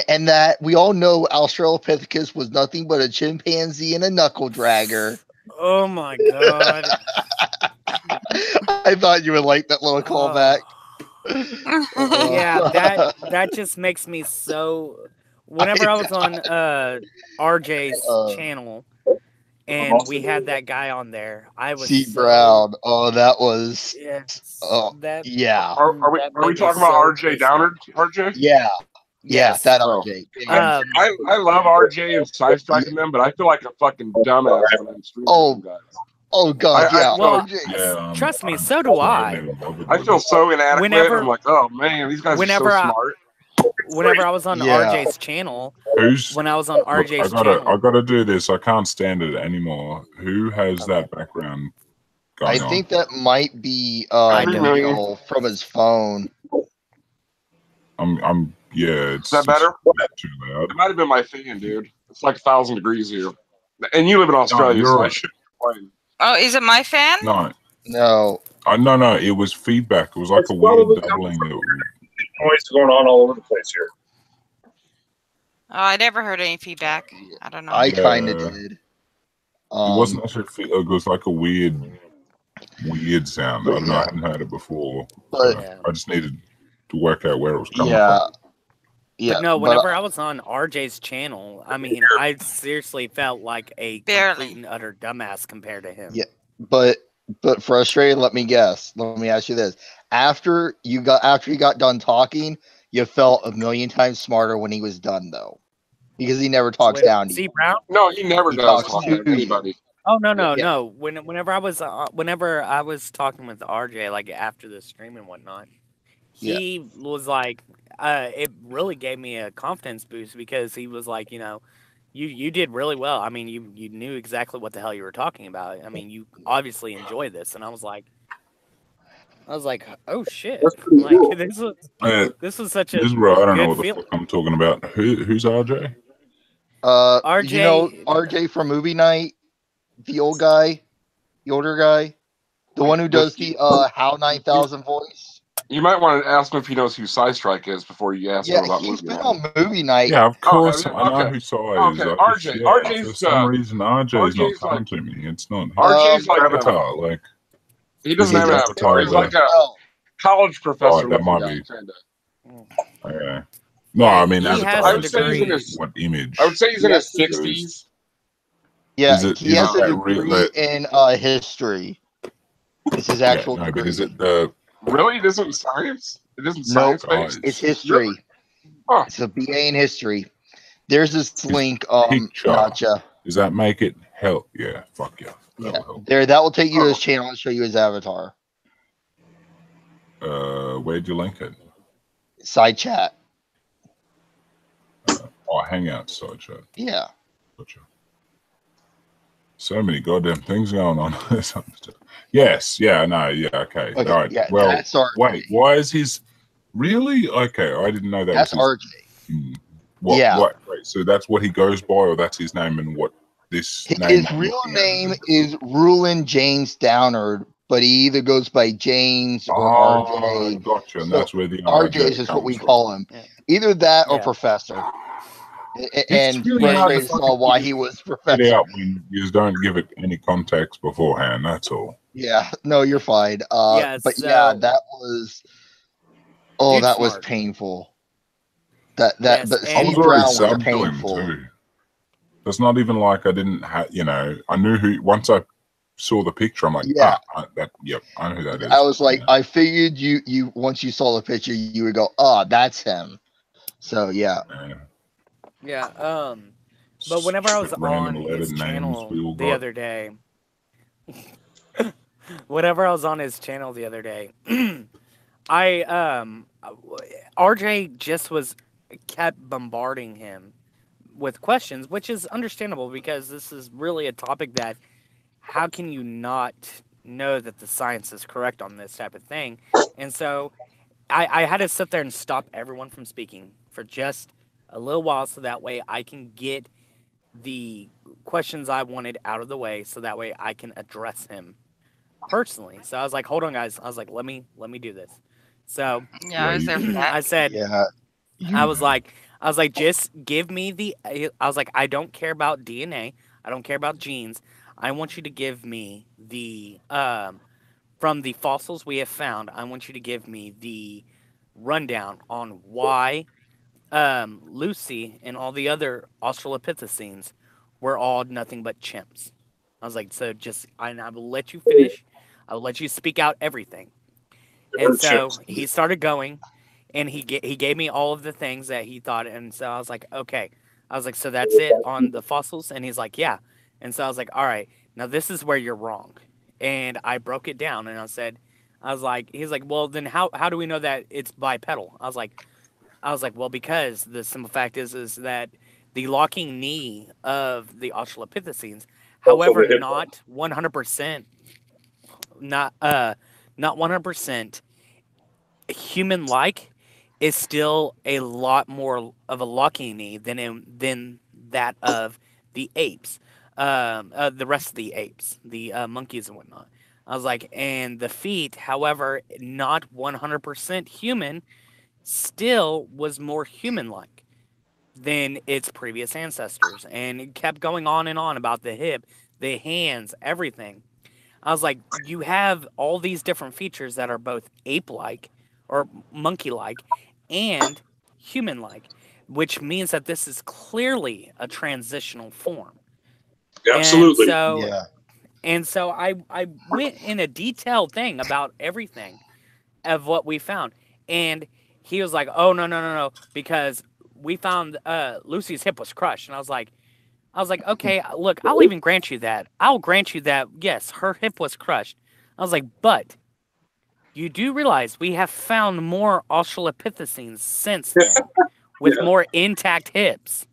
S8: And that we all know Australopithecus was nothing but a chimpanzee and a knuckle dragger.
S5: Oh my god.
S8: I thought you would like that little callback.
S5: Yeah, that just makes me so. Whenever I was on RJ's channel and we had that guy on there, I was
S8: C. Brown. Oh, that was.
S5: Yes.
S8: Yeah.
S9: Are we talking about RJ Downard? RJ?
S8: Yeah.
S5: Yes.
S8: Yeah, that RJ.
S9: I love RJ and side striking them, but I feel like a fucking dumbass when I'm streaming them guys.
S8: Oh god,
S5: trust me, so do I.
S9: I feel so inadequate. I'm like, oh man, these guys are so smart.
S5: Whenever I was on RJ's channel,
S1: I gotta do this. I can't stand it anymore. Who has that background going
S8: I think that might be Neil from his phone.
S1: It's
S9: that better?
S1: Too loud.
S9: It might have been my fan, dude. It's like 1,000 degrees here, and you live in Australia, so I should complain.
S2: Oh, is it my fan?
S1: No.
S8: No.
S1: No. It was feedback. It was like a weird doubling.
S10: Noise going on all over the place here.
S2: Oh, I never heard any feedback. I don't know.
S8: I kind of did.
S1: It wasn't actually. It was like a weird sound. I hadn't heard it before. So I just needed to work out where it was coming from.
S8: Yeah,
S5: but no, whenever I was on RJ's channel, I mean, I seriously felt like a complete and utter dumbass compared to him.
S8: Yeah, but frustrated. Let me guess. Let me ask you this: after you got done talking, you felt a million times smarter when he was done, though, because he never talks down to you.
S5: Brown?
S9: No, he never does talk to anybody.
S5: Oh no. Whenever I was talking with RJ, like after the stream and whatnot, he was like, it really gave me a confidence boost because he was like, you know, You did really well. I mean, you knew exactly what the hell you were talking about. I mean, you obviously enjoy this, and I was like, oh shit!
S10: That's pretty
S5: Like
S10: cool.
S5: this was such a
S1: This is where I don't know
S5: good
S1: what the
S5: feeling.
S1: fuck I'm talking about. Who's RJ?
S5: RJ,
S8: you know RJ from Movie Night, the old guy, the older guy, the one who does the HAL 9000 voice.
S9: You might want to ask him if he knows who Psy Strike is before you ask him
S8: Yeah,
S9: about
S8: he's
S9: Movie
S8: been
S9: Night.
S8: on Movie Night.
S1: Yeah, of
S9: Oh,
S1: course.
S9: have you?
S1: I know
S9: Okay.
S1: who Psy is.
S9: Okay,
S1: I
S9: RJ.
S1: just,
S9: RJ's
S1: for some reason, RJ's not
S9: RJ's
S1: coming
S9: like
S1: to me. It's not.
S9: RJ's like
S1: Avatar. Like
S9: he doesn't
S1: is
S9: have an avatar. He's like a college professor.
S1: Oh, that might
S9: looking
S1: be.
S9: guy, kinda.
S1: Okay. No,
S5: Yeah,
S1: I mean
S5: he
S1: Avatar.
S5: has a
S9: I would say he's in
S5: degree.
S9: his.
S1: What image?
S9: I would say he's in his
S1: Because-
S9: 60s.
S8: Yeah,
S1: Is it-
S8: he
S1: is
S8: has
S1: it
S8: a
S1: that
S8: degree in history. It's his actual
S1: no,
S8: degree.
S1: but is it the
S9: Really? It isn't science? It isn't
S8: Nope,
S9: science based?
S8: it's history.
S9: Really? Huh.
S8: It's a BA in history. There's this link,
S1: picture?
S8: NotJah.
S1: Does that make it hell? Yeah, fuck yeah.
S8: Yeah, there. That will take you to his channel and show you his avatar.
S1: Where'd you link it?
S8: Side chat.
S1: Hangout side chat.
S8: Yeah.
S1: Gotcha. So many goddamn things going on. Yes. Yeah. No. Yeah. Okay.
S8: Okay,
S1: All right.
S8: yeah,
S1: well,
S8: that's RJ.
S1: wait. Why is his really? Okay, I didn't know that.
S8: That's
S1: was his,
S8: RJ.
S1: What?
S8: Yeah.
S1: What? Wait, so that's what he goes by, or that's his name, and what this
S8: His
S1: name?
S8: real name is Rulin James Downard, but he either goes by James or RJ.
S1: Gotcha. And
S8: So
S1: that's where the
S8: RJ is just what we call him. Either that or Professor. And
S1: really hard to
S8: frustrated saw
S1: fucking
S8: why he was
S1: Get
S8: Professor.
S1: out when you don't give it any context beforehand. That's all.
S8: Yeah, no, you're fine.
S5: Yeah,
S8: but
S5: so-
S8: yeah, that was
S5: Dude,
S8: that was
S5: smart.
S8: painful. That
S5: Yes,
S8: but
S5: and-
S1: I was
S8: Steve
S1: already
S8: Brown was
S1: subbed to him
S8: painful.
S1: too. It's not even like I didn't have, I knew who. Once I saw the picture, I'm like,
S8: Yeah.
S1: I know who that is.
S8: I was like, I figured you once you saw the picture, you would go, that's him. So yeah.
S5: Yeah. But whenever I was
S1: Random
S5: on
S1: letter
S5: his
S1: names
S5: channel
S1: we all
S5: the
S1: got.
S5: other day, whenever I was on his channel the other day, RJ just kept bombarding him with questions, which is understandable because this is really a topic that how can you not know that the science is correct on this type of thing? And so I had to sit there and stop everyone from speaking for just a little while so that way I can get the questions I wanted out of the way so that way I can address him personally. So I was like, hold on guys. I was like, let me do this. So
S2: Yeah, I was there for that.
S5: I said, I was like, just give me I don't care about DNA. I don't care about genes. I want you to give me the, from the fossils we have found, I want you to give me the rundown on why Lucy and all the other Australopithecines were all nothing but chimps. I was like, so I will let you finish. I will let you speak out everything. And so he started going, and he gave me all of the things that he thought. And so I was like, okay. I was like, so that's it on the fossils? And he's like, yeah. And so I was like, all right, now this is where you're wrong. And I broke it down, and he's like, well, then how do we know that it's bipedal? I was like, well, because the simple fact is that the locking knee of the Australopithecines, however, not 100%, not 100% human-like, is still a lot more of a locking knee than that of the apes, the rest of the apes, the monkeys and whatnot. I was like, and the feet, however, not 100% human, still was more human-like than its previous ancestors. And it kept going on and on about the hip, the hands, everything. I was like, you have all these different features that are both ape-like or monkey-like and human-like, which means that this is clearly a transitional form.
S10: Absolutely.
S5: And so I went in a detailed thing about everything of what we found. And he was like, oh, no, because we found Lucy's hip was crushed. And I was like, okay, look, I'll even grant you that. I'll grant you that, yes, her hip was crushed. I was like, but you do realize we have found more Australopithecines since then with more intact hips.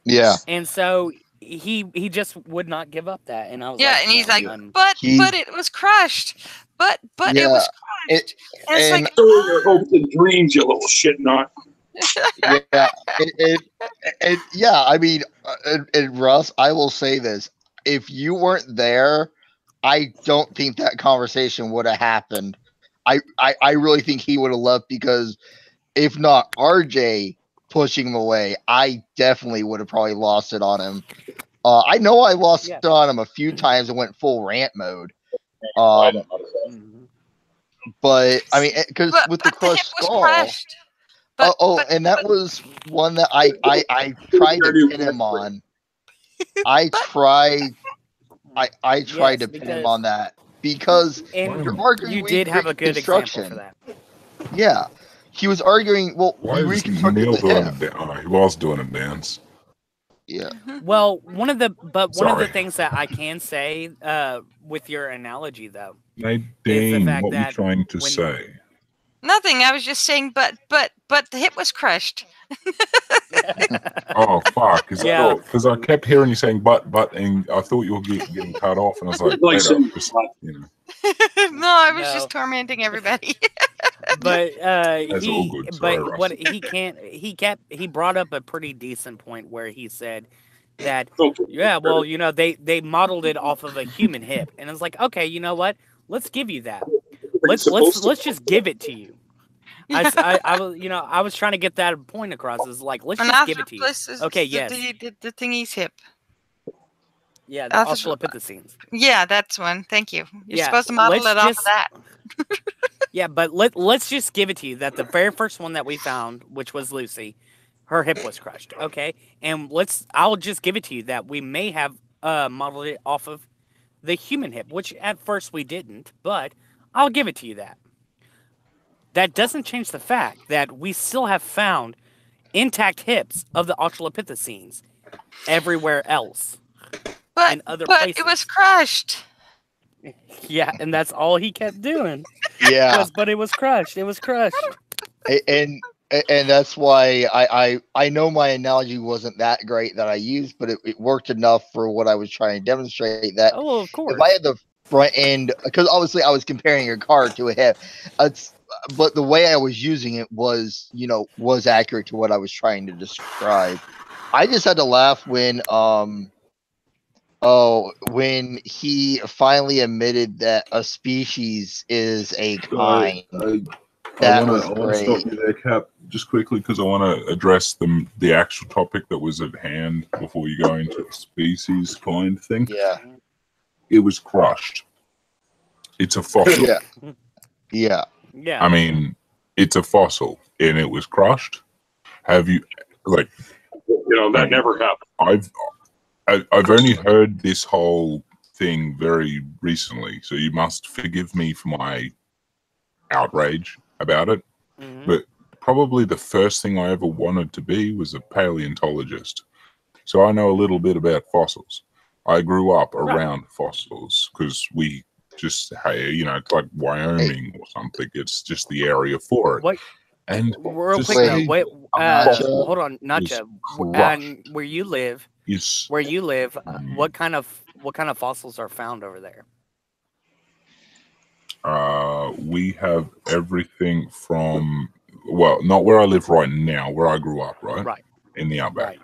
S8: Yeah.
S5: And so he just would not give up that, and I was
S2: Yeah,
S5: like,
S2: and he's
S5: no,
S2: like,
S5: I'm-
S2: but it was crushed. But it
S8: Yeah,
S2: was crushed. And it's like,
S10: So are your hopes and dreams, you little shit nut.
S8: yeah, yeah. I mean, and Russ, I will say this: if you weren't there, I don't think that conversation would have happened. I really think he would have left, because if not RJ pushing him away, I definitely would have probably lost it on him. I know I lost it on him a few times and went full rant mode. But I mean, because with the crushed skull. And that was one that I tried to pin him on. I tried to pin him on that, because you're arguing.
S5: You did have a good example for that.
S8: Yeah, he was arguing. Well,
S1: why
S8: we
S1: is
S8: reconstructed
S1: Neil
S8: the
S1: doing
S8: hip.
S1: he was doing a dance.
S8: Yeah.
S5: Well, one of the things that I can say with your analogy, though,
S1: Nadine, what were you trying to say?
S2: Nothing. I was just saying, but the hip was crushed.
S1: Oh fuck! Because I kept hearing you saying but, and I thought you were getting cut off, and I was like, you know.
S2: No, I was just tormenting everybody.
S5: But
S1: That's all good. Sorry,
S5: but
S1: Russ.
S5: what he brought up a pretty decent point where he said that well, you know, they modeled it off of a human hip, and it's like, okay, you know what? Let's give you that. Let's just give it to you. I was, you know, I was trying to get that point across. Is like, let's just give it to you. Okay, yes.
S2: The thingy's hip.
S5: Yeah, the Australopithecines.
S2: Yeah, that's one. Thank you. You're supposed to model it off of that.
S5: Yeah, but let's just give it to you that the very first one that we found, which was Lucy, her hip was crushed. Okay, and I'll just give it to you that we may have modeled it off of the human hip, which at first we didn't, but I'll give it to you that. That doesn't change the fact that we still have found intact hips of the Australopithecines everywhere else.
S2: But it was crushed.
S5: Yeah, and that's all he kept doing.
S8: Yeah.
S5: But it was crushed. It was crushed.
S8: And that's why I know my analogy wasn't that great that I used, but it worked enough for what I was trying to demonstrate. That
S5: of course.
S8: If I had the front end, because obviously I was comparing a car to a hip, but the way I was using it was, you know, was accurate to what I was trying to describe. I just had to laugh when when he finally admitted that a species is a kind.
S1: I want to stop you there, Cap, just quickly, because I want to address the actual topic that was at hand before you go into the species kind thing.
S8: Yeah.
S1: It was crushed. It's a fossil.
S8: Yeah.
S1: I mean, it's a fossil, and it was crushed. Have you, like,
S10: you know, that never happened.
S1: I've only heard this whole thing very recently, so you must forgive me for my outrage about it. But probably the first thing I ever wanted to be was a paleontologist. So I know a little bit about fossils. I grew up around fossils because we just, hey, you know, it's like Wyoming or something. It's just the area for it.
S5: What?
S1: And
S5: real quick, wait, hold on, NotJah. Where you live, what kind of fossils are found over there?
S1: We have everything from, well, not where I live right now, where I grew up, right? In the outback.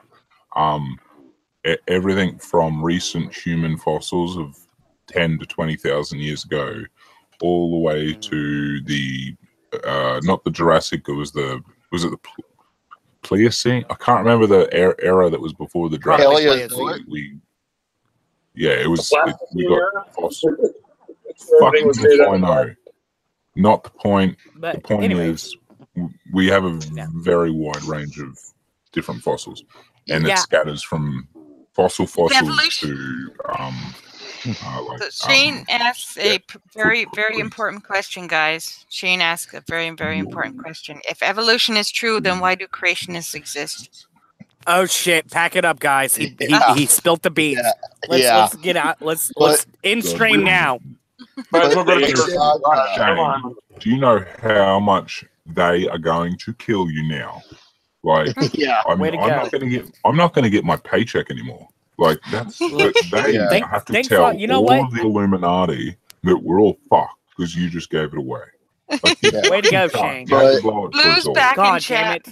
S1: Everything from recent human fossils of 10 to 20,000 years ago, all the way to the not the Jurassic, was it the Pliocene? I can't remember the era that was before the Jurassic. It was. We got fossils. Fucking I know. Not the point.
S5: But
S1: the point is, we have a very wide range of different fossils, and it scatters from fossils to
S2: Shane asks a very, very important question, guys. Shane asks a very, very important question. If evolution is true, then why do creationists exist?
S5: Oh shit! Pack it up, guys. He spilt the beans. Let's get out. Let's in stream now.
S1: Do you know how much they are going to kill you now? Like,
S8: Yeah.
S1: I'm not gonna get my paycheck anymore. Like they have to tell all of the Illuminati that we're all fucked because you just gave it away. Like,
S5: way to go, Shane.
S1: You have to blow it
S2: Blue's back in chat.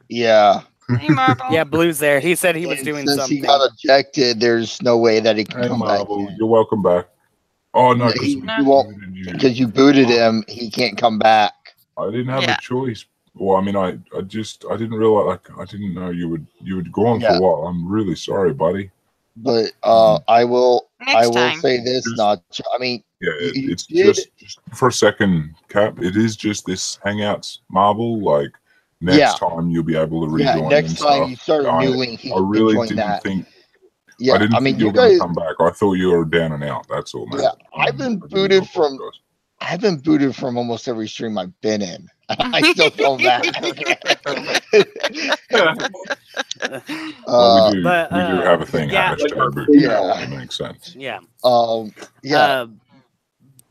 S8: Yeah.
S2: Hey, Marble.
S5: Yeah, Blue's there. He said he was doing
S8: since
S5: something.
S8: he got ejected, there's no way that he can come
S1: Marble,
S8: back.
S1: You're welcome back. Oh no,
S8: because you booted him, he can't come back.
S1: I didn't have a choice. Well, I mean, I didn't realize. Like, I didn't know you would go on for a while. I'm really sorry, buddy.
S8: But I will
S2: time.
S8: say this, NotJah. I mean,
S1: it's just for a second, Cap. It is just this Hangouts Marble. Like, next time you'll be able to rejoin.
S8: Next time you start renewing,
S1: I really didn't think.
S8: Yeah,
S1: I didn't think you were going to come back. I thought you were down and out. That's all, man.
S8: Yeah, I've been booted from almost every stream I've been in. I still come back.
S1: Well, we do have a thing. Hashtag boot.
S8: Yeah,
S1: it makes sense.
S5: Yeah.
S8: Yeah.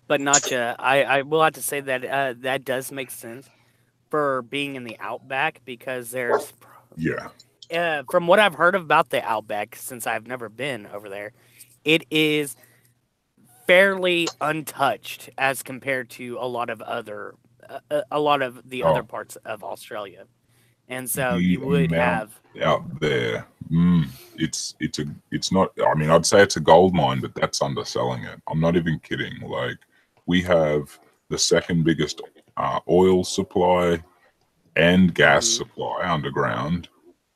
S5: But NotJah, I will have to say that that does make sense for being in the Outback because there's from what I've heard about the Outback, since I've never been over there, it is fairly untouched as compared to a lot of the other parts of Australia, and so you would have
S1: out there. It's not. I mean, I'd say it's a gold mine, but that's underselling it. I'm not even kidding. Like, we have the second biggest oil supply and gas supply underground.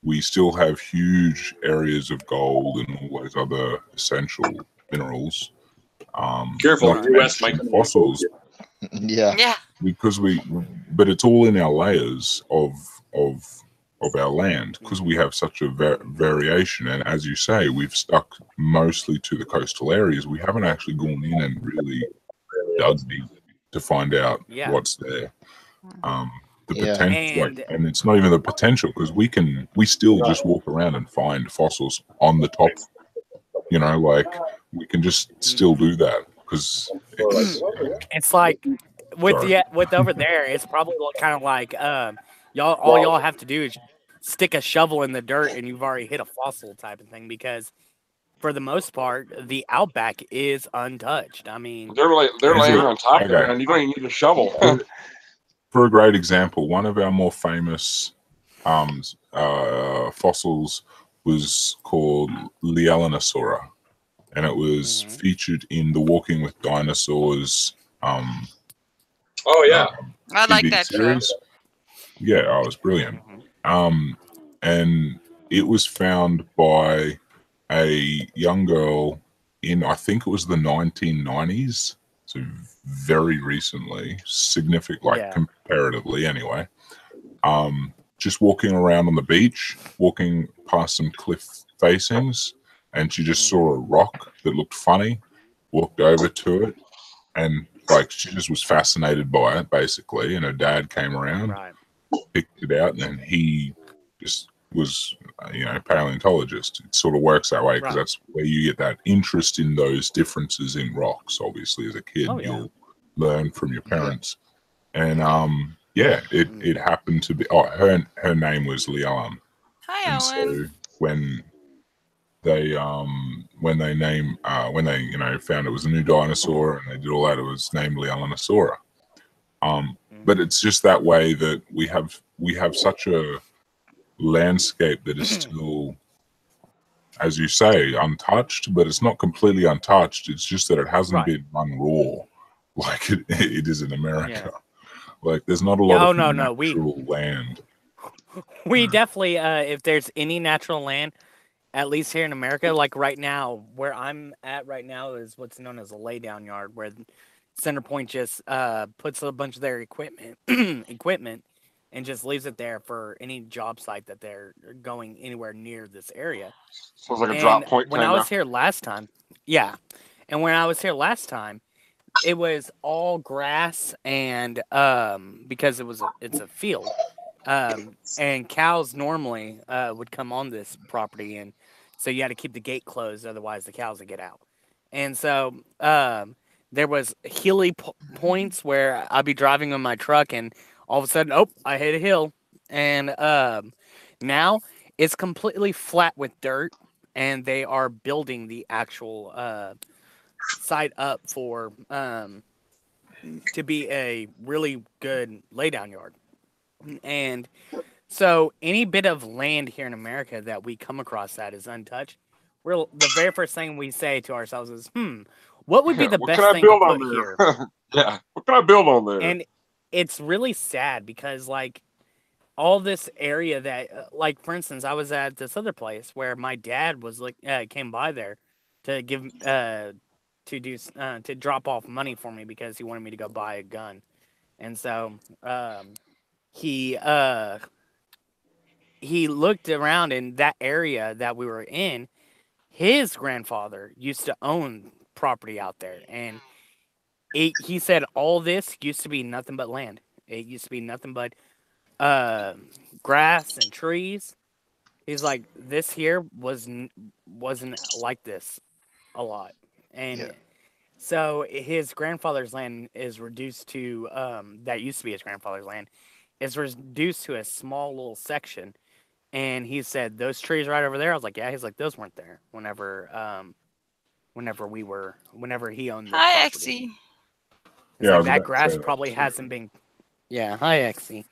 S1: We still have huge areas of gold and all those other essential minerals.
S10: Careful, U.S.
S1: fossils.
S8: Yeah.
S1: Because but it's all in our layers of our land because we have such a variation. And as you say, we've stuck mostly to the coastal areas. We haven't actually gone in and really dug deep to find out what's there. The potential, and it's not even the potential because we still just walk around and find fossils on the top. You know, like we can just still do that because
S5: it's like with over there. It's probably kind of like y'all have to do is stick a shovel in the dirt and you've already hit a fossil type of thing because for the most part the Outback is untouched. I mean,
S9: they're laying on top of it and you don't even need a shovel.
S1: For a great example, one of our more famous fossils was called Lielanosaura, and it was featured in the Walking with Dinosaurs
S10: oh yeah,
S2: I like that
S1: series.
S2: show.
S1: Yeah, it was brilliant. And it was found by a young girl in, I think it was the 1990s, so very recently, significant, comparatively anyway. Just walking around on the beach, walking past some cliff facings, and she just saw a rock that looked funny, walked over to it, and like she just was fascinated by it, basically. And her dad came around, picked it out, and then he just was, paleontologist. It sort of works that way because that's where you get that interest in those differences in rocks. Obviously, as a kid, you'll learn from your parents. And it happened to be. Oh, her name was Lialan.
S2: Hi, Owen.
S1: So when they found it was a new dinosaur and they did all that, it was named Lielanosaura. But it's just that way that we have such a landscape that is still, as you say, untouched, but it's not completely untouched. It's just that it hasn't been run raw like it is in America. Like, there's not a lot of natural land.
S5: We definitely, if there's any natural land, at least here in America, like right now, where I'm at right now is what's known as a laydown yard, where Centerpoint just puts a bunch of their equipment and just leaves it there for any job site that they're going anywhere near this area.
S9: Sounds like a drop point.
S5: When I was here last time, it was all grass and because it's a field, and cows normally would come on this property, and so you had to keep the gate closed, otherwise the cows would get out. And so there was hilly points where I'd be driving on my truck, and all of a sudden, I hit a hill, and Now it's completely flat with dirt, and they are building the actual site up for to be a really good laydown yard. And so any bit of land here in America that we come across that is untouched, the very first thing we say to ourselves is, what would be the best thing to put here?
S9: Yeah, what can I build on there?
S5: And it's really sad because, like, all this area that, like, for instance, I was at this other place where my dad was came by there to give to drop off money for me because he wanted me to go buy a gun, and so he looked around in that area that we were in. His grandfather used to own property out there, and he said all this used to be nothing but land. It used to be nothing but grass and trees. He's like, this here wasn't like this a lot. And so his grandfather's land is reduced to that used to be his grandfather's land is reduced to a small little section. And he said, those trees right over there. I was like, yeah. He's like, those weren't there whenever he owned the
S2: Hi,
S5: property.
S2: Exie.
S5: Yeah, like, that grass probably hasn't been. Yeah, hi, Exie.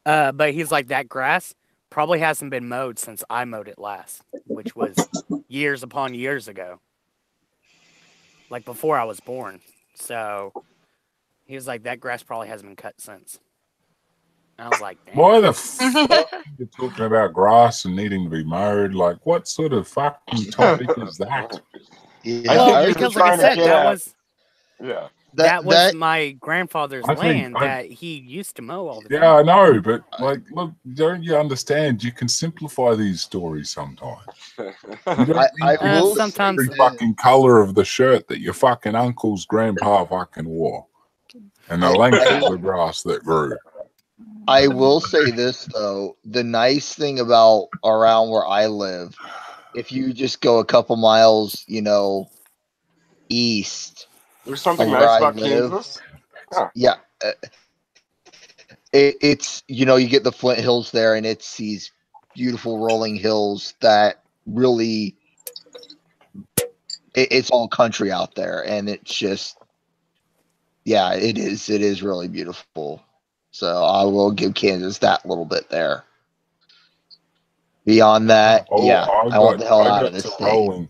S5: But he's like, that grass probably hasn't been mowed since I mowed it last, which was years upon years ago, like before I was born. So he was like, that grass probably hasn't been cut since. I was like, damn.
S1: Why the fuck are you talking about grass and needing to be mowed? Like, what sort of fucking topic is that?
S5: Well, because like I said, that was
S1: that
S5: my grandfather's land that he used to mow all the time.
S1: Yeah, I know, but like, look, don't you understand? You can simplify these stories sometimes.
S5: Sometimes
S1: every fucking color of the shirt that your fucking uncle's grandpa fucking wore, and the length of the grass that grew.
S8: I will say this though: the nice thing about around where I live, if you just go a couple miles, east.
S9: There's something nice about Kansas.
S8: Huh. Yeah, it's you get the Flint Hills there, and it's these beautiful rolling hills that really it's all country out there, and it's just it is really beautiful. So I will give Kansas that little bit there. Beyond that, I want the hell out of this state.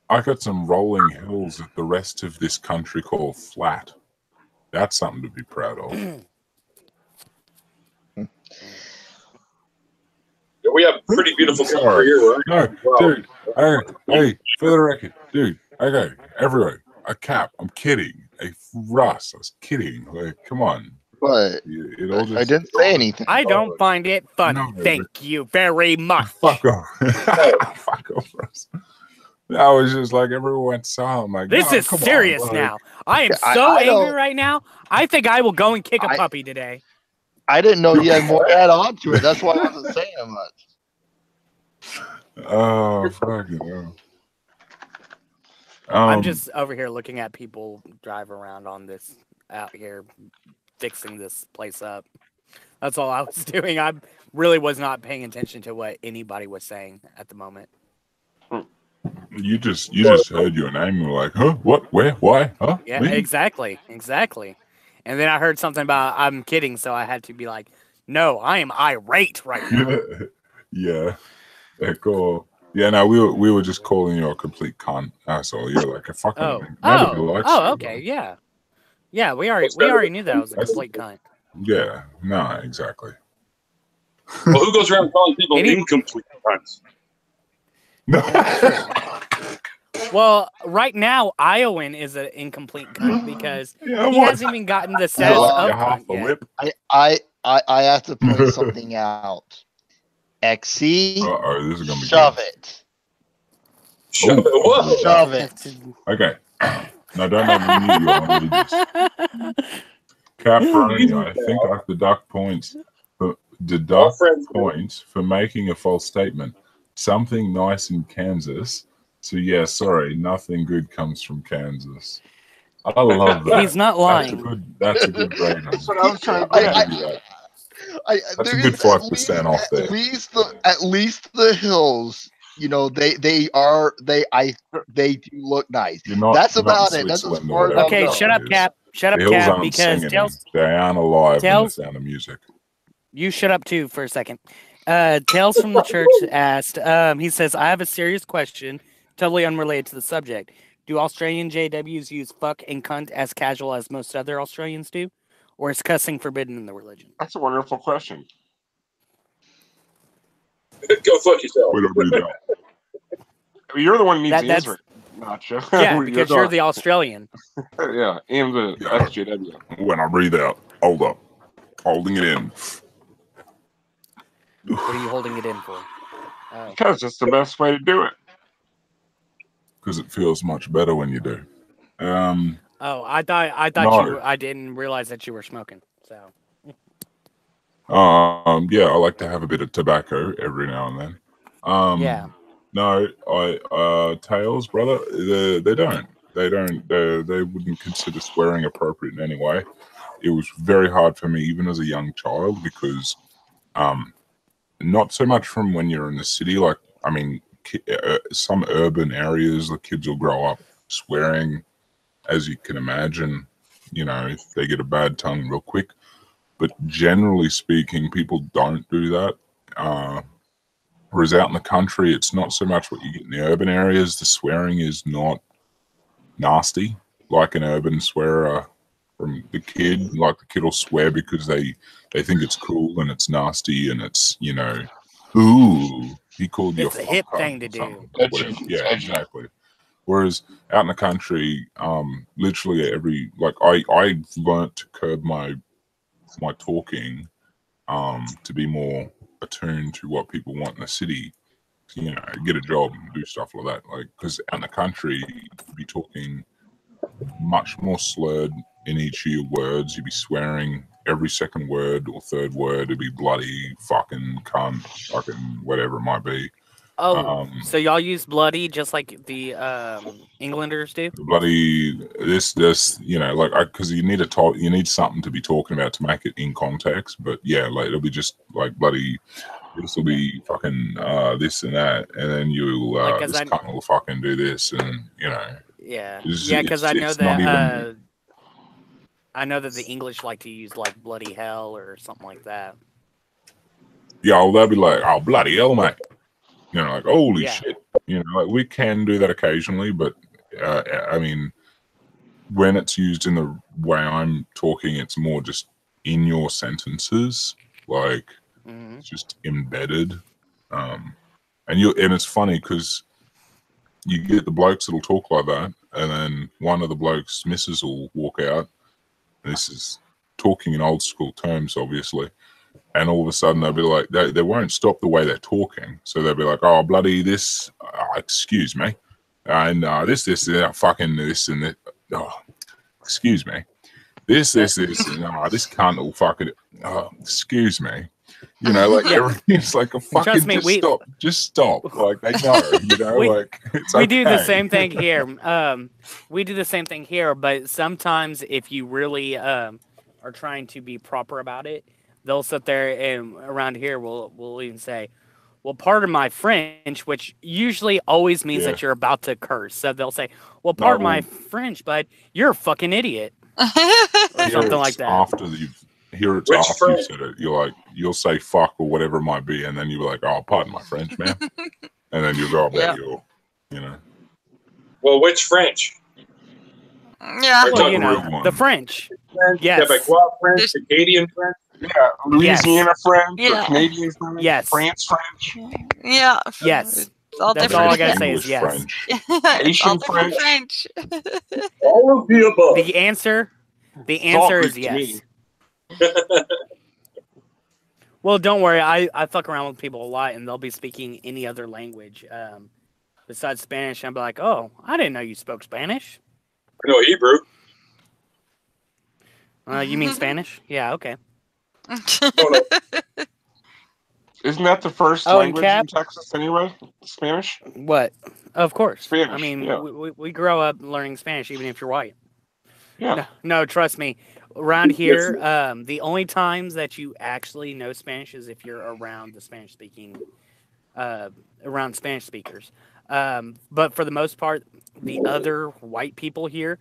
S1: I got some rolling hills that the rest of this country call flat. That's something to be proud of.
S10: We have pretty beautiful country here, right?
S1: No, dude. Hey, for the record, dude. Okay, everyone. I'm kidding. Hey, Russ, I was kidding. Like, come on.
S8: But I didn't say anything.
S5: I don't find it funny. No, thank you very much.
S1: Fuck off. Fuck off, Russ. I was just like, everyone went silent. Like,
S5: this is serious now. I am so angry right now. I think I will go and kick a puppy today.
S8: I didn't know you had more to add on to it. That's why I wasn't saying much.
S1: Oh, fucking hell.
S5: I'm just over here looking at people drive around on this out here, fixing this place up. That's all I was doing. I really was not paying attention to what anybody was saying at the moment.
S1: You just heard your name and were like, huh? What? Where? Why? Huh?
S5: Yeah,
S1: Me?
S5: exactly. And then I heard something about I'm kidding, so I had to be like, no, I am irate right now.
S1: Yeah. Cool. Yeah, no, we were just calling you a complete cunt, asshole. You're like a fucking nobody likes you,
S5: okay, yeah. Yeah, we already knew that I was a complete cunt.
S1: Yeah, no, exactly.
S10: Well, who goes around calling people incomplete cunts?
S1: No.
S5: Well, right now, Iowan is an incomplete cunt because he hasn't even gotten the status of cunt yet.
S8: I have to point something out. XC,
S1: this is gonna be
S8: shove
S1: good.
S8: it.
S10: Shove
S8: it.
S1: Okay. No, don't unmute you. I'll read this. Caproni, I think I deduct points for making a false statement. Something nice in Kansas. So yeah, sorry, nothing good comes from Kansas. I love that.
S5: He's not lying.
S1: That's a good grade.
S9: That's what I was trying to
S1: That's a good 5% off there.
S8: At least the hills, you know, they do look nice. That's about it. That's as far as
S5: okay. Shut up, Cap. Shut up,
S1: the hills
S5: Cap.
S1: aren't
S5: Because
S1: singing.
S5: Tails,
S1: They aren't alive in the
S5: Tails,
S1: sound of music.
S5: you shut up too for a second. Tales from the Church asked. He says, "I have a serious question, totally unrelated to the subject. Do Australian JWs use fuck and cunt as casual as most other Australians do, or is cussing forbidden in the religion?"
S9: That's a wonderful question.
S10: Go fuck yourself.
S1: We don't do that.
S9: You're the one who needs the answer. NotJah.
S5: Yeah, because you're the Australian.
S9: Yeah, and the XJW.
S1: When I breathe out, hold up, holding it in.
S5: What are you holding it in for?
S9: Because it's the best way to do it.
S1: Because it feels much better when you do.
S5: Oh, I thought
S1: no.
S5: I didn't realize that you were smoking. So.
S1: Yeah, I like to have a bit of tobacco every now and then.
S5: Yeah.
S1: No, Tails, brother, they don't. They wouldn't consider swearing appropriate in any way. It was very hard for me, even as a young child, because not so much from when you're in the city. Like, I mean, some urban areas, the kids will grow up swearing, as you can imagine. You know, they get a bad tongue real quick. But generally speaking, people don't do that. Whereas out in the country, it's not so much what you get in the urban areas. The swearing is not nasty like an urban swearer from the kid. Like, the kid will swear because they think it's cool, and it's nasty, and it's, you know, ooh, he called you a fuck
S5: hip
S1: cunt
S5: thing to
S1: or something.
S9: do.
S1: Yeah, exactly. Whereas out in the country, literally I've learnt to curb my talking to be more attuned to what people want in the city. You know, get a job and do stuff like that. Like, because out in the country, you'd be talking much more slurred in each of your words. You'd be swearing every second word or third word. It'd be bloody, fucking, cunt, fucking, whatever it might be.
S5: Oh, so y'all use bloody just like the Englanders do?
S1: Bloody this, you know, like, because you need you need something to be talking about to make it in context. But yeah, like, it'll be just like bloody. This will be fucking this and that, and then you'll this cunt will fucking do this, and you know.
S5: Yeah, because I know that I know that the English like to use like bloody hell or something like that.
S1: Yeah, well, they'll be like, oh, bloody hell, mate. You know, like, holy shit. You know, like, we can do that occasionally, but I mean, when it's used in the way I'm talking, it's more just in your sentences, like, it's just embedded. And it's funny because you get the blokes that'll talk like that, and then one of the blokes, missus, will walk out. This is talking in old school terms, obviously. And all of a sudden they'll be like, they won't stop the way they're talking. So they'll be like, oh, bloody this, excuse me. And this, fucking this and this. Oh, excuse me. This, and this cunt will fucking, excuse me. You know, like, everything's like a fucking,
S5: trust me,
S1: just stop. Like, they know, you know, like, it's okay.
S5: We do the same thing here. We do the same thing here, but sometimes if you really are trying to be proper about it, they'll sit there and around here we'll even say, well, pardon my French, which usually always means that you're about to curse. So they'll say, well, pardon my French, but you're a fucking idiot. Or something like that.
S1: After you've said it, you'll say fuck or whatever it might be, and then you'll be like, oh, pardon my French, man. And then you'll go about your, you know.
S10: Well, which French?
S2: Yeah.
S5: Well, you know, the French. Yes.
S10: Quebecois French, Acadian French.
S9: Yeah, Louisiana French, or Canadian French,
S5: yes.
S9: France French.
S2: Yeah.
S5: Yes.
S2: It's all
S5: That's
S2: different.
S5: all I gotta say is yes.
S1: French.
S9: Asian
S2: French.
S10: All of the above.
S5: The answer is yes. Well, don't worry. I fuck around with people a lot, and they'll be speaking any other language besides Spanish. And I'll be like, oh, I didn't know you spoke Spanish.
S10: I know Hebrew.
S5: You mean Spanish? Yeah, okay.
S9: Isn't that the first language in Texas anyway? Spanish?
S5: What? Of course.
S9: Spanish.
S5: I mean,
S9: yeah.
S5: we grow up learning Spanish, even if you're white.
S9: Yeah.
S5: No, trust me. Around here, the only times that you actually know Spanish is if you're around the Spanish speaking, around Spanish speakers. But for the most part, the other white people here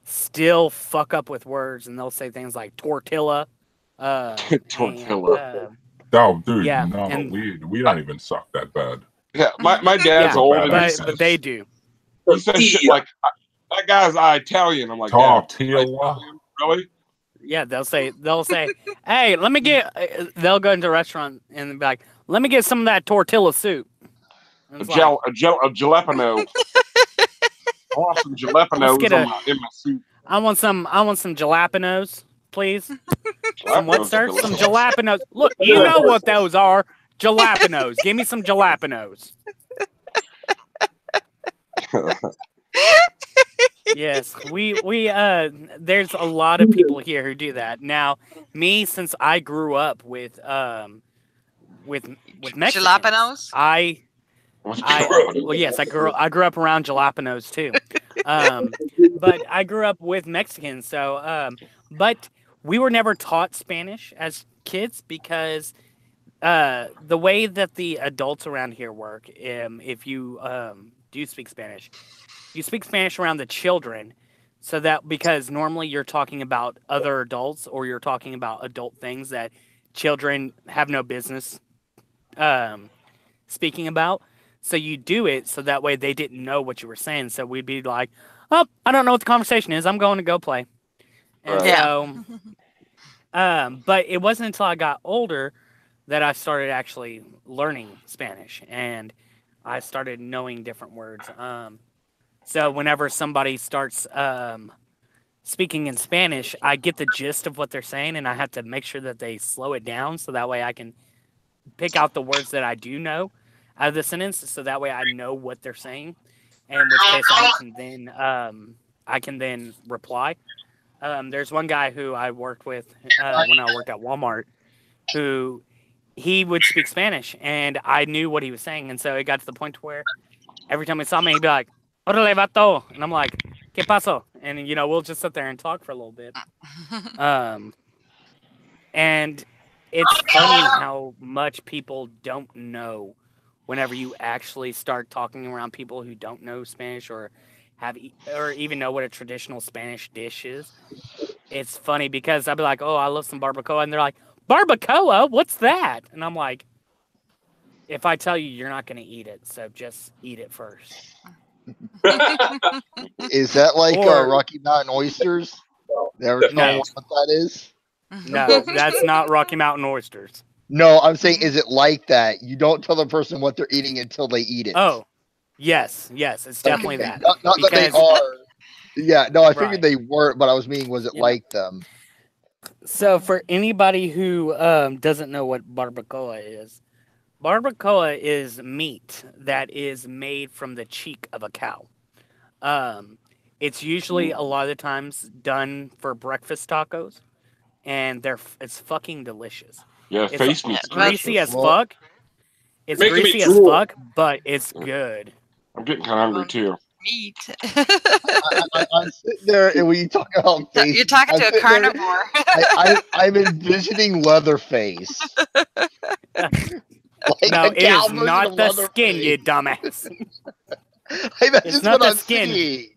S5: still fuck up with words, and they'll say things like tortilla.
S9: Tortilla.
S1: Oh, dude,
S5: yeah,
S1: no,
S5: and
S1: we don't even suck that bad.
S9: Yeah, my dad's old, and
S5: but they do.
S9: He says shit like, "That guy's Italian." I'm like,
S1: tortilla.
S9: Really?
S5: Yeah, they'll say, "Hey, let me get." They'll go into a restaurant and be like, "Let me get some of that tortilla soup."
S9: A jalapeno. I want some jalapenos in my soup.
S5: I want some jalapenos, please. Some what, sir? Some jalapenos. Look, you know what those are. Jalapenos. Give me some jalapenos. Yes, we there's a lot of people here who do that. Now, me, since I grew up with Mexicans,
S2: Jalapenos?
S5: Well, yes, I grew up around jalapenos too. But I grew up with Mexicans, so but we were never taught Spanish as kids because the way that the adults around here work, if you do speak Spanish, you speak Spanish around the children, so that because normally you're talking about other adults or you're talking about adult things that children have no business speaking about. So you do it so that way they didn't know what you were saying. So we'd be like, "Oh, I don't know what the conversation is. I'm going to go play." And so, but it wasn't until I got older that I started actually learning Spanish, and I started knowing different words. So whenever somebody starts speaking in Spanish, I get the gist of what they're saying, and I have to make sure that they slow it down so that way I can pick out the words that I do know out of the sentence, so that way I know what they're saying, and in which case I can then reply. There's one guy who I worked with when I worked at Walmart, who he would speak Spanish, and I knew what he was saying, and so it got to the point where every time he saw me, he'd be like, "Orale, vato," and I'm like, "¿Qué pasó?" And we'll just sit there and talk for a little bit. And it's funny how much people don't know whenever you actually start talking around people who don't know Spanish or even know what a traditional Spanish dish is. It's funny because I'd be like, "Oh, I love some barbacoa," and they're like, "Barbacoa? What's that?" And I'm like, "If I tell you, you're not going to eat it, so just eat it first."
S8: Is that like Rocky Mountain oysters?
S5: No.
S8: What that is?
S5: No, that's not Rocky Mountain oysters.
S8: No, I'm saying, is it like that? You don't tell the person what they're eating until they eat it.
S5: Oh, yes, it's definitely that.
S8: Not that they are. Yeah, no, I figured they weren't, but I was meaning, was it like them?
S5: So for anybody who doesn't know what barbacoa is meat that is made from the cheek of a cow. It's usually a lot of the times done for breakfast tacos, and it's fucking delicious.
S9: Yeah, face meat's
S5: greasy as fuck. It's
S9: making me
S5: greasy as
S9: drool.
S5: fuck, but it's good.
S9: I'm getting kind of hungry too.
S2: Meat.
S8: I'm sitting there, and when you talk about face,
S2: you're talking to a carnivore.
S8: I'm envisioning Leatherface. Like
S5: no, it is not the skin, you dumbass.
S8: It's not the skin.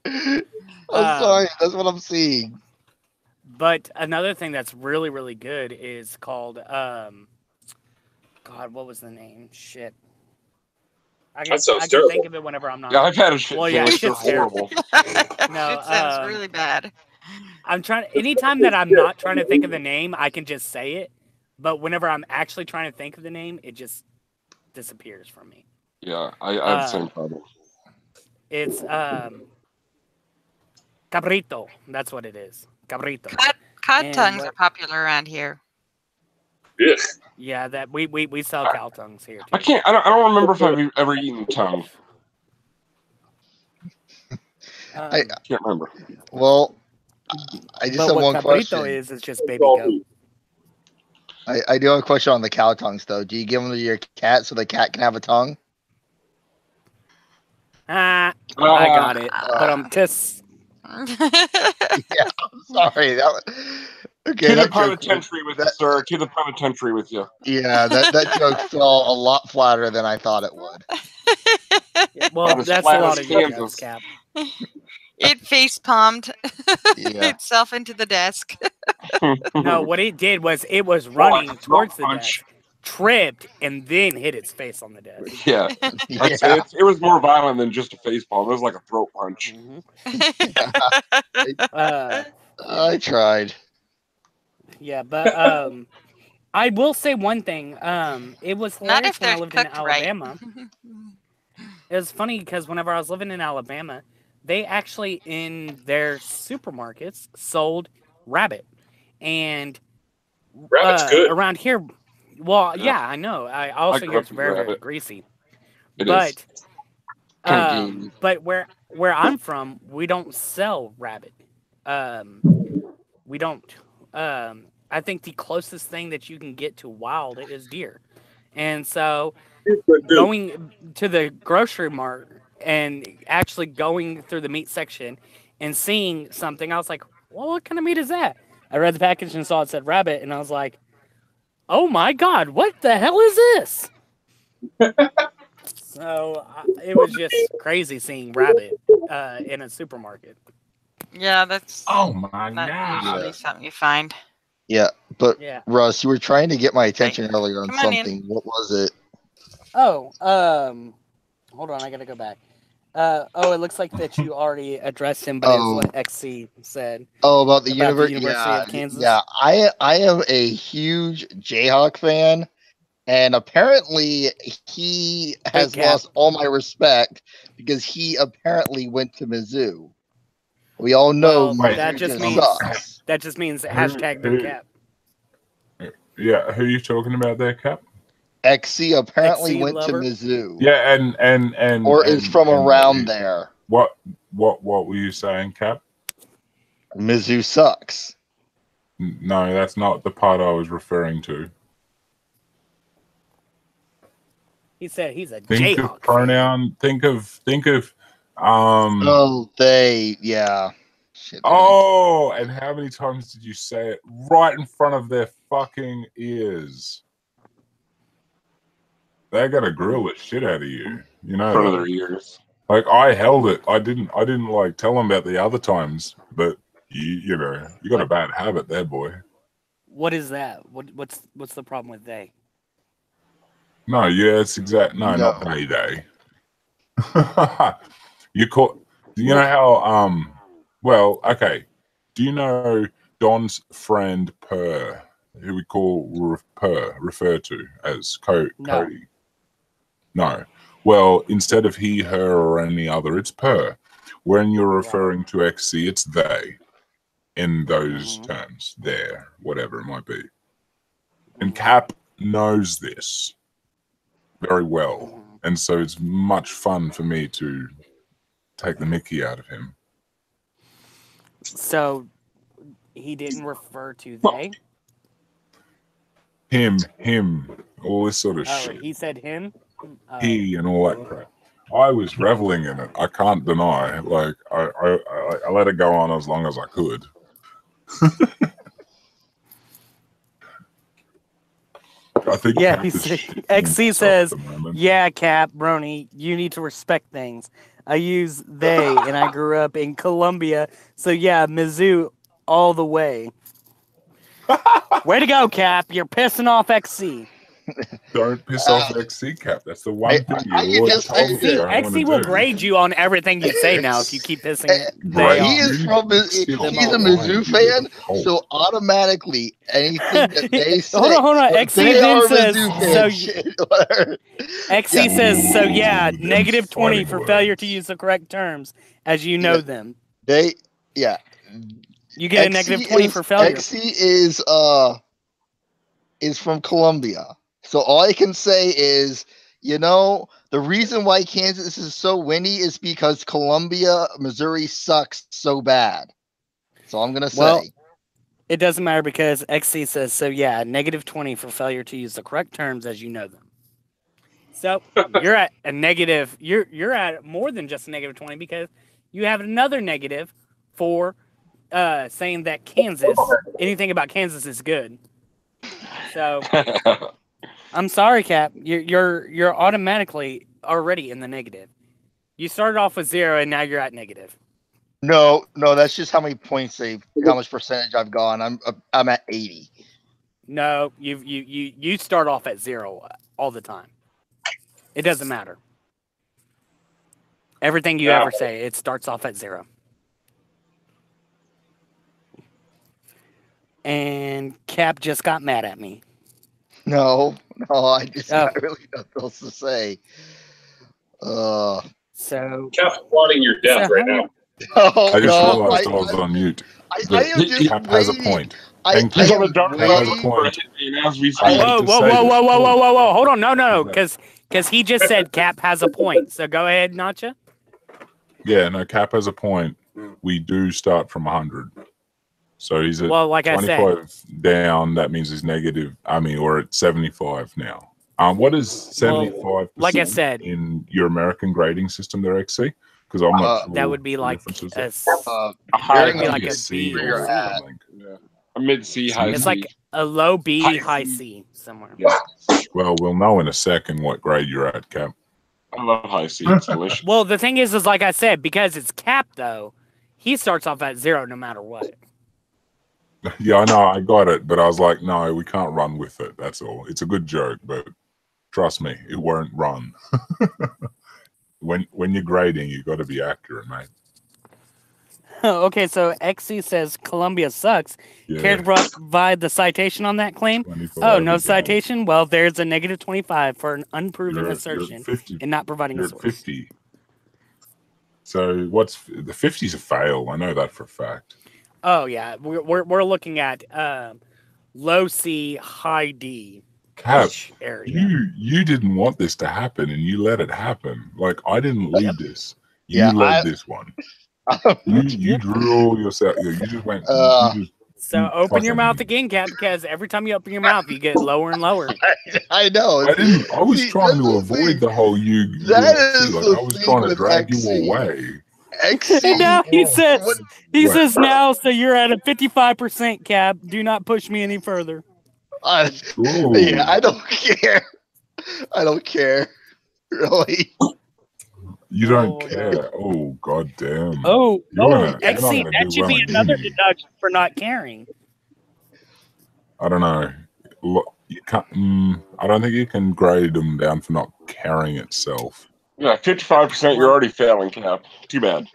S8: I'm sorry, that's what I'm seeing.
S5: But another thing that's really, really good is called God, what was the name? Shit. I can think of it whenever I'm not.
S9: Yeah, I've had a shit.
S5: Well, yeah, shit's
S9: horrible.
S2: No, it sounds really bad.
S5: Anytime that I'm not trying to think of the name, I can just say it. But whenever I'm actually trying to think of the name, it just disappears from me.
S9: Yeah, I have the same problem.
S5: It's cabrito. That's what it is. Cabrito.
S2: Cod tongues are popular around here.
S10: Yeah.
S5: Yeah, that we sell cow tongues here too.
S9: I don't remember if I've ever eaten tongue.
S8: I
S9: can't remember.
S8: Well, I just have one question.
S5: Is just baby goat.
S8: I do have a question on the cow tongues though. Do you give them to your cat so the cat can have a tongue?
S5: I got it. But
S8: Yeah, I'm sorry. Okay,
S9: to the
S8: that joke.
S9: penitentiary with you, sir. To the penitentiary with you.
S8: Yeah, that joke fell a lot flatter than I thought it would.
S5: Well,
S9: About as
S5: that's
S9: flat
S5: a lot
S9: as
S5: of your jokes,
S9: Kansas.
S5: Cap.
S2: It face palmed
S8: Yeah.
S2: itself into the desk.
S5: No, what it did was it was
S9: Like
S5: running
S9: a throat
S5: towards the
S9: punch.
S5: desk, tripped, and then hit its face on the desk.
S9: Yeah. I'd say it was more violent than just a face palm. It was like a throat punch.
S8: I tried.
S5: Yeah, but I will say one thing. It was
S2: Not
S5: hilarious
S2: if
S5: when I
S2: they're
S5: lived in
S2: cooked right.
S5: Alabama. It was funny because whenever I was living in Alabama, they actually in their supermarkets sold rabbit, and
S10: Rabbit's good.
S5: around here. Well,
S9: Yeah.
S5: yeah, I know. I also
S9: grew
S5: hear
S9: up
S5: it's
S9: with
S5: very, very
S9: rabbit.
S5: greasy.
S9: It
S5: But
S9: is. Kinda gamey.
S5: but where I'm from, we don't sell rabbit. We don't. I think the closest thing that you can get to wild is deer, and so going to the grocery mart and actually going through the meat section and seeing something, I was like, "Well, what kind of meat is that?" I read the package and saw it said rabbit, and I was like, "Oh my god, what the hell is this?" So it was just crazy seeing rabbit in a supermarket.
S2: Yeah, that's
S1: Oh my
S2: not usually
S8: Yeah.
S2: something you find.
S8: Yeah, but
S5: Yeah.
S8: Russ, you were trying to get my attention earlier on
S2: come on in.
S8: something. What was it?
S5: Oh, hold on, I gotta go back. It looks like that you already addressed him, but it's what XC said.
S8: Oh, about the
S5: about the
S8: University
S5: University of Kansas.
S8: Yeah, I am a huge Jayhawk fan, and apparently he has
S5: Cap.
S8: lost all my respect because he apparently went to Mizzou. We all know
S5: Well,
S8: Mizzou
S5: that just means
S8: sucks.
S5: hashtag big cap.
S1: Yeah, who are you talking about there, Cap?
S8: XC apparently
S5: XC
S8: went
S5: lover?
S8: to Mizzou.
S1: Yeah, and
S8: or is from around there.
S1: What were you saying, Cap?
S8: Mizzou sucks.
S1: No, that's not the part I was referring to.
S5: He said he's a
S1: Think
S5: Jayhawk
S1: of pronoun. Think of
S8: Oh, they, yeah. Shit,
S1: oh, and how many times did you say it right in front of their fucking ears? They're gonna grill the shit out of you. You know,
S9: In front of their ears.
S1: Like I held it. I didn't like tell them about the other times, but you know, you got a bad habit there, boy.
S5: What is that? What's the problem with they?
S1: No, yeah, it's exact. No, not they. You know how well, okay. Do you know Don's friend Per, who we call refer to as Cody? No. Well, instead of he, her, or any other, it's Per. When you're referring to XC, it's they. In those terms, there, whatever it might be. And Cap knows this very well, and so it's much fun for me to take the mickey out of him.
S5: So he didn't refer to they?
S1: Him, all this sort of shit.
S5: He said him?
S1: He and all that crap. I was reveling in it. I can't deny. Like I let it go on as long as I could. I think
S5: XC says, "Yeah, Cap, Brony, you need to respect things. I use they, and I grew up in Columbia, so yeah, Mizzou all the way." Way to go, Cap! You're pissing off XC.
S1: Don't piss off XC, Cap. That's the one thing you always told me.
S5: XC will grade you on everything you say now if you keep pissing they off.
S8: He is he's a Mizzou fan, so automatically anything that they say.
S5: Hold on. XC then says
S8: so.
S5: XC says so. Yeah, negative 20 for failure to use the correct terms as you know them.
S8: You
S5: get a negative 20 for failure.
S8: XC is from Columbia. So all I can say is, the reason why Kansas is so windy is because Columbia, Missouri sucks so bad. So I'm going to say.
S5: Well, it doesn't matter because XC says, so yeah, negative 20 for failure to use the correct terms as you know them. So you're at a negative, you're at more than just a negative 20 because you have another negative for saying that anything about Kansas is good. So I'm sorry, Cap. You're automatically already in the negative. You started off with 0 and now you're at negative.
S8: No, that's just how many points how much percentage I've gone. I'm at 80.
S5: No, you start off at 0 all the time. It doesn't matter. Everything you ever say, it starts off at 0. And Cap just got mad at me.
S8: No, I just got really nothing else to say.
S5: So
S10: Cap's plotting your death right now.
S1: I just realized I was on mute. Cap has a point.
S9: He's on the dark
S1: has a point.
S5: Whoa! Hold on, no, because he just said Cap has a point. So go ahead, NotJah.
S1: Yeah, no, Cap has a point. We do start from 100. So he's at
S5: like
S1: 25 down. That means he's negative. I mean, we're at 75 now. What is 75%?
S5: Like I said,
S1: in your American grading system there, XC? Because I'm not sure
S5: that would be like
S1: a
S5: B
S1: or something.
S9: Yeah. A mid C, high C.
S5: It's like a low B, high C somewhere.
S1: Yeah. Well, we'll know in a second what grade you're at, Cap.
S9: I love high C. It's delicious.
S5: Well, the thing is like I said, because it's Cap though, he starts off at 0 no matter what.
S1: Yeah, I know, I got it, but I was like, no, we can't run with it. That's all. It's a good joke, but trust me, it won't run. When you're grading, you got to be accurate, mate.
S5: Okay, so XC says Columbia sucks.
S1: Yeah.
S5: Care to provide the citation on that claim? Oh, no citation? Well, there's a negative 25 for an unproven assertion and not providing a source.
S1: 50. So what's the 50's a fail? I know that for a fact.
S5: Oh yeah, we're looking at low C, high D.
S1: Cap,
S5: area.
S1: you didn't want this to happen, and you let it happen. Like I didn't lead this. You led this one. You drew all yourself. You just went.
S5: So open your mouth again, Cap, because every time you open your mouth, you get lower and lower.
S8: I know.
S1: I didn't. I was trying to avoid the whole you.
S8: That is
S1: like, I was trying to drag you away.
S5: And now he says now, so you're at a 55%, Cap. Do not push me any further.
S8: Yeah, I don't care. I don't care. Really.
S1: You don't care. Oh, goddamn.
S5: XC, that should be another deduction for not caring.
S1: I don't know. Look, you can't. I don't think you can grade them down for not caring itself.
S9: Yeah, 55%. You're already failing, Cap. Too bad.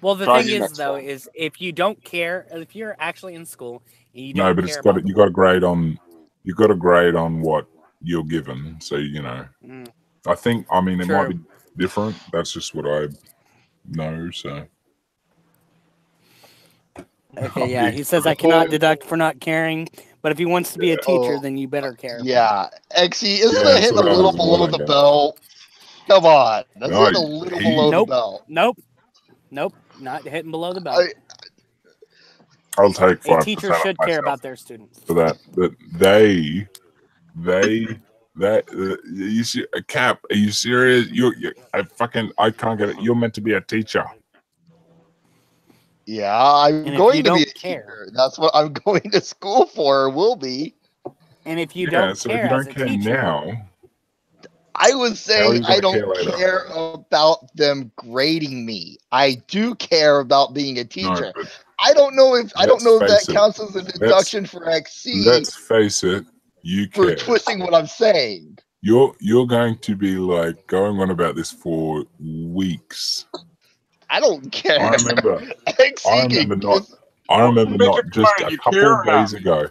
S5: Well, the thing is, though, is if you don't care, if you're actually in school and you don't care,
S1: you got to grade on. You got to grade on what you're given. So you know. I think. I mean, it might be different. That's just what I know. So.
S5: Okay. Yeah. He says I cannot deduct for not caring. But if he wants to be a teacher, then you better care.
S8: Yeah. XE, isn't it hitting a little below the belt? Come on. That's hitting a little below the belt.
S5: Nope. Not hitting below the belt.
S1: I'll take 5%.
S5: A teacher should care about their students.
S1: For that. But you see, Cap, are you serious? I can't get it. You're meant to be a teacher.
S8: Yeah, I'm going to be a teacher. That's what I'm going to school for, or will be.
S5: And if you don't care,
S1: as a teacher, now,
S8: I was saying I don't care about them grading me. I do care about being a teacher.
S1: No,
S8: I don't know if that counts as a deduction for XC.
S1: Let's face it, you care.
S8: For twisting what I'm saying.
S1: You're going to be like going on about this for weeks.
S8: I don't care.
S1: I remember not just a couple of days ago.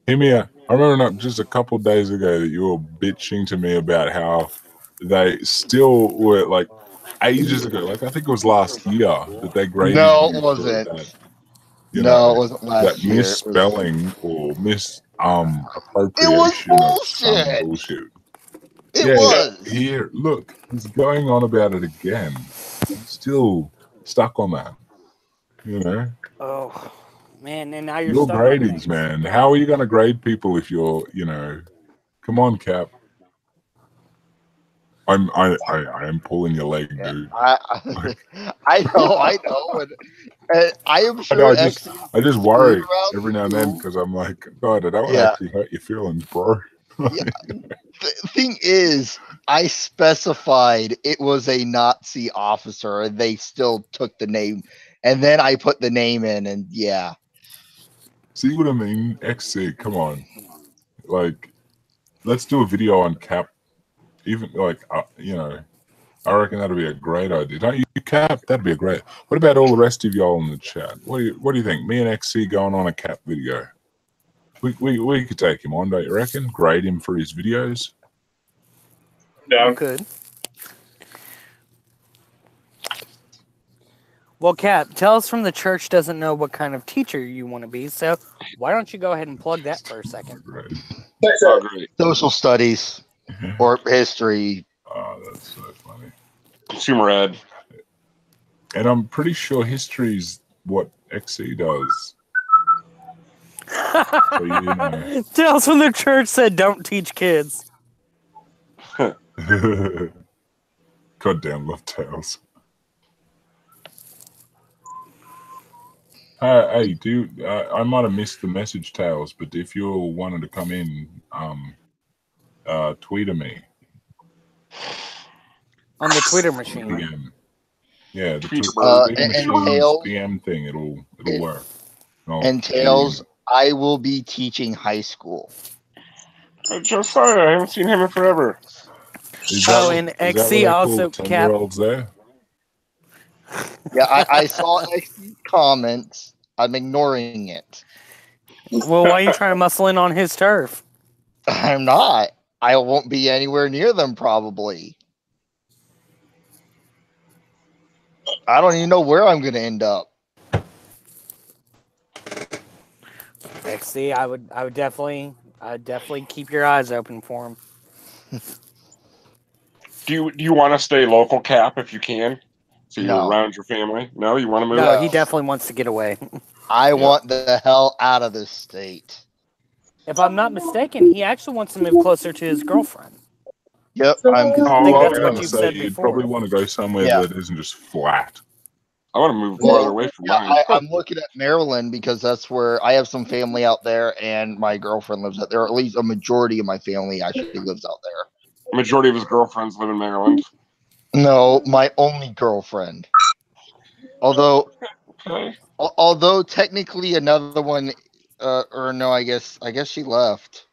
S1: Hear me out. I remember not just a couple of days ago that you were bitching to me about how they still were like ages ago. Like I think it was last year that they graded.
S8: No, it wasn't. It wasn't last year.
S1: Misspelling or appropriation.
S8: It was bullshit.
S1: Bullshit.
S8: It was.
S1: Here, look, he's going on about it again. He's still stuck on that. You know.
S5: Oh. Man, and now you're
S1: your gradings, man. How are you going to grade people if you're, come on, Cap. I am pulling your leg, dude.
S8: I know. And I am sure
S1: I just worry every now and then because I'm like, God, I don't want to
S8: Yeah.
S1: actually hurt your feelings, bro.
S8: Yeah. The thing is, I specified it was a Nazi officer, and they still took the name. And then I put the name in, and yeah.
S1: See what I mean? XC, come on. Like, let's do a video on Cap. Even, like, you know, I reckon that'd be a great idea. Don't you, Cap? That'd be a great... What about all the rest of y'all in the chat? What do you think? Me and XC going on a Cap video. We could take him on, don't you reckon? Grade him for his videos.
S5: You could. Well, Cap, tell us from the church doesn't know what kind of teacher you want to be, so why don't you go ahead and plug that for a second?
S8: Social studies or history.
S1: Oh, that's so funny.
S9: Consumer ed.
S1: And I'm pretty sure history's what XC does. So, you know.
S5: Tell us when the church said don't teach kids.
S1: Goddamn love tales. Hey, dude, I might have missed the message, Tails, but if you all wanted to come in, tweet at me.
S5: On the Twitter machine.
S1: DM. Yeah, the Twitter
S8: Tails,
S1: DM thing, it'll work.
S8: And Tails, I will be teaching high school.
S9: Josiah, I haven't seen him in forever.
S5: And XC also Cap.
S1: There?
S8: Yeah, I saw XC's comments. I'm ignoring it.
S5: Well, why are you trying to muscle in on his turf?
S8: I'm not. I won't be anywhere near them, probably. I don't even know where I'm going to end up.
S5: XC, I would definitely keep your eyes open for him.
S9: Do you want to stay local, Cap, if you can? So you're
S8: No.
S9: around your family? No, you want to move?
S5: No, he definitely wants to get away.
S8: I want the hell out of this state.
S5: If I'm not mistaken, he actually wants to move closer to his girlfriend.
S8: Yep,
S5: I think that's what you said
S1: you'd
S5: before.
S1: probably want to go somewhere that isn't just flat.
S9: I want to move farther away from mine.
S8: I'm looking at Maryland because that's where I have some family out there, and my girlfriend lives out there. Or at least a majority of my family actually lives out there.
S9: Majority of his girlfriends live in Maryland.
S8: No, my only girlfriend. Although technically another one, or no, I guess she left.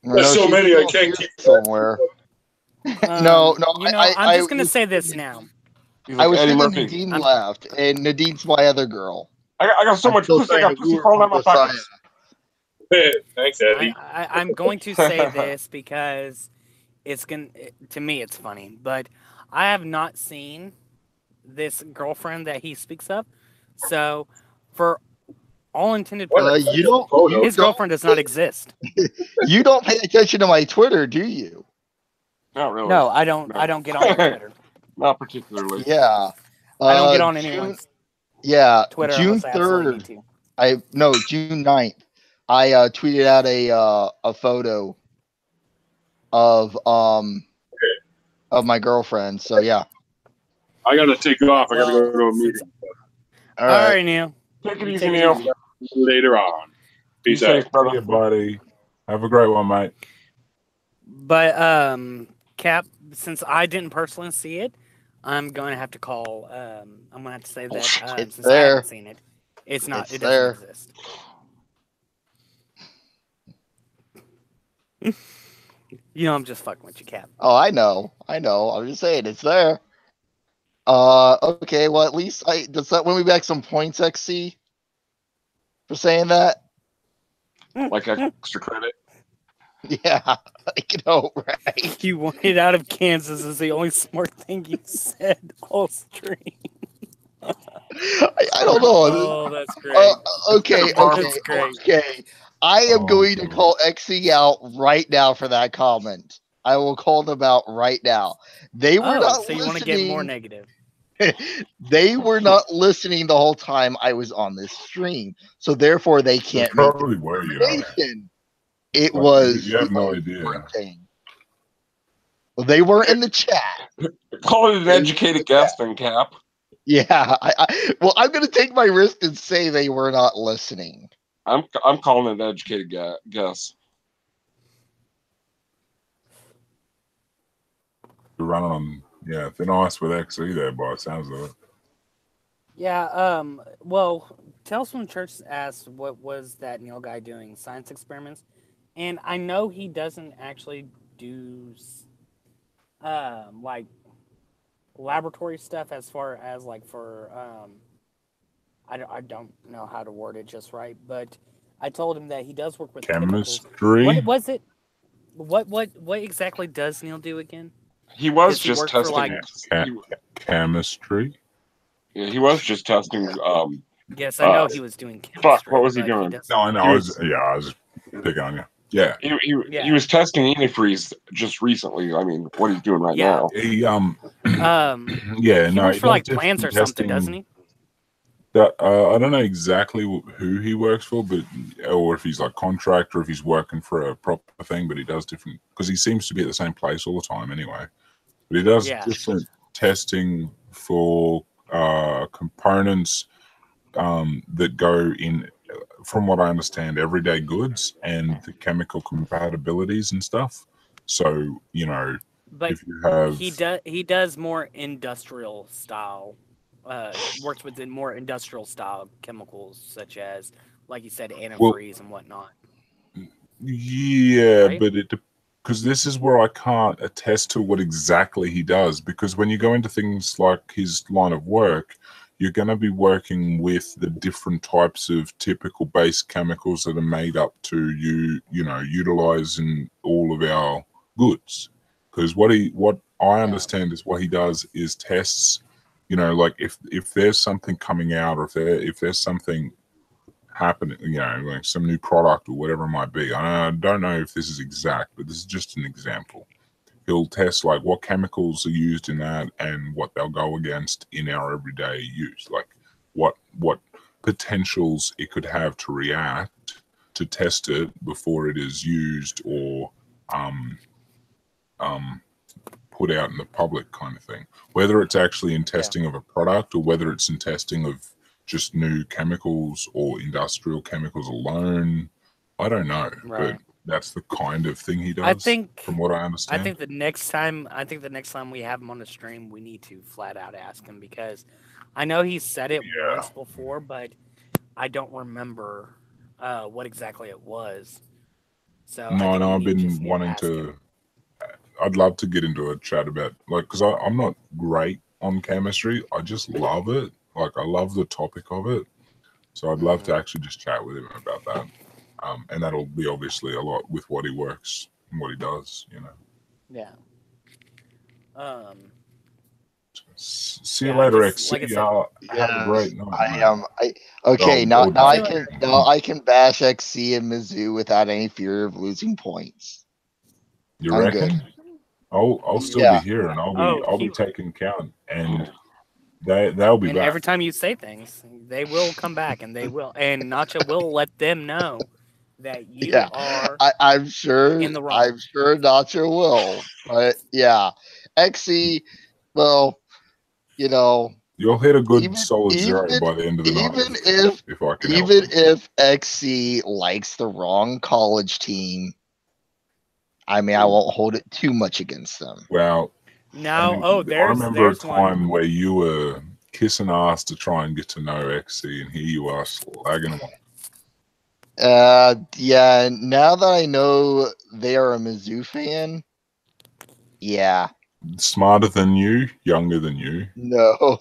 S10: There's so many I can't keep
S8: somewhere. No,
S5: I'm just gonna say this now.
S8: I was thinking Nadine left, and Nadine's my other girl.
S9: I got so much pussy. I got pussy crawling out my pockets.
S10: Thanks, Eddie.
S5: I'm going to say this because to me it's funny, but I have not seen this girlfriend that he speaks of. So, for all intended purposes, his girlfriend does not exist.
S8: You don't pay attention to my Twitter, do you?
S9: Not really.
S5: No, I don't. No. I don't get on Twitter.
S9: Not particularly.
S8: Yeah.
S5: I don't get on anyone's. Twitter.
S8: June 3rd. June 9th. I tweeted out a photo of my girlfriend. So yeah.
S10: I gotta take off. I gotta go to a meeting.
S5: All right, Neil.
S9: Take it easy, Neil.
S10: Later on. Peace out,
S1: brother. Buddy. Have a great one, mate.
S5: But Cap, since I didn't personally see it, I'm going to have to call. I'm going to have to say that since I haven't seen it, it's not. It doesn't exist. You know, I'm just fucking with you, Cap.
S8: Oh, I know. I'm just saying it's there. Okay. Well, at least does that win me back some points, XC, for saying that?
S9: Like extra credit.
S8: Yeah, I know, right?
S5: You wanted out of Kansas is the only smart thing you said all stream.
S8: I don't know.
S5: Oh, that's great.
S8: Okay.
S5: That's great.
S8: Okay. I am going to call XC out right now for that comment. I will call them out right now. They were not
S5: so you want to get more negative.
S8: They were not listening the whole time I was on this stream, so therefore they can't make the
S1: were you.
S8: It
S1: Like,
S8: was.
S1: you have no idea.
S8: Well, they weren't in the chat.
S9: Call it an educated guess, then, Cap.
S8: Yeah. Well, I'm going to take my risk and say they were not listening.
S9: I'm calling it an educated guess.
S1: You're running on thin ice with XE there, by the sounds of it.
S5: Yeah. Well, Tales from the Church asked, "What was that Neil guy doing? Science experiments?" And I know he doesn't actually do like laboratory stuff as far as like for I don't know how to word it just right, but I told him that he does work with
S1: chemistry.
S5: Chemicals. What was it? What exactly does Neil do again?
S9: He was just testing
S1: chemistry.
S9: Yeah, he was just testing.
S5: Yes, I know he was doing chemistry.
S9: Fuck, what was he doing?
S1: No, I know. I was picking on you. Yeah.
S9: He was testing antifreeze just recently. I mean, what he's doing right now.
S1: He
S5: he works for like plants or something, doesn't he?
S1: I don't know exactly who he works for, but or if he's like contractor, if he's working for a proper thing, but he does different because he seems to be at the same place all the time anyway. But he does different testing for components that go in, from what I understand, everyday goods and the chemical compatibilities and stuff. So, you know,
S5: but
S1: if you have...
S5: he does more industrial style, works with the more industrial style chemicals, such as, like you said, antifreeze and whatnot.
S1: Yeah, right? But because this is where I can't attest to what exactly he does, because when you go into things like his line of work, you're going to be working with the different types of typical base chemicals that are made up to utilize in all of our goods. Because what I understand is what he does is tests, you know, like if there's something coming out, or if there's something happening, you know, like some new product or whatever it might be. I don't know if this is exact, but this is just an example. He'll test like what chemicals are used in that and what they'll go against in our everyday use, like what potentials it could have to react, to test it before it is used or put out in the public, kind of thing. Whether it's actually in testing of a product or whether it's in testing of just new chemicals or industrial chemicals alone, I don't know.
S5: Right.
S1: But that's the kind of thing he does.
S5: I think,
S1: from what I understand.
S5: I think the next time we have him on the stream, we need to flat out ask him, because I know he said it once before, but I don't remember what exactly it was. So
S1: I've been wanting to. I'd love to get into a chat about, like, because I'm not great on chemistry. I just love it. Like, I love the topic of it. So I'd love to actually just chat with him about that. And that'll be obviously a lot with what he works and what he does, you know.
S5: Yeah.
S1: See you later, X.
S8: Like
S1: have a great night.
S8: Okay, now I can bash XC and Mizzou without any fear of losing points.
S1: You reckon? Good. I'll still be here, and I'll be taking count, and they'll be back.
S5: Every time you say things, they will come back, and they will, and NotJah will let them know that you are.
S8: I'm sure.
S5: In the wrong.
S8: I'm sure NotJah will, but yeah, XC. Well, you know,
S1: you'll hit a good solid zero by the end of the night.
S8: If XC likes the wrong college team, I mean, I won't hold it too much against them.
S1: Well,
S5: now,
S1: I remember a time where you were kissing ass to try and get to know XC, and here you are slagging them off.
S8: Yeah. Now that I know they are a Mizzou fan, yeah.
S1: Smarter than you, younger than you.
S8: No.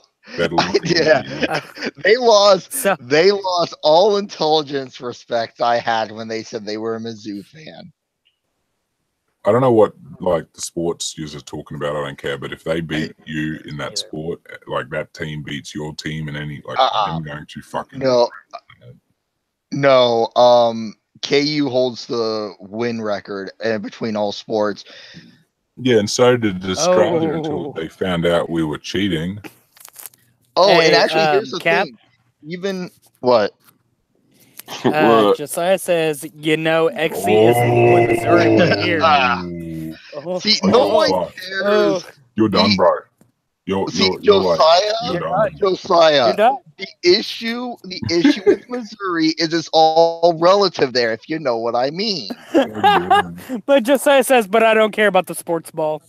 S8: Yeah. They lost all intelligence respect I had when they said they were a Mizzou fan.
S1: I don't know what like the sports you're talking about. I don't care. But if they beat you in that sport, like that team beats your team in any, like I'm going to fucking
S8: no. KU holds the win record between all sports.
S1: Yeah, and so did Australia until they found out we were cheating.
S8: Oh, and actually, here's the thing. Even what?
S5: Josiah says, you know, XC is legal in Missouri for years.
S8: See, no one cares.
S1: You're done, bro. You're
S8: Josiah.
S1: You're done.
S8: Josiah.
S5: You're
S8: The issue with Missouri is it's all relative there, if you know what I mean.
S5: But Josiah says, but I don't care about the sports ball.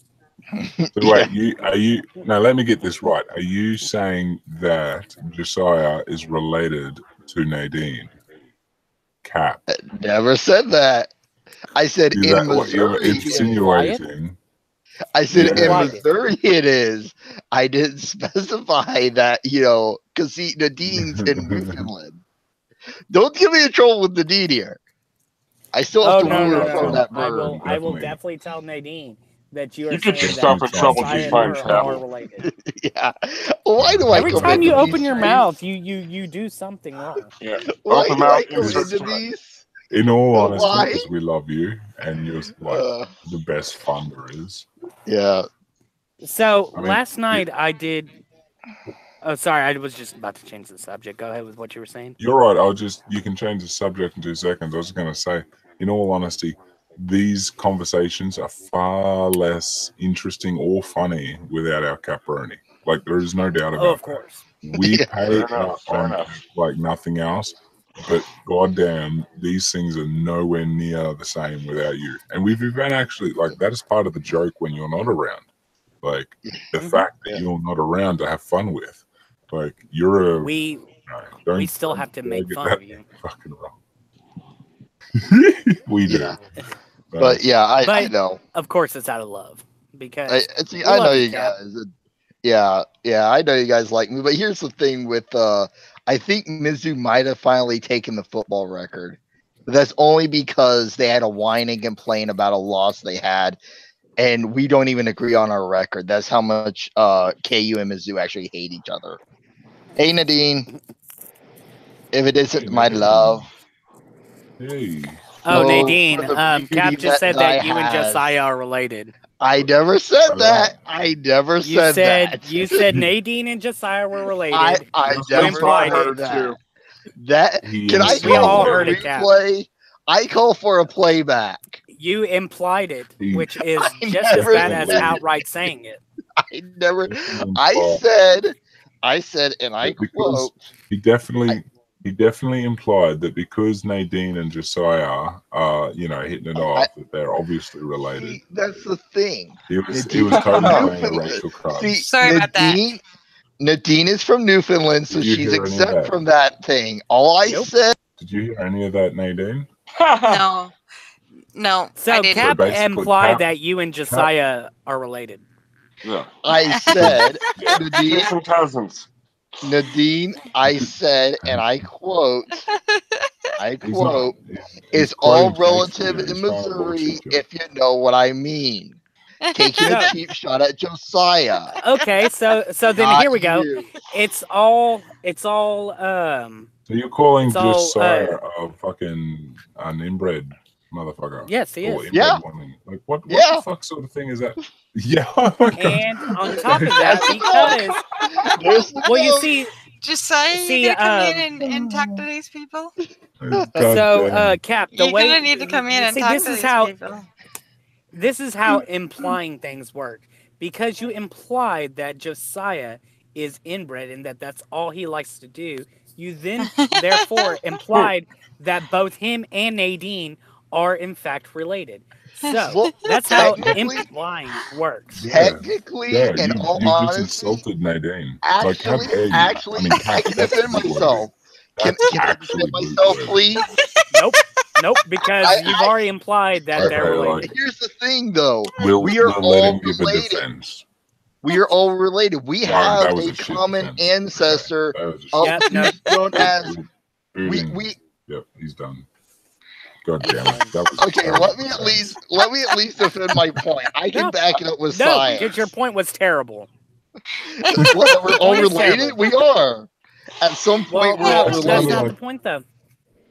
S1: So wait, now let me get this right. Are you saying that Josiah is related to Nadine? Cap.
S8: Never said that. I said
S1: Is
S8: in
S1: that what you're
S8: Missouri.
S1: insinuating?
S8: I said in
S1: Yeah.
S8: Missouri it is. I didn't specify that, because see, Nadine's in Newfoundland. Don't get me in trouble with Nadine here. I still have to word from that verb.
S5: I will definitely tell Nadine that you are
S9: You get
S5: saying
S9: yourself
S5: that
S9: in trouble
S5: Josiah
S9: just
S5: and
S9: fine,
S5: her
S9: Cap.
S5: are related.
S8: Yeah. Why do I
S5: Every
S8: come
S5: time you
S8: into
S5: open
S8: these
S5: your
S8: streets?
S5: mouth, you do something wrong.
S9: Yeah.
S8: Why
S9: Open
S8: do
S9: mouth,
S8: I come
S9: insert
S8: into
S9: sweat.
S8: these?
S1: In all honesty,
S8: Why?
S1: because we love you and you're like the best fun there is.
S8: Yeah.
S5: So
S1: I mean,
S5: last night I did. Oh, sorry, I was just about to change the subject. Go ahead with what you were saying.
S1: You're right. You can change the subject in 2 seconds. I was going to say, in all honesty, these conversations are far less interesting or funny without our caproni. Like, there is no doubt about
S5: Oh, of
S1: that.
S5: course.
S1: We pay
S9: Fair enough, fair enough.
S1: like nothing else, but goddamn, these things are nowhere near the same without you. And we've even actually, like, that is part of the joke when you're not around. Like, the fact that you're not around to have fun with. Like, you're a...
S5: We still have to make fun of you.
S1: Fucking wrong. We do.
S8: Yeah. But yeah, I know.
S5: Of course, it's out of love because
S8: I know you guys. Yeah, I know you guys like me. But here's the thing with I think Mizzou might have finally taken the football record. But that's only because they had to whine and complain about a loss they had, and we don't even agree on our record. That's how much KU and Mizzou actually hate each other. Hey Nadine, if it isn't my love.
S1: Hey.
S5: Oh, Nadine, Cap just said that you and Josiah are related.
S8: I never said that. I never said that.
S5: You said Nadine and Josiah were related.
S8: I never heard that. Can I
S5: we all
S8: call for
S5: heard
S8: a
S5: it, Cap.
S8: replay? I call for a playback.
S5: You implied it, which is just as bad as outright saying it.
S8: I said, and I quote,
S1: he definitely implied that because Nadine and Josiah are, hitting it off, that they're obviously related.
S8: See, that's the thing.
S1: He was totally playing a racial card.
S2: Sorry about that.
S8: Nadine is from Newfoundland, so she's exempt from that thing. All I said.
S1: Did you hear any of that, Nadine?
S2: No.
S5: So Cap implied that you and Josiah are related.
S9: Yeah.
S8: I said,
S9: Nadine, some cousins.
S8: Nadine, I said, and I quote, it's all relative in Missouri, if you know what I mean. Taking a cheap shot at Josiah.
S5: Okay, so then here we go. It's all
S1: So you're calling Josiah a fucking an inbred motherfucker?
S5: Yes, he is.
S8: Yeah.
S1: Like what the fuck sort of thing is that? Yeah. Oh my God.
S5: And on top of that, because you see,
S2: Josiah, you gonna come in and talk to these people?
S5: So Cap,
S2: you're gonna need to come in and talk to these people.
S5: This is how implying things work. Because you implied that Josiah is inbred and that's all he likes to do, you then therefore implied that both him and Nadine are in fact related. So that's how implying works.
S8: Technically, in all honesty,
S1: just insulted Nadine.
S8: Actually, I can defend myself. Can I defend myself, please?
S5: Nope, because you've already implied that they're related.
S8: Here's the thing, though.
S1: We are all related.
S8: We are all related. We have a common ancestor known as we.
S1: Yep, he's done. God damn it.
S8: Okay, let me at least defend my point. I can back it up with science.
S5: Because your point was terrible.
S8: What, we're all related? We are. At some point, we're all related.
S5: That's not the point, though.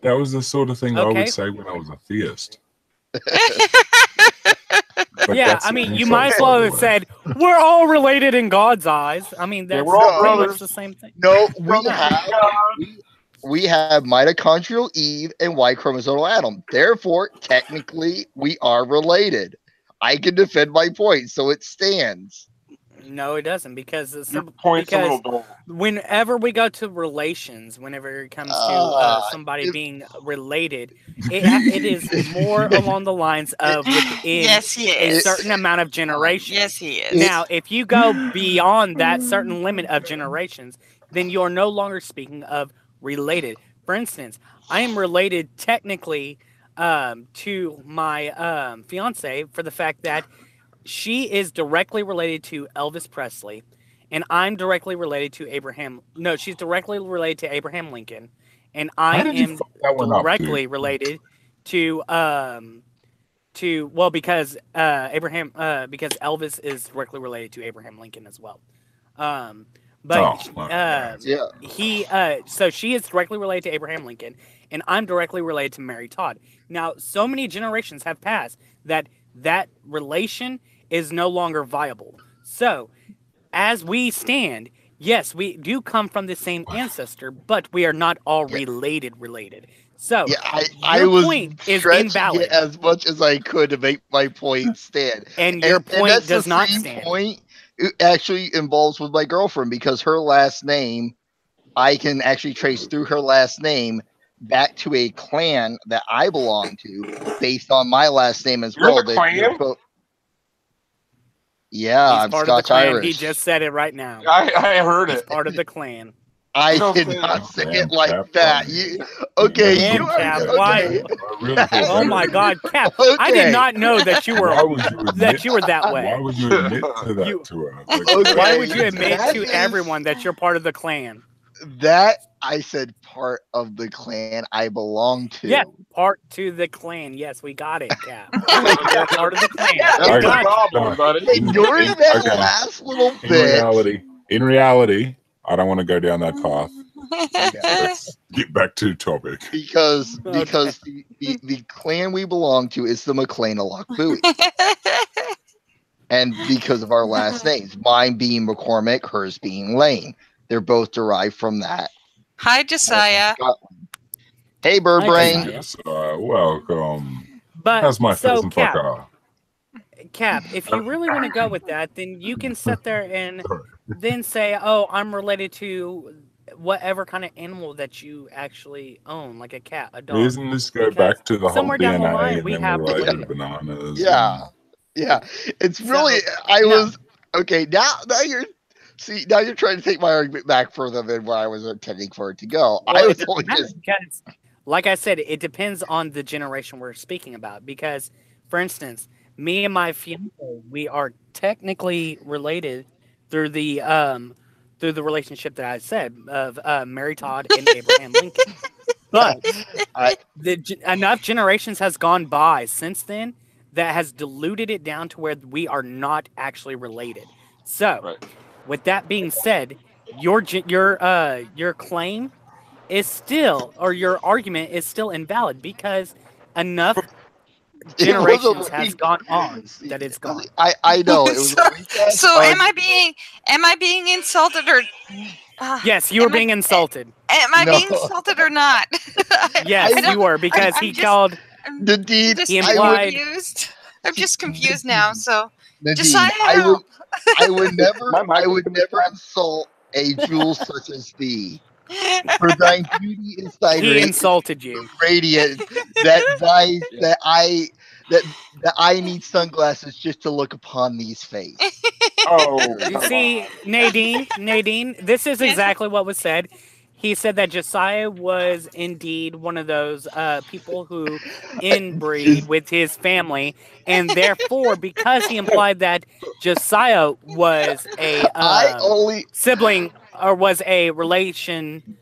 S1: That was the sort of thing I would say when I was a theist.
S5: Yeah, I mean, you might as well have said, we're all related in God's eyes. I mean, that's pretty much the same thing.
S8: No, we have mitochondrial Eve and Y chromosomal Adam. Therefore, technically, we are related. I can defend my point, so it stands.
S5: No, it doesn't, because
S9: because
S5: whenever we go to relations, whenever it comes to somebody being related, it is more along the lines of within a certain amount of generations.
S2: Yes, he is.
S5: Now, if you go beyond that certain limit of generations, then you're no longer speaking of related. For instance, I am related technically to my fiance for the fact that she is directly related to Elvis Presley, and I'm directly related to Abraham. No, she's directly related to Abraham Lincoln, and I am directly related to because because Elvis is directly related to Abraham Lincoln as well. So she is directly related to Abraham Lincoln, and I'm directly related to Mary Todd. Now, so many generations have passed that relation is no longer viable. So, as we stand, yes, we do come from the same ancestor, but we are not all related. So,
S8: I was
S5: point is
S8: stretching
S5: invalid
S8: it as much as I could to make my point stand,
S5: and your point
S8: that's
S5: does
S8: the
S5: not
S8: same
S5: stand.
S8: Point it actually involves with my girlfriend, because her last name, I can actually trace through her last name back to a clan that I belong to, based on my last name as well. Yeah,
S5: He's
S8: I'm
S5: part of the clan.
S8: Scotch-Irish.
S5: He just said it right now.
S9: I heard
S5: He's
S9: it.
S5: part of the clan.
S8: I did not say it like that.
S5: Cap, why? Oh my God, Cap!
S8: Okay.
S5: I did not know that you were
S1: Why would you
S5: that you were that way.
S1: Why would you admit to that to her?
S5: Why would you admit to everyone that you're part of the clan?
S8: That I said part of the clan I belong to.
S5: Yeah, part to the clan. Yes, we got it, Cap. You're part of the clan.
S8: During that last little bit.
S1: In reality, I don't want to go down that path. Let's get back to topic.
S8: Because the clan we belong to is the McLean-Alok Bowie. And because of our last names, mine being McCormick, hers being Lane. They're both derived from that.
S2: Hi, Josiah.
S8: Hey, Birdbrain.
S1: Welcome.
S5: But
S1: how's my
S5: so, Cap, if you really want to go with that, then you can sit there and then say, "Oh, I'm related to whatever kind of animal that you actually own, like a cat, a dog."
S1: Doesn't this go back to the whole
S5: somewhere down the
S1: DNA
S5: line,
S1: and
S5: we
S1: then
S5: have
S1: we're
S5: related.
S1: like bananas?
S8: Yeah. It's really okay. Now you're trying to take my argument back further than where I was intending for it to go.
S5: Well,
S8: I was only just
S5: because, like I said, it depends on the generation we're speaking about. Because, for instance, me and my fiance, we are technically related through the relationship that I said of Mary Todd and Abraham Lincoln. But enough generations has gone by since then that has diluted it down to where we are not actually related. So, with that being said, your claim is still, or your argument is still invalid, because enough generations has gone on that it's gone.
S8: I know it was.
S2: So am I being insulted or?
S5: Yes, you were being insulted.
S2: Am I being insulted or not?
S5: Yes, you were, because he called.
S8: Nadine,
S2: I'm just confused now. So,
S8: Nadine, I would never insult a jewel such as thee. For thine beauty is thy
S5: He insulted you.
S8: Radiant that I need sunglasses just to look upon these face.
S5: You see, Nadine, this is exactly what was said. He said that Josiah was indeed one of those people who inbreed with his family, and therefore, because he implied that Josiah was a sibling or was a relation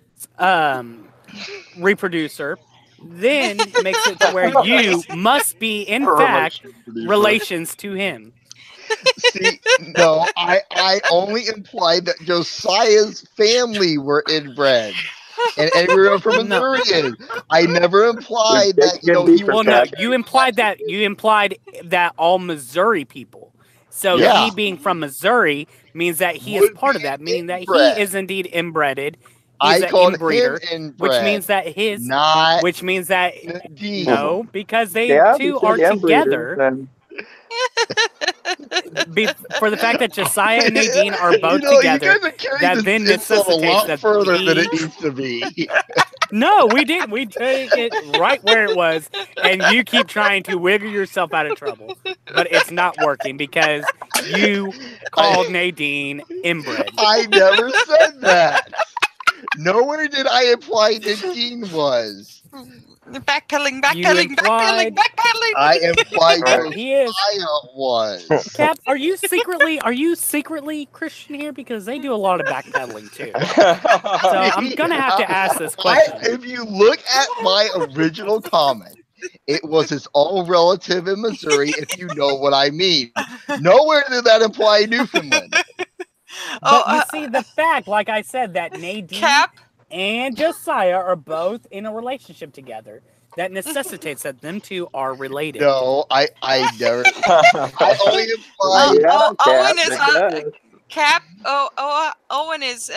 S5: reproducer, then makes it to where you must be, in fact, relations to him.
S8: See, no, I only implied that Josiah's family were inbred, and everyone from Missouri. I never implied that.
S5: You implied that all Missouri people. So he being from Missouri means that he is part of that, meaning that he is indeed inbred He's
S8: I
S5: an
S8: called
S5: inbreeder,
S8: him inbred,
S5: which means that
S8: Nadine.
S5: no, because they
S11: Yeah,
S5: two
S11: he
S5: are
S11: said inbreeder,
S5: together.
S11: then
S5: For the fact that Josiah and Nadine are both
S8: You
S5: together,
S8: guys are carrying
S5: that
S8: this
S5: then
S8: insult a
S5: necessitates
S8: lot
S5: that
S8: further than
S5: he.
S8: it needs to be.
S5: No, we didn't. We take it right where it was, and you keep trying to wiggle yourself out of trouble, but it's not working because you called Nadine inbred.
S8: I never said that. Nowhere did I imply Nadine was.
S2: Backpedaling,
S5: You
S2: backpedaling,
S5: implied.
S2: backpedaling.
S8: I implied
S5: He is.
S8: Josiah was.
S5: Cap, are you secretly Christian here? Because they do a lot of backpedaling too. So I'm gonna have to ask this question.
S8: If you look at my original comment, it was his all relative in Missouri, if you know what I mean. Nowhere did that imply Newfoundland.
S5: But you see the fact, like I said, that Nadine
S2: Cap
S5: and Josiah are both in a relationship together. That necessitates that them two are related.
S8: No, I never. I only implied.
S2: Owen is Cap. Owen is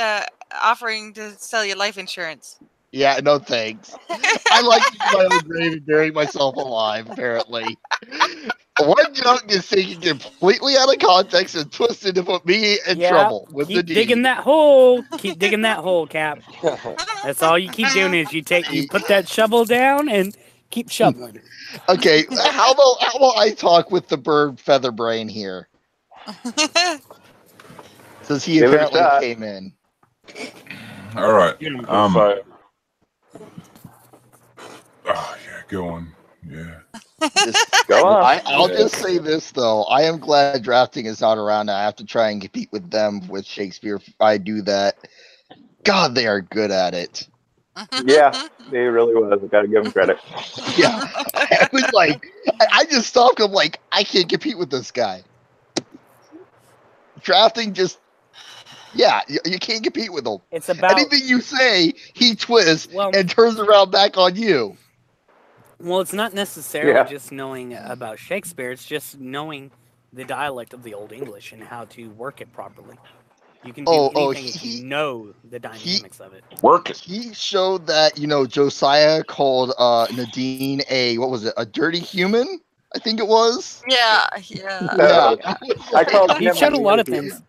S2: offering to sell you life insurance.
S8: Yeah, no thanks. I like to use my own grave and bury myself alive, apparently. One joke is taken completely out of context and twisted to put me in trouble with the
S5: Keep digging that hole. Keep digging that hole, Cap. That's all you keep doing is you put that shovel down and keep shoveling.
S8: Okay, how about I talk with the bird feather brain here? Since he apparently came in.
S1: All right.
S9: Oh
S1: yeah, go on. Yeah.
S11: Go on.
S8: I'll just say this though. I am glad drafting is not around. I have to try and compete with them with Shakespeare. If I do that, God, they are good at it.
S11: Yeah, they really was. I gotta give them credit.
S8: Yeah, I was like, I just stopped. I'm like, I can't compete with this guy. Drafting just, yeah, you can't compete with him.
S5: It's about
S8: anything you say, he twists and turns around back on you.
S5: Well, it's not necessarily just knowing about Shakespeare. It's just knowing the dialect of the Old English and how to work it properly. You can do anything if you know the dynamics of it.
S9: Work it.
S8: He showed that, Josiah called Nadine a dirty human? I think it was.
S2: Yeah.
S11: I called
S5: he showed a lot of things.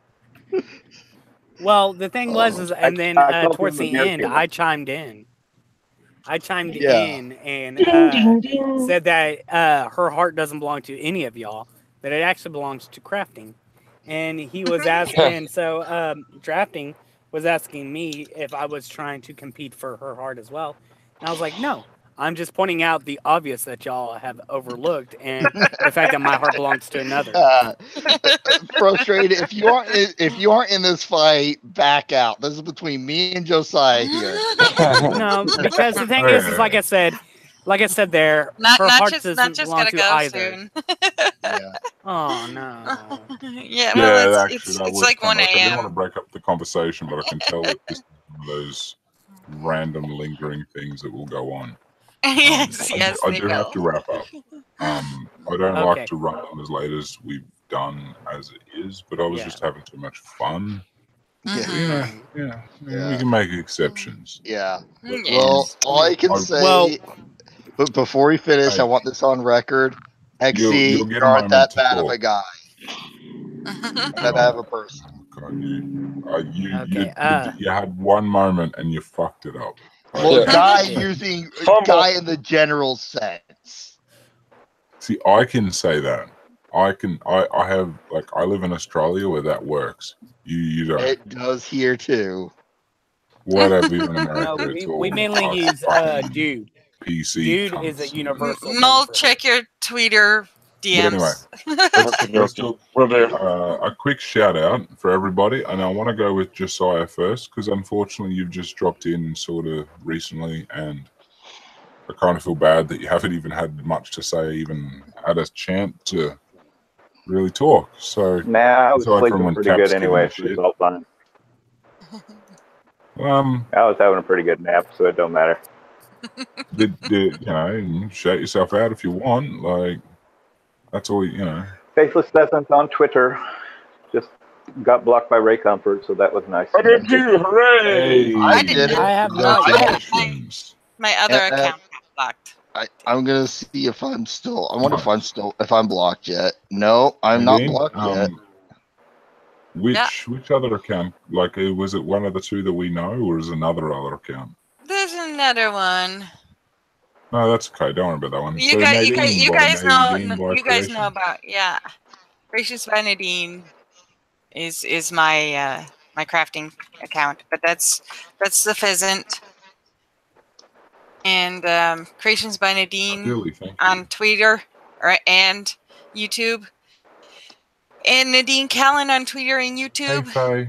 S5: Well, the thing was, and then towards the end, I chimed in. In and said that her heart doesn't belong to any of y'all, that it actually belongs to crafting. And he was asking, so drafting was asking me if I was trying to compete for her heart as well. And I was like, no, I'm just pointing out the obvious that y'all have overlooked and the fact that my heart belongs to another.
S8: Frustrated. If you aren't in this fight, back out. This is between me and Josiah here.
S5: No, because the thing is like I said there, her heart doesn't belong to either.
S2: Soon.
S8: Yeah.
S5: Oh no.
S2: Yeah, well, it's like 1
S1: I didn't want to
S2: a.m.
S1: break up the conversation, but I can tell that this is one of those random lingering things that will go on.
S2: Yes,
S1: I do have to wrap up. I don't like to run on as late as we've done as it is, but I was just having too much fun. Yeah. We can make exceptions.
S8: Yeah. Well, all I can say, but before we finish, I want this on record. XC, you aren't that bad of a guy. That bad of a person.
S1: God, you had one moment and you fucked it up.
S8: Well, guy in the general sense.
S1: See, I can say that. I live in Australia where that works. You don't.
S8: It does here too.
S1: Whatever in America.
S5: We mainly use dude.
S1: PC.
S5: Dude is a universal.
S2: Mole, check your Twitter DMs.
S1: But anyway, a quick shout out for everybody, and I want to go with Josiah first because unfortunately you've just dropped in sort of recently, and I kind of feel bad that you haven't even had much to say, even had a chance to really talk. So
S11: I was sleeping pretty good anyway, so it's all fine. I was having a pretty good nap, so it don't matter.
S1: Shout yourself out if you want. Like, that's all,
S11: Faceless Pheasant on Twitter. Just got blocked by Ray Comfort, so that was nice.
S9: I did too. Hooray!
S1: Hey,
S5: I did. I have not yet.
S2: My other account got blocked.
S8: I'm gonna see if I'm still. I wonder if I'm blocked yet. No, I'm not blocked yet.
S1: Which other account? Like, was it one of the two that we know, or is another other account?
S2: There's another one.
S1: No, that's okay. Don't worry about that one.
S2: You guys know about Creations by Nadine is my my crafting account, but that's the pheasant. And Creations by Nadine on Twitter and YouTube. And Nadine Callan on Twitter and YouTube.
S1: Hey,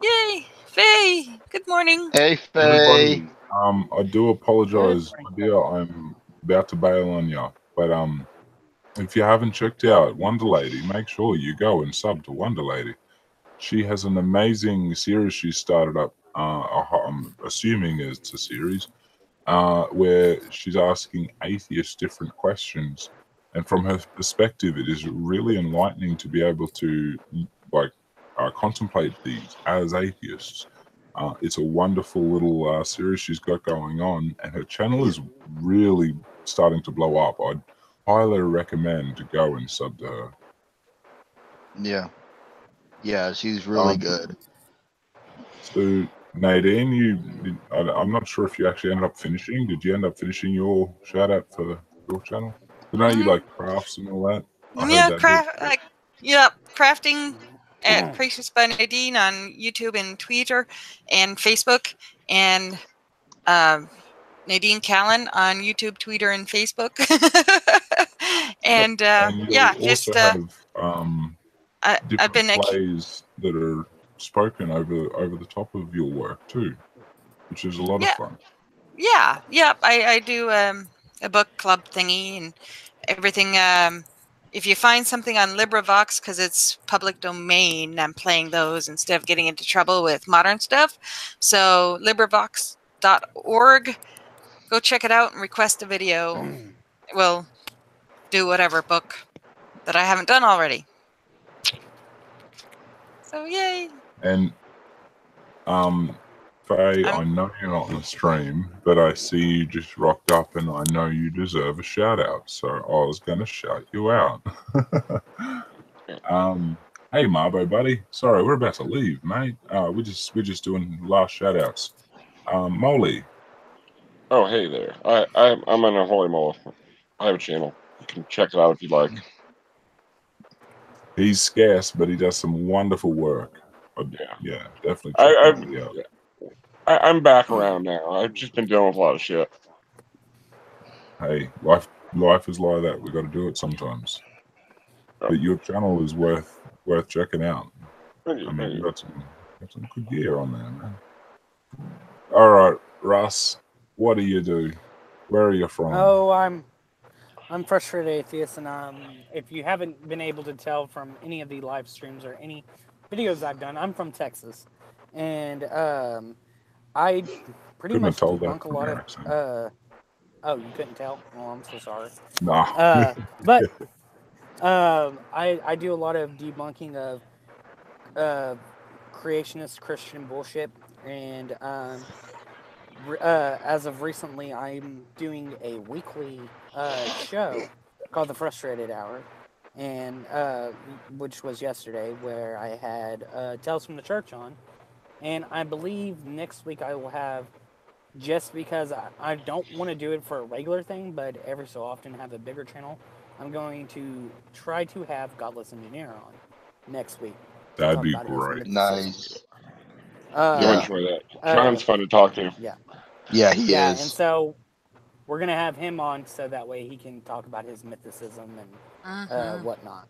S1: Faye.
S2: Yay, Faye. Good morning.
S8: Hey, Faye.
S1: I do apologize, my dear. I'm about to bail on you, but if you haven't checked out Wonder Lady, make sure you go and sub to Wonder Lady. She has an amazing series she started up. I'm assuming it's a series where she's asking atheists different questions, and from her perspective, it is really enlightening to be able to contemplate these as atheists. It's a wonderful little series she's got going on, and her channel is really starting to blow up. I'd highly recommend to go and sub to her.
S8: Yeah, she's really good.
S1: So Nadine, I'm not sure if you actually ended up finishing. Did you end up finishing your shout out for your channel? I know you like crafts and all that.
S2: Crafting at Creations by Nadine on YouTube and Twitter and Facebook, and Nadine Callan on YouTube, Twitter, and Facebook. and
S1: also have different plays that are spoken over the top of your work too, which is a lot of fun.
S2: I do a book club thingy and everything. If you find something on LibriVox, because it's public domain, I'm playing those instead of getting into trouble with modern stuff. So LibriVox.org, go check it out and request a video. We'll do whatever book that I haven't done already. So yay!
S1: And Faye, I know you're not on the stream, but I see you just rocked up, and I know you deserve a shout out. So I was gonna shout you out. Hey Marbo buddy, sorry, we're about to leave, mate. We're just doing last shout outs. Molly.
S9: Oh, hey there. I'm on a Holy Mole. I have a channel. You can check it out if you'd like.
S1: He's scarce, but he does some wonderful work. Yeah, definitely.
S9: I'm back around now. I've just been dealing with a lot of shit.
S1: Hey, life is like that. We got to do it sometimes. But your channel is worth checking out. You got some good gear on there, man. All right, Russ, what do you do? Where are you from?
S5: Oh, I'm Frustrated Atheist, and if you haven't been able to tell from any of the live streams or any videos I've done, I'm from Texas, and I pretty much debunk a lot of. Oh, you couldn't tell? Oh, I'm so sorry.
S1: Nah.
S5: But I do a lot of debunking of creationist Christian bullshit, and as of recently, I'm doing a weekly show called The Frustrated Hour, and which was yesterday, where I had Tales from the Church on, and I believe next week I will have, just because I don't want to do it for a regular thing, but every so often have a bigger channel, I'm going to try to have Godless Engineer on next week.
S1: That'd be great.
S8: Nice.
S9: You'll enjoy that. John's fun to talk to.
S8: Yeah, he is.
S5: And so we're going to have him on so that way he can talk about his mythicism and whatnot.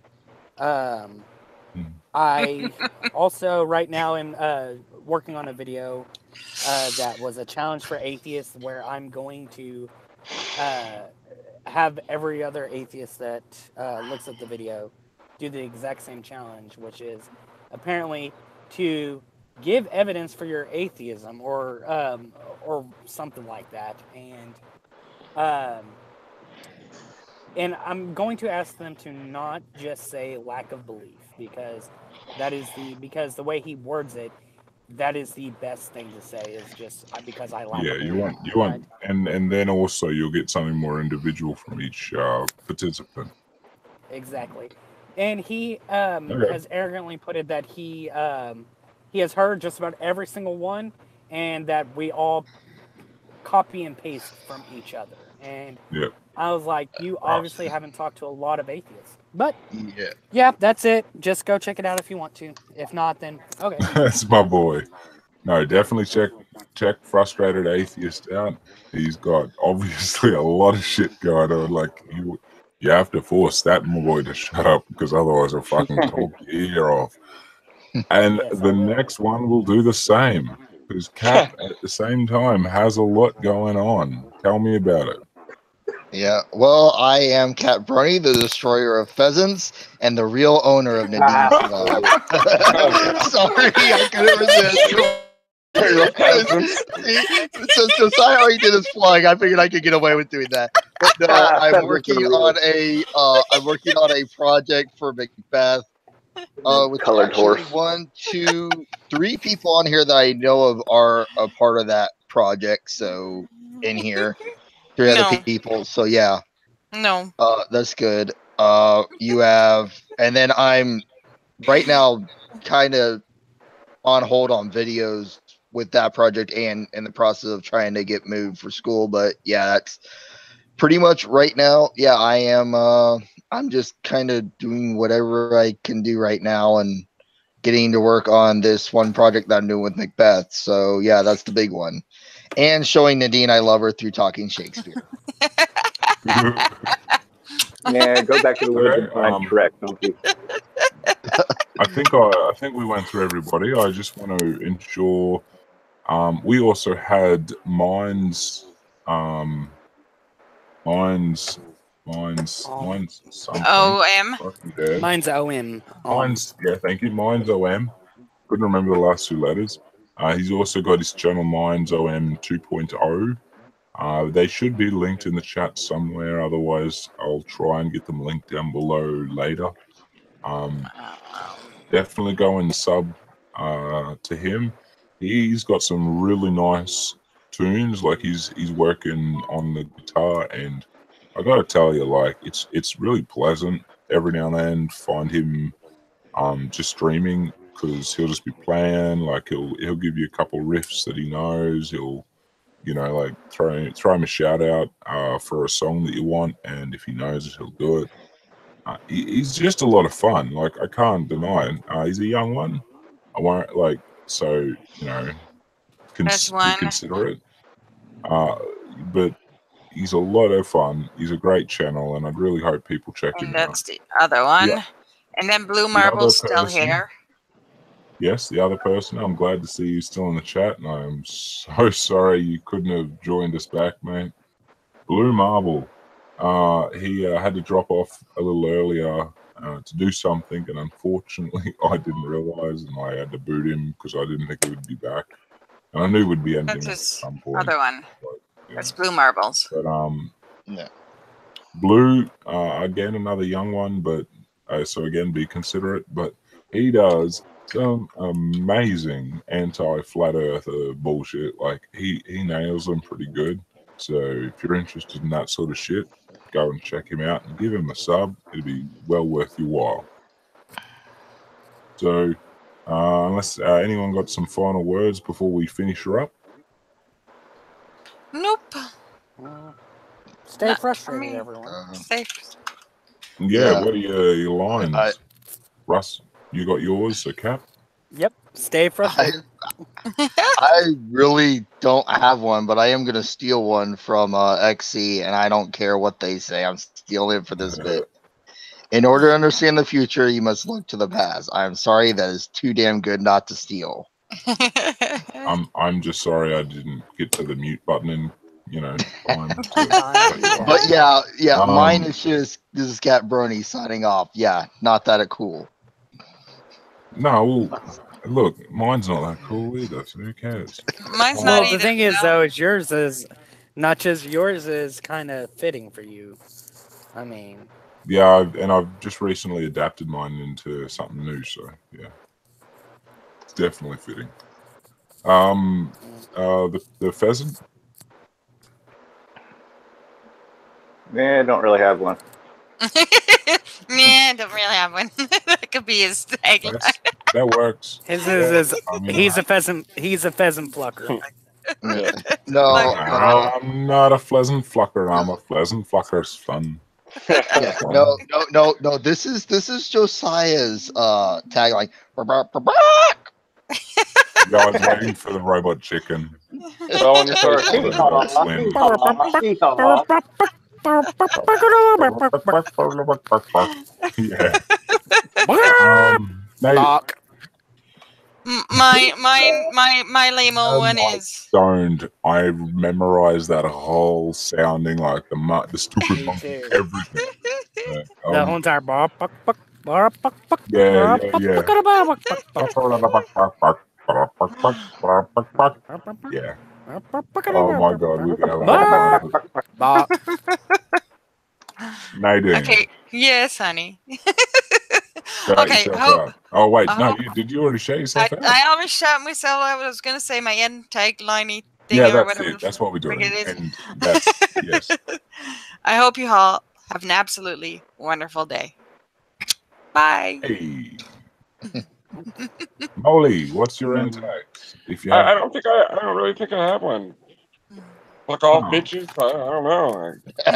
S5: I also right now am working on a video that was a challenge for atheists, where I'm going to have every other atheist that looks at the video do the exact same challenge, which is apparently to give evidence for your atheism or something like that. And I'm going to ask them to not just say lack of belief, because That is because the way he words it, that is the best thing to say. Is just because I lack.
S1: Yeah, you want, and then also you'll get something more individual from each participant.
S5: Exactly, and he has arrogantly put it that he has heard just about every single one, and that we all copy and paste from each other. And I was like, you obviously haven't talked to a lot of atheists, but yeah, that's it. Just go check it out if you want to. If not, then okay.
S1: That's my boy. No, definitely check Frustrated Atheist out. He's got obviously a lot of shit going on. Like you have to force that boy to shut up because otherwise he'll fucking talk your ear off. And the next one will do the same because Cap at the same time has a lot going on. Tell me about it.
S8: Yeah, well, I am Cat Brony, the destroyer of pheasants, and the real owner of Nadine's Lab. Sorry, I couldn't resist. Since Josiah already did his plug, I figured I could get away with doing that. But no, I'm working on a project for Macbeth. With
S11: Colored
S8: actually
S11: horse.
S8: 3 people on here that I know of are a part of that project. So in here, 3 other people. So yeah.
S2: No.
S8: That's good. You have, and then I'm right now kind of on hold on videos with that project and in the process of trying to get moved for school. But yeah, that's pretty much right now. Yeah, I am. I'm just kind of doing whatever I can do right now and getting to work on this one project that I'm doing with Macbeth. So yeah, that's the big one. And showing Nadine I love her through talking Shakespeare.
S11: Yeah, go back to the woods and find Shrek, don't you?
S1: I think we went through everybody. I just want to ensure we also had Mine's something.
S2: OM.
S5: Mine's OM.
S1: Yeah, thank you. Mine's OM. Couldn't remember the last 2 letters. He's also got his channel Mine's OM 2.0. They should be linked in the chat somewhere. Otherwise, I'll try and get them linked down below later. Definitely go and sub to him. He's got some really nice tunes. Like he's working on the guitar, and I gotta tell you, like it's really pleasant every now and then find him just streaming because he'll just be playing. Like he'll give you a couple riffs that he knows. He'll like throw him a shout out for a song that you want, and if he knows it, he'll do it. He's just a lot of fun. Like I can't deny it. He's a young one. I won't consider it. But he's a lot of fun. He's a great channel, and I'd really hope people check him out.
S2: That's the other one.
S1: Yeah.
S2: And then Blue Marble's still here.
S1: Yes, the other person. I'm glad to see you still in the chat, and I'm so sorry you couldn't have joined us back, mate. Blue Marble. He had to drop off a little earlier to do something, and unfortunately, I didn't realize, and I had to boot him because I didn't think he would be back. And I knew we'd be ending at some point.
S2: Other one.
S1: But, yeah.
S2: That's Blue Marbles.
S1: But Blue, again, another young one, but so again, be considerate. But he does some amazing anti-flat earther bullshit. Like he nails them pretty good. So if you're interested in that sort of shit, go and check him out and give him a sub. It'll be well worth your while. So unless anyone got some final words before we finish her up?
S2: Nope.
S5: Stay frustrated, everyone.
S2: Stay.
S1: Yeah, what are your lines? Russ, you got yours, so Cap?
S5: Yep, stay frustrated.
S8: I really don't have one, but I am going to steal one from XC, and I don't care what they say. I'm stealing it for this bit. In order to understand the future, you must look to the past. I'm sorry, that is too damn good not to steal.
S1: I'm just sorry I didn't get to the mute button in time.
S8: But yeah, mine is just, this is Cat Brony signing off. Yeah, not that cool.
S1: No, well, look, mine's not that cool either, so who cares?
S2: Mine's not either.
S5: The thing is, though, is yours is not just yours is kind of fitting for you. I mean,
S1: Yeah, and I've just recently adapted mine into something new, so yeah, it's definitely fitting. The pheasant.
S11: Yeah, I don't really have one.
S2: Nah, don't really have one. That could be his tagline.
S1: That works.
S5: His is he's a pheasant. He's a pheasant plucker.
S8: No,
S1: I'm not a pleasant flucker. I'm a pleasant plucker's fun.
S8: Yeah, no. This is Josiah's tagline.
S1: Yeah, I was waiting for the robot chicken.
S11: Well, when you start
S1: Yeah.
S2: My lame-o one is.
S1: Don't I memorize that whole sounding like the stupid monkey, everything.
S5: The whole entire
S1: yeah. Oh my God, we're gonna have Nadine.
S2: Okay. Yes, honey.
S1: Shout
S2: Okay.
S1: yourself out. Oh wait, no, did you already shout yourself out?
S2: I always shout myself. I was gonna say my end tagline thing
S1: Yeah,
S2: or
S1: that's
S2: whatever.
S1: it. That's what we're doing.
S2: It is.
S1: And that's, yes.
S2: I hope you all have an absolutely wonderful day. Bye.
S1: Hey. Molly, what's your end tag? If you
S9: I don't really think I have one. Fuck all bitches. I don't know. I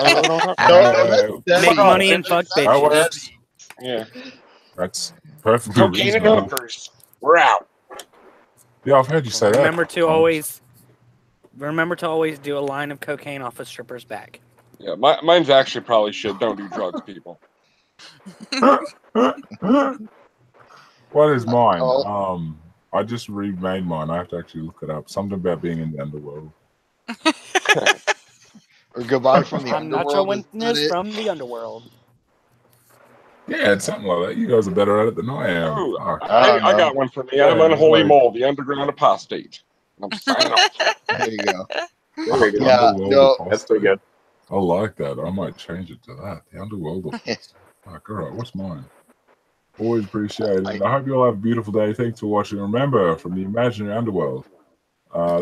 S9: don't have
S5: make money and fuck bitches.
S1: That works.
S9: Yeah.
S1: That's perfectly
S9: Cocaine and
S1: reasonable.
S9: hookers. We're out.
S1: Yeah, I've heard you say that.
S5: Remember to always do a line of cocaine off a stripper's back.
S9: Yeah, mine's actually probably shit. Don't do drugs, people.
S1: What is mine? I just remade mine. I have to actually look it up. Something about being in the underworld.
S8: Or goodbye from the
S5: I'm NotJah Witness from the underworld.
S1: Yeah, it's something like that. You guys are better at it than I am.
S9: Ooh, I got one for me. I'm Unholy Mole, the underground apostate. I'm signing off.
S8: There you go.
S11: There you go.
S8: Yeah, no,
S11: that's pretty good.
S1: I like that. I might change it to that. The underworld apostate. All right, what's mine? Always appreciate it. I hope you all have a beautiful day. Thanks for watching. Remember, from the imaginary underworld. I'm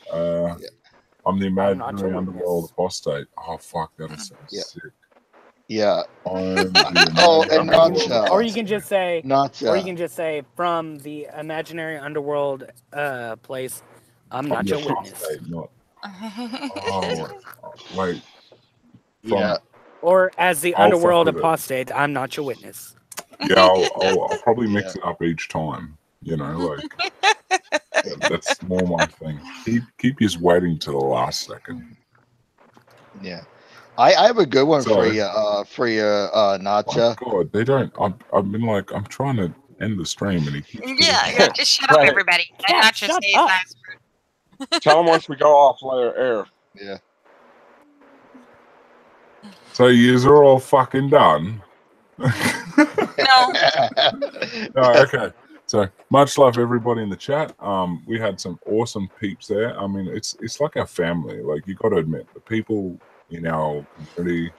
S1: the imaginary underworld apostate. Oh fuck, that'll sound sick.
S8: Yeah.
S1: And
S8: NotJah.
S5: Or you can just say
S8: NotJah.
S5: Or you can just say from the imaginary underworld place. I'm NotJah Witness.
S1: Wait.
S8: Yeah.
S5: Or as the underworld apostate, I'm NotJah Witness.
S1: Yeah, I'll probably mix it up each time. You know, like that's more my thing. Keep you waiting to the last second.
S8: Yeah. I have a good one for you, NotJah.
S1: Oh God, they don't. I've been like, I'm trying to end the stream, and he keeps
S2: just shut up, everybody. Not just say last word.
S9: Tell them once we go off air.
S8: Yeah.
S1: So yous are all fucking done.
S2: No.
S1: Okay. So much love, everybody in the chat. We had some awesome peeps there. I mean, it's like our family. Like, you got to admit, the people in our community,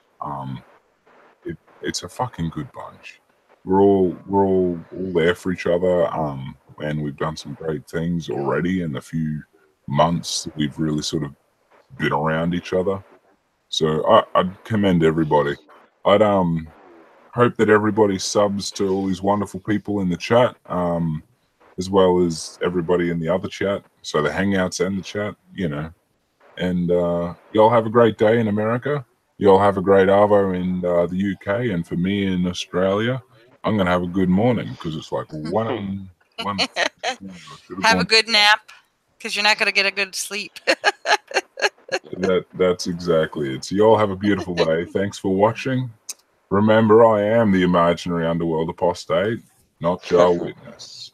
S1: it's a fucking good bunch. We're all there for each other. And we've done some great things already in the few months that we've really sort of been around each other. So I'd commend everybody. I'd hope that everybody subs to all these wonderful people in the chat, as well as everybody in the other chat. So the Hangouts and the chat, you know. And y'all have a great day in America. Y'all have a great Arvo in the UK. And for me in Australia, I'm going to have a good morning because it's like one.
S2: Have a good nap because you're not going to get a good sleep.
S1: That's exactly it. So y'all have a beautiful day. Thanks for watching. Remember, I am the imaginary underworld apostate, NotJah Witness.